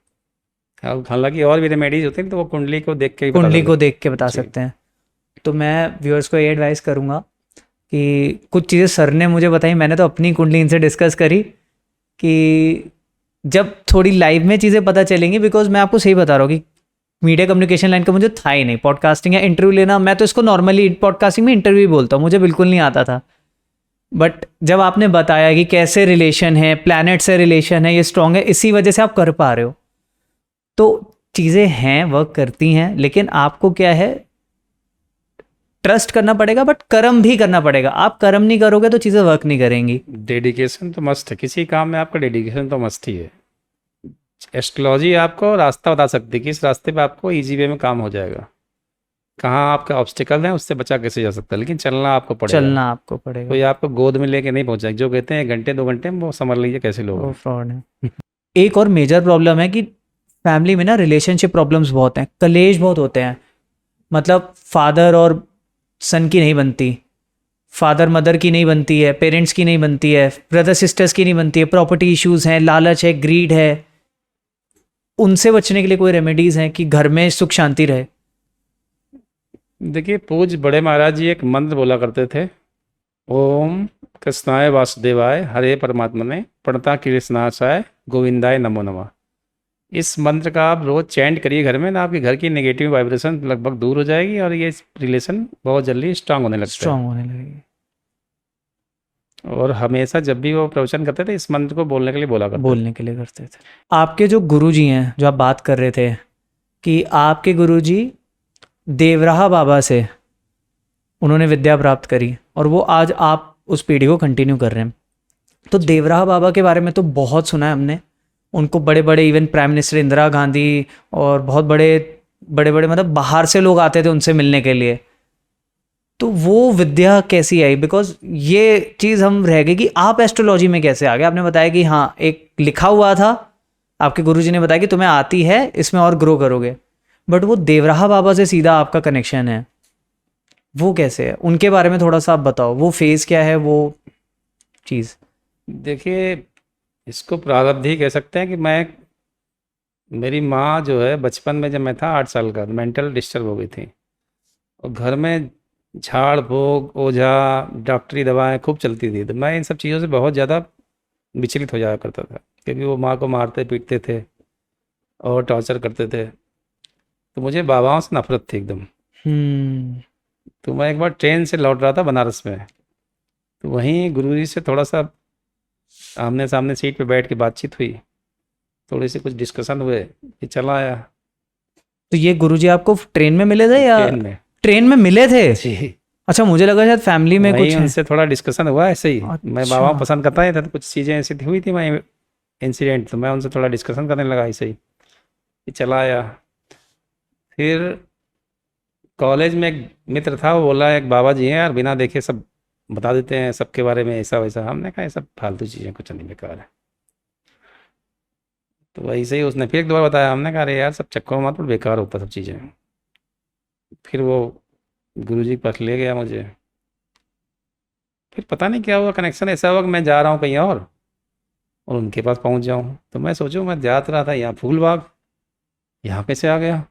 B: हालांकि और भी रेमेडीज होती हैं, तो वो कुंडली को देख के ही पता
A: कुंडली को
B: चलता
A: देख के बता
B: जी।
A: सकते हैं। तो मैं व्यूअर्स को ये एडवाइस करूंगा कि कुछ चीज़ें सर ने मुझे बताई, मैंने तो अपनी कुंडली इनसे डिस्कस करी, कि जब थोड़ी लाइव में चीज़ें पता चलेंगी, बिकॉज मैं आपको सही बता रहा हूँ कि मीडिया कम्युनिकेशन लाइन का मुझे था ही नहीं, पॉडकास्टिंग या इंटरव्यू लेना, मैं तो इसको नॉर्मली पॉडकास्टिंग में इंटरव्यू ही बोलता हूँ, मुझे बिल्कुल नहीं आता था। बट जब आपने बताया कि कैसे रिलेशन है, प्लैनेट से रिलेशन है, ये स्ट्रांग है, इसी वजह से आप कर पा रहे हो, तो चीज़ें हैं, वर्क करती हैं, लेकिन आपको क्या है, ट्रस्ट करना पड़ेगा, बट कर्म भी करना पड़ेगा। आप कर्म नहीं करोगे तो चीज़ें वर्क नहीं करेंगी।
B: डेडिकेशन तो मस्ट है, किसी काम में आपका डेडिकेशन तो मस्ट ही है। एस्ट्रोलॉजी आपको रास्ता बता सकती है कि इस रास्ते पे आपको इजी वे में काम हो जाएगा, कहाँ आपके ऑब्स्टिकल हैं, उससे बचा कैसे जा सकता है, लेकिन चलना आपको पड़ेगा।
A: चलना आपको पड़ेगा।
B: कोई आपको गोद में लेके नहीं पहुंचाएगा। जो कहते हैं 1 घंटे 2 घंटे में, वो समझ लीजिए कैसे लोग
A: वो
B: हैं।
A: फ्रॉड है। एक और मेजर प्रॉब्लम है कि फैमिली में ना रिलेशनशिप प्रॉब्लम्स बहुत हैं, कलेश बहुत होते हैं, मतलब फादर और सन की नहीं बनती, फादर मदर की नहीं बनती है, पेरेंट्स की नहीं बनती है, ब्रदर सिस्टर्स की नहीं बनती है, प्रॉपर्टी इश्यूज हैं, लालच है, ग्रीड है। उनसे बचने के लिए कोई रेमेडीज हैं कि घर में सुख शांति रहे?
B: देखिए, पूज बड़े महाराज जी एक मंत्र बोला करते थे, ओम कृष्णाय वासुदेवाय हरे परमात्मने प्रणता कृष्णाचाय गोविंदाय नमो नमः। इस मंत्र का आप रोज चैंट करिए घर में ना, आपके घर की नेगेटिव वाइब्रेशन लगभग दूर हो जाएगी और ये रिलेशन बहुत जल्दी स्ट्रांग होने लगता है।
A: स्ट्रांग होने लगेगी।
B: और हमेशा जब भी वो प्रवचन करते थे इस मंत्र को बोलने के लिए बोला करते थे।
A: बोलने के लिए करते थे। आपके जो गुरुजी हैं, जो आप बात कर रहे थे कि आपके गुरुजी देवराहा बाबा से उन्होंने विद्या प्राप्त करी और वो आज आप उस पीढ़ी को कंटिन्यू कर रहे हैं, तो देवराहा बाबा के बारे में तो बहुत सुना है हमने। उनको बड़े बड़े even prime minister Indira Gandhi और बहुत बड़े बड़े बड़े मतलब बाहर से लोग आते थे उनसे मिलने के लिए। तो वो विद्या कैसी आई? बिकॉज ये चीज़ हम रह गई कि आप एस्ट्रोलॉजी में कैसे आ गए। आपने बताया कि हाँ, एक लिखा हुआ था, आपके गुरुजी ने बताया कि तुम्हें आती है, इसमें और ग्रो करोगे, बट वो देवराहा बाबा से सीधा आपका कनेक्शन है, वो कैसे है? उनके बारे में थोड़ा सा आप बताओ, वो फेज़ क्या है, वो चीज़।
B: देखिए, इसको प्रारब्ध ही कह सकते हैं कि मेरी माँ जो है बचपन में जब मैं था 8 साल का, मेंटल डिस्टर्ब हो गई थी और घर में झाड़ फूक ओझा डॉक्टरी दवाएं खूब चलती थी। तो मैं इन सब चीज़ों से बहुत ज़्यादा विचलित हो जाया करता था, क्योंकि वो माँ को मारते पीटते थे और टॉर्चर करते थे। तो मुझे बाबाओं से नफरत थी एकदम। तो मैं एक बार ट्रेन से लौट रहा था बनारस में, तो वहीं गुरुजी से थोड़ा सा आमने सामने सीट पे बैठ के बातचीत हुई। थोड़ी सी कुछ डिस्कशन हुए, फिर चला आया
A: तो ये गुरुजी आपको ट्रेन में मिले थे या
B: ट्रेन में।
A: ट्रेन में मिले थे?
B: जी,
A: अच्छा, मुझे लगा शायद फैमिली में
B: वहीं
A: कुछ है।
B: उनसे थोड़ा डिस्कशन हुआ ऐसे ही। मैं बाबा
A: अच्छा।
B: पसंद करता ही था, तो कुछ चीज़ें ऐसी हुई थी मैं इंसिडेंट, तो मैं उनसे थोड़ा डिस्कशन करने लगा ऐसे ही, फिर चला आया। फिर कॉलेज में एक मित्र था, वो बोला एक बाबा जी हैं यार, बिना देखे सब बता देते हैं सबके बारे में, ऐसा वैसा। हमने कहा ये सब फालतू चीज़ें, कुछ नहीं, बेकार है। तो वैसे ही उसने फिर एक दो बार बताया, हमने कहा अरे यार सब चक्कर में मत पड़, बेकार होता सब चीज़ें। फिर वो गुरुजी के पास ले गया मुझे। फिर पता नहीं क्या हुआ, कनेक्शन ऐसा हुआ कि मैं जा रहा हूँ कहीं और उनके पास पहुँच जाऊँ। तो मैं सोचूं, मैं जा तो रहा था यहाँ फूलबाग, यहाँ कैसे आ गया।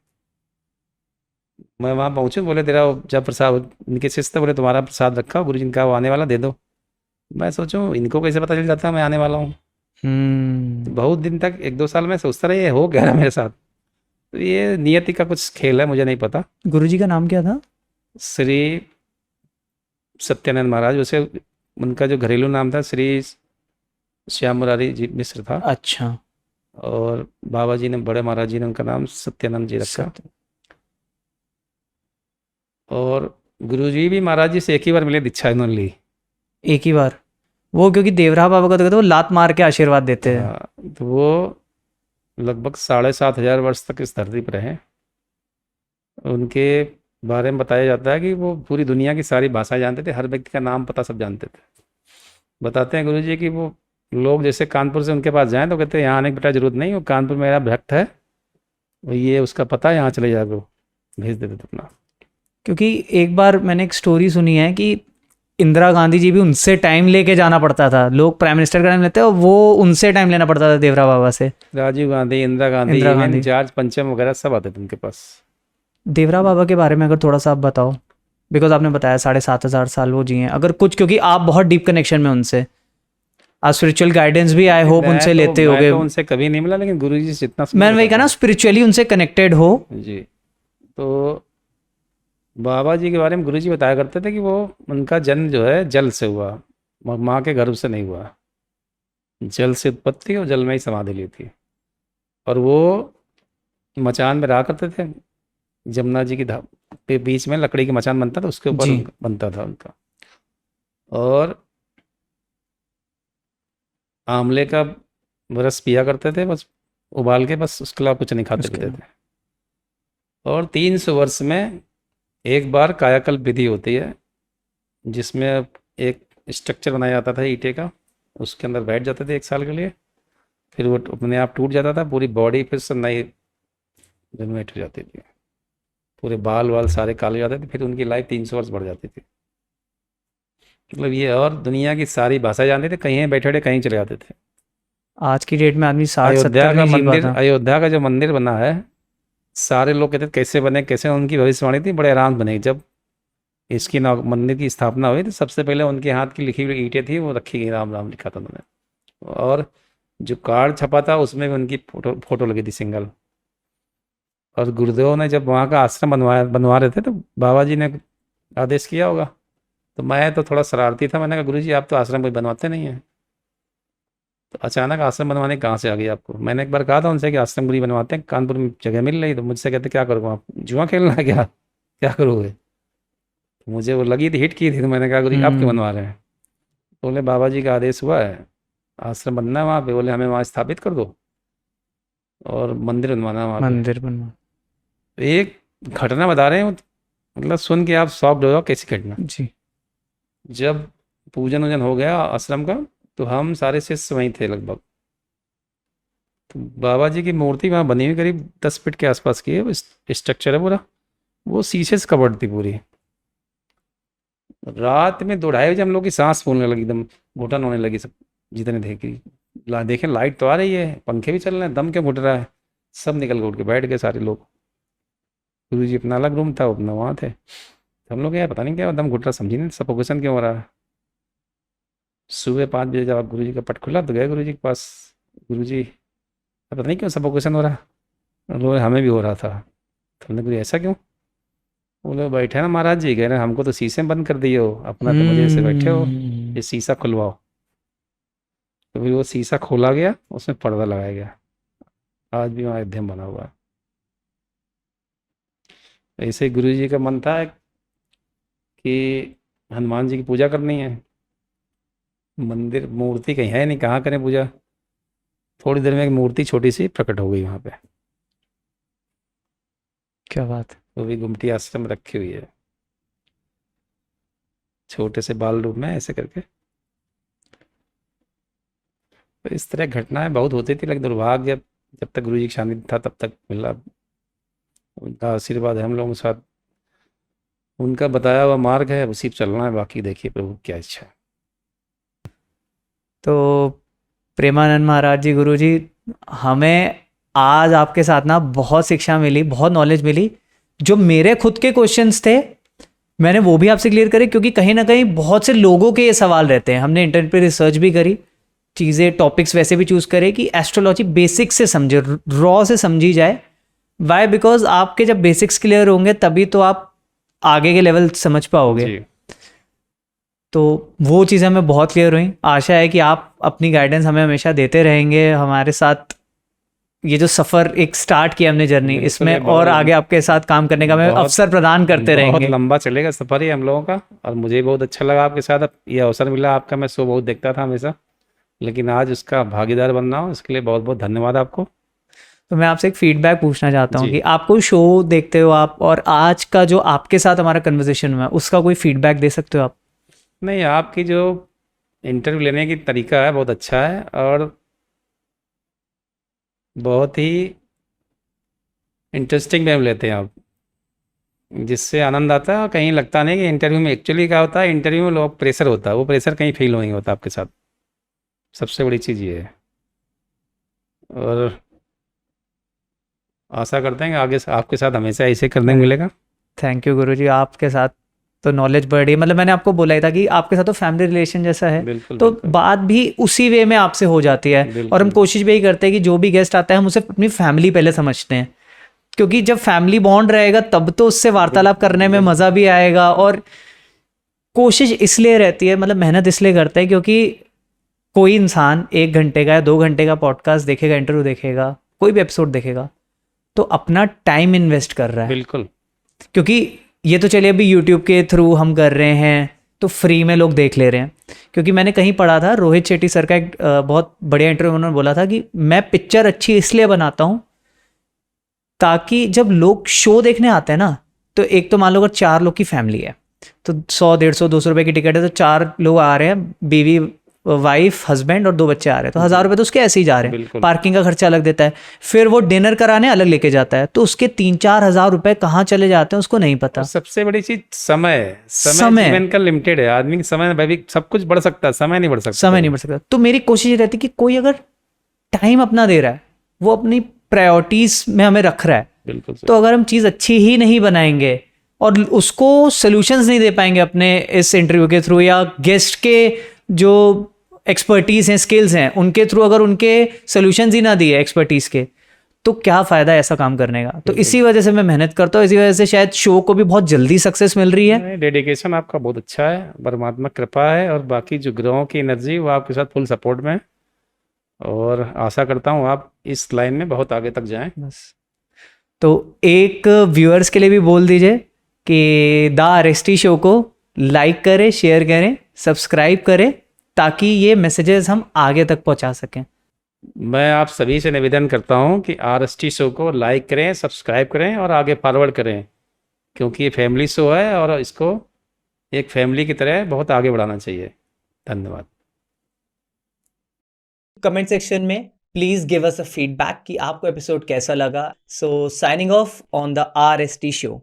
B: मैं वहाँ पहुँचूँ, बोले तेरा वो जब प्रसाद, इनके शिष्य थे, बोले तुम्हारा प्रसाद रखा हो, गुरु जी का वो आने वाला, दे दो। मैं सोचूं इनको कैसे पता चल जाता है मैं आने वाला हूँ। तो
A: हम्म।
B: बहुत दिन तक, एक दो साल में सोचता रहा ये हो क्या रहा है मेरे साथ। तो ये नियति का कुछ खेल है, मुझे नहीं पता।
A: गुरुजी का नाम क्या था?
B: श्री सत्यानंद महाराज, वैसे उनका जो घरेलू नाम था श्री श्याम मुरारी जी मिश्र था,
A: अच्छा।
B: और बाबा जी ने, बड़े महाराज जी ने उनका नाम सत्यानंद जी रखा।
A: सत्य।
B: और गुरुजी भी महाराज जी से एक ही बार मिले, दीक्षा इन्होंने ली।
A: एक ही बार? वो क्योंकि देवरा बाबा का तो कहते हैं वो लात मार के आशीर्वाद देते हैं।
B: हाँ, तो वो लगभग 7,500 वर्ष तक इस धरती पर हैं। उनके बारे में बताया जाता है कि वो पूरी दुनिया की सारी भाषाएं जानते थे, हर व्यक्ति का नाम पता सब जानते थे। बताते हैं गुरुजी कि वो लोग जैसे कानपुर से उनके पास जाएं तो कहते हैं यहाँ आने की बेटा जरूरत नहीं, वो कानपुर में मेरा भक्त है, वो ये उसका पता है, यहाँ चले जाओ, भेज देते थे अपना।
A: क्योंकि एक बार मैंने एक स्टोरी सुनी है कि इंदिरा गांधी जी भी उनसे टाइम लेके जाना पड़ता था। लोग प्राइम मिनिस्टर का टाइम लेते हैं और वो उनसे टाइम लेना पड़ता था देवरा बाबा से।
B: राजीव गांधी, इंदिरा गांधी,
A: इंदिरा
B: इवन
A: गांधी।
B: जॉर्ज पंचम वगैरह सब आते थे उनके पास।
A: देवरा बाबा के बारे में अगर थोड़ा सा आप बताओ, बिकॉज आपने बताया 7,500 साल वो जी हैं, अगर कुछ, क्योंकि आप बहुत डीप कनेक्शन में उनसे, आप स्पिरिचुअल गाइडेंस भी आई होप उनसे लेते
B: मैं
A: होगे।
B: तो उनसे कभी नहीं मिला, लेकिन गुरुजी से जितना सुना
A: मैं वही
B: बता
A: कहा ना,
B: रहा
A: स्पिरिचुअली उनसे कनेक्टेड हो।
B: हूँ। जी, तो बाबा जी के बारे में गुरुजी बताया करते थे कि वो, उनका जन्म जो है जल से हुआ, माँ के गर्भ से नहीं हुआ। जल से उत्पत्ति और जल में ही समाधि ली थी। और वो मचान में रहा करते थे, जमुना जी की पे बीच में लकड़ी की मचान बनता था, उसके ऊपर
A: जी।
B: बनता था उनका। और आंवले का रस पिया करते थे बस, उबाल के, बस उसके अलावा कुछ नहीं खाते
A: उसके
B: पीते थे। और 300 वर्ष में एक बार कायाकल्प विधि होती है, जिसमें एक स्ट्रक्चर बनाया जाता था ईंटे का, उसके अंदर बैठ जाते थे 1 साल के लिए, फिर वो अपने आप टूट जाता था, पूरी बॉडी फिर से नई जनरेट हो जाती थी, पूरे बाल वाल सारे काले हो जाते थे, फिर उनकी लाइफ 300 वर्ष बढ़ जाती थी। मतलब ये, और दुनिया की सारी भाषा जानते थे, कहीं बैठे बैठे कहीं चले जाते थे।
A: आज की डेट में आदमी 60-70
B: अयोध्या का
A: नहीं जी
B: मंदिर,
A: पाता।
B: अयोध्या का जो मंदिर बना है, सारे लोग कहते थे कैसे बने कैसे, उनकी भविष्यवाणी थी बड़े आराम बने। जब इसकी मंदिर की स्थापना हुई तो सबसे पहले उनके हाथ की लिखी हुई ईंटें थी, वो रखी गई, राम राम लिखा था उन्होंने। और जो कार्ड छपा था उसमें भी उनकी फोटो फोटो लगी थी सिंगल। और गुरुदेव ने जब वहाँ का आश्रम बनवा रहे थे, तो बाबा जी ने आदेश किया होगा। तो मैं तो थोड़ा शरारती था, मैंने कहा गुरुजी आप तो आश्रम कोई बनवाते नहीं हैं, तो अचानक आश्रम बनवाने कहाँ से आ गई आपको। मैंने एक बार कहा था उनसे कि आश्रम गुरुजी बनवाते हैं, कानपुर में जगह मिल रही, तो मुझसे कहते क्या करूँगा, आप जुआ खेलना है क्या, क्या करोगे। तो मुझे वो लगी थी, हिट की थी, तो मैंने कहा गुरुजी आप क्यों बनवा रहे हैं। बोले बाबा जी का आदेश हुआ है, आश्रम बनना है वहाँ पे, बोले हमें वहाँ स्थापित कर दो और मंदिर बनवाना है वहाँ पे।
A: मंदिर बनवा।
B: तो एक घटना बता रहे हैं, मतलब सुन के आप शॉक्ड हो जाओ, कैसी घटना।
A: जी।
B: जब पूजन वूजन हो गया आश्रम का, तो हम सारे शिष्य वहीं थे लगभग। तो बाबा जी की मूर्ति वहाँ बनी हुई करीब 10 फीट के आसपास की है, स्ट्रक्चर है पूरा, वो शीशे से कवर्ड थी पूरी। रात में 2-2:30 बजे हम लोग की सांस फूलने लगी, एकदम घुटन होने लगी, सब जितने देखें लाइट तो आ रही है, पंखे भी चल रहे हैं, दम क्यों घुट रहा है। सब निकल के उठ के बैठ गए सारे लोग। गुरु जी अपना अलग रूम था, वो अपना वहाँ थे। तो हम लोग यार पता नहीं क्या दम घुट रहा, समझी नहीं सफोकेशन क्यों हो रहा है। सुबह 5 बजे जब गुरु जी का पट खुला तो गए गुरु जी के पास। गुरु जी पता नहीं क्यों सफोकेशन हो रहा है। बोले हमें भी हो रहा था। तो हमने बोले ऐसा क्यों। बोले बैठे ना महाराज जी, कह रहे हमको तो शीशे में बंद कर दिए हो, अपना तो मजे से बैठे हो, ये शीशा खुलवाओ। तो फिर वो शीशा खोला गया, उसमें पर्दा लगाया गया। आज भी वहाँ अध्ययन बना हुआ है। ऐसे गुरु जी का मन था कि हनुमान जी की पूजा करनी है, मंदिर मूर्ति कहीं है नहीं, कहाँ करें पूजा। थोड़ी देर में एक मूर्ति छोटी सी प्रकट हो गई वहाँ पे,
A: क्या बात है।
B: वो भी गुमटी आश्रम में रखी हुई है, छोटे से बाल रूप में ऐसे करके। तो इस तरह घटनाएं बहुत होती थी, लेकिन दुर्भाग्य जब तक गुरु जी का सानिध्य था तब तक मिला। उनका आशीर्वाद है हम लोगों के साथ, उनका बताया हुआ मार्ग है, उसी पे चलना है, बाकी देखिए प्रभु की क्या इच्छा है।
A: तो प्रेमानंद महाराज जी, गुरु जी, हमें आज आपके साथ ना बहुत शिक्षा मिली, बहुत नॉलेज मिली। जो मेरे खुद के क्वेश्चंस थे मैंने वो भी आपसे क्लियर करे, क्योंकि कहीं ना कहीं बहुत से लोगों के ये सवाल रहते हैं। हमने इंटरनेट पे रिसर्च भी करी, चीज़ें टॉपिक्स वैसे भी चूज़ करे कि एस्ट्रोलॉजी बेसिक से समझे, रॉ से समझी जाए। वाई? बिकॉज आपके जब बेसिक्स क्लियर होंगे तभी तो आप आगे के लेवल समझ पाओगे।
B: जी
A: तो वो चीज़ें हमें बहुत क्लियर हुई। आशा है कि आप अपनी गाइडेंस हमें हमेशा देते रहेंगे, हमारे साथ ये जो सफ़र एक स्टार्ट किया हमने जर्नी,
B: बिल्कुल,
A: इसमें
B: ये
A: और
B: बहुत
A: आगे आपके साथ काम करने का हमें
B: बहुत
A: अवसर प्रदान करते
B: बहुत
A: रहेंगे।
B: लंबा चलेगा सफर ही हम लोगों का, और मुझे बहुत अच्छा लगा आपके साथ अब ये अवसर मिला आपका। मैं शो बहुत देखता था हमेशा, लेकिन आज उसका भागीदार बन रहा हूँ, इसके लिए बहुत बहुत धन्यवाद आपको।
A: तो मैं आपसे एक फीडबैक पूछना चाहता हूँ
B: जी
A: कि आपको शो देखते हो आप, और आज का जो आपके साथ हमारा कन्वर्सेशन हुआ उसका कोई फीडबैक दे सकते हो आप?
B: नहीं, आपकी जो इंटरव्यू लेने की तरीका है बहुत अच्छा है, और बहुत ही इंटरेस्टिंग टाइम लेते हैं आप, जिससे आनंद आता है। और कहीं लगता नहीं कि इंटरव्यू में एक्चुअली क्या होता है, इंटरव्यू में लोग प्रेशर होता है, वो प्रेशर कहीं फील नहीं होता आपके साथ। सबसे बड़ी चीज़ ये है, और आशा करते हैं कि आगे से आपके साथ हमेशा ऐसे करने को मिलेगा।
A: थैंक यू गुरु जी, आपके साथ तो नॉलेज बढ़ रही है। मतलब मैंने आपको बोला ही था कि आपके साथ तो फैमिली रिलेशन जैसा है,
B: बिल्कुल
A: तो
B: बिल्कुल
A: बात भी उसी वे में आपसे हो जाती है। और हम
B: बिल्कुल
A: कोशिश भी यही करते हैं कि जो भी गेस्ट आता है हम उसे अपनी फैमिली पहले समझते हैं, क्योंकि जब फैमिली बॉन्ड रहेगा तब तो उससे वार्तालाप करने में मज़ा भी आएगा। और कोशिश इसलिए रहती है, मतलब मेहनत इसलिए करते हैं क्योंकि कोई इंसान 1 घंटे का या 2 घंटे का पॉडकास्ट देखेगा, इंटरव्यू देखेगा, कोई भी एपिसोड देखेगा, तो अपना टाइम इन्वेस्ट कर रहा है।
B: बिल्कुल
A: क्योंकि ये तो चलिए अभी यूट्यूब के थ्रू हम कर रहे हैं तो फ्री में लोग देख ले रहे हैं। क्योंकि मैंने कहीं पढ़ा था, रोहित शेट्टी सर का एक बहुत बढ़िया इंटरव्यू, उन्होंने बोला था कि मैं पिक्चर अच्छी इसलिए बनाता हूँ ताकि जब लोग शो देखने आते हैं ना, तो एक तो मान लो अगर 4 लोग की फैमिली है तो 100, 150, 200 रुपए की टिकट है, तो 4 लोग आ रहे हैं, बीवी, वाइफ, हस्बैंड और 2 बच्चे आ रहे हैं, तो 1000 रुपए तो उसके ऐसे ही जा रहे हैं।
B: बिल्कुल।
A: पार्किंग का खर्चा अलग देता है, फिर वो डिनर कराने अलग लेके जाता है, तो उसके 3-4 हज़ार रुपए कहाँ चले जाते हैं उसको नहीं पता।
B: और सबसे बड़ी चीज समय
A: समय
B: जीवन का लिमिटेड है, आदमी के समय में भी सब कुछ बढ़ सकता है, समय नहीं बढ़ सकता।
A: समय नहीं बढ़ सकता। तो मेरी कोशिश ये रहती है कि कोई अगर टाइम अपना दे रहा है, वो अपनी प्रायोरिटीज में हमें रख रहा है,
B: बिल्कुल सही।
A: तो अगर हम चीज़ अच्छी ही नहीं बनाएंगे और उसको सॉल्यूशंस नहीं दे पाएंगे अपने इस इंटरव्यू के थ्रू, या गेस्ट के जो एक्सपर्टीज हैं, स्किल्स हैं, उनके थ्रू अगर उनके सॉल्यूशंस ही ना दिए एक्सपर्टीज के, तो क्या फ़ायदा ऐसा काम करने का। तो इसी वजह से मैं मेहनत करता हूँ, इसी वजह से शायद शो को भी बहुत जल्दी सक्सेस मिल रही है।
B: डेडिकेशन आपका बहुत अच्छा है, परमात्मा कृपा है, और बाकी जो ग्रहों की एनर्जी वो आपके साथ फुल सपोर्ट में है, और आशा करता हूँ आप इस लाइन में बहुत आगे तक जाएं।
A: बस तो एक व्यूअर्स के लिए भी बोल दीजिए कि द आरएसटी शो को लाइक करें, शेयर करें, सब्सक्राइब करें, ताकि ये मैसेजेस हम आगे तक पहुंचा सकें।
B: मैं आप सभी से निवेदन करता हूँ कि आरएसटी शो को लाइक करें, सब्सक्राइब करें और आगे फॉरवर्ड करें, क्योंकि ये फैमिली शो है और इसको एक फैमिली की तरह बहुत आगे बढ़ाना चाहिए। धन्यवाद।
A: कमेंट सेक्शन में please give us a feedback कि आपको एपिसोड कैसा लगा। So signing off on the RST show.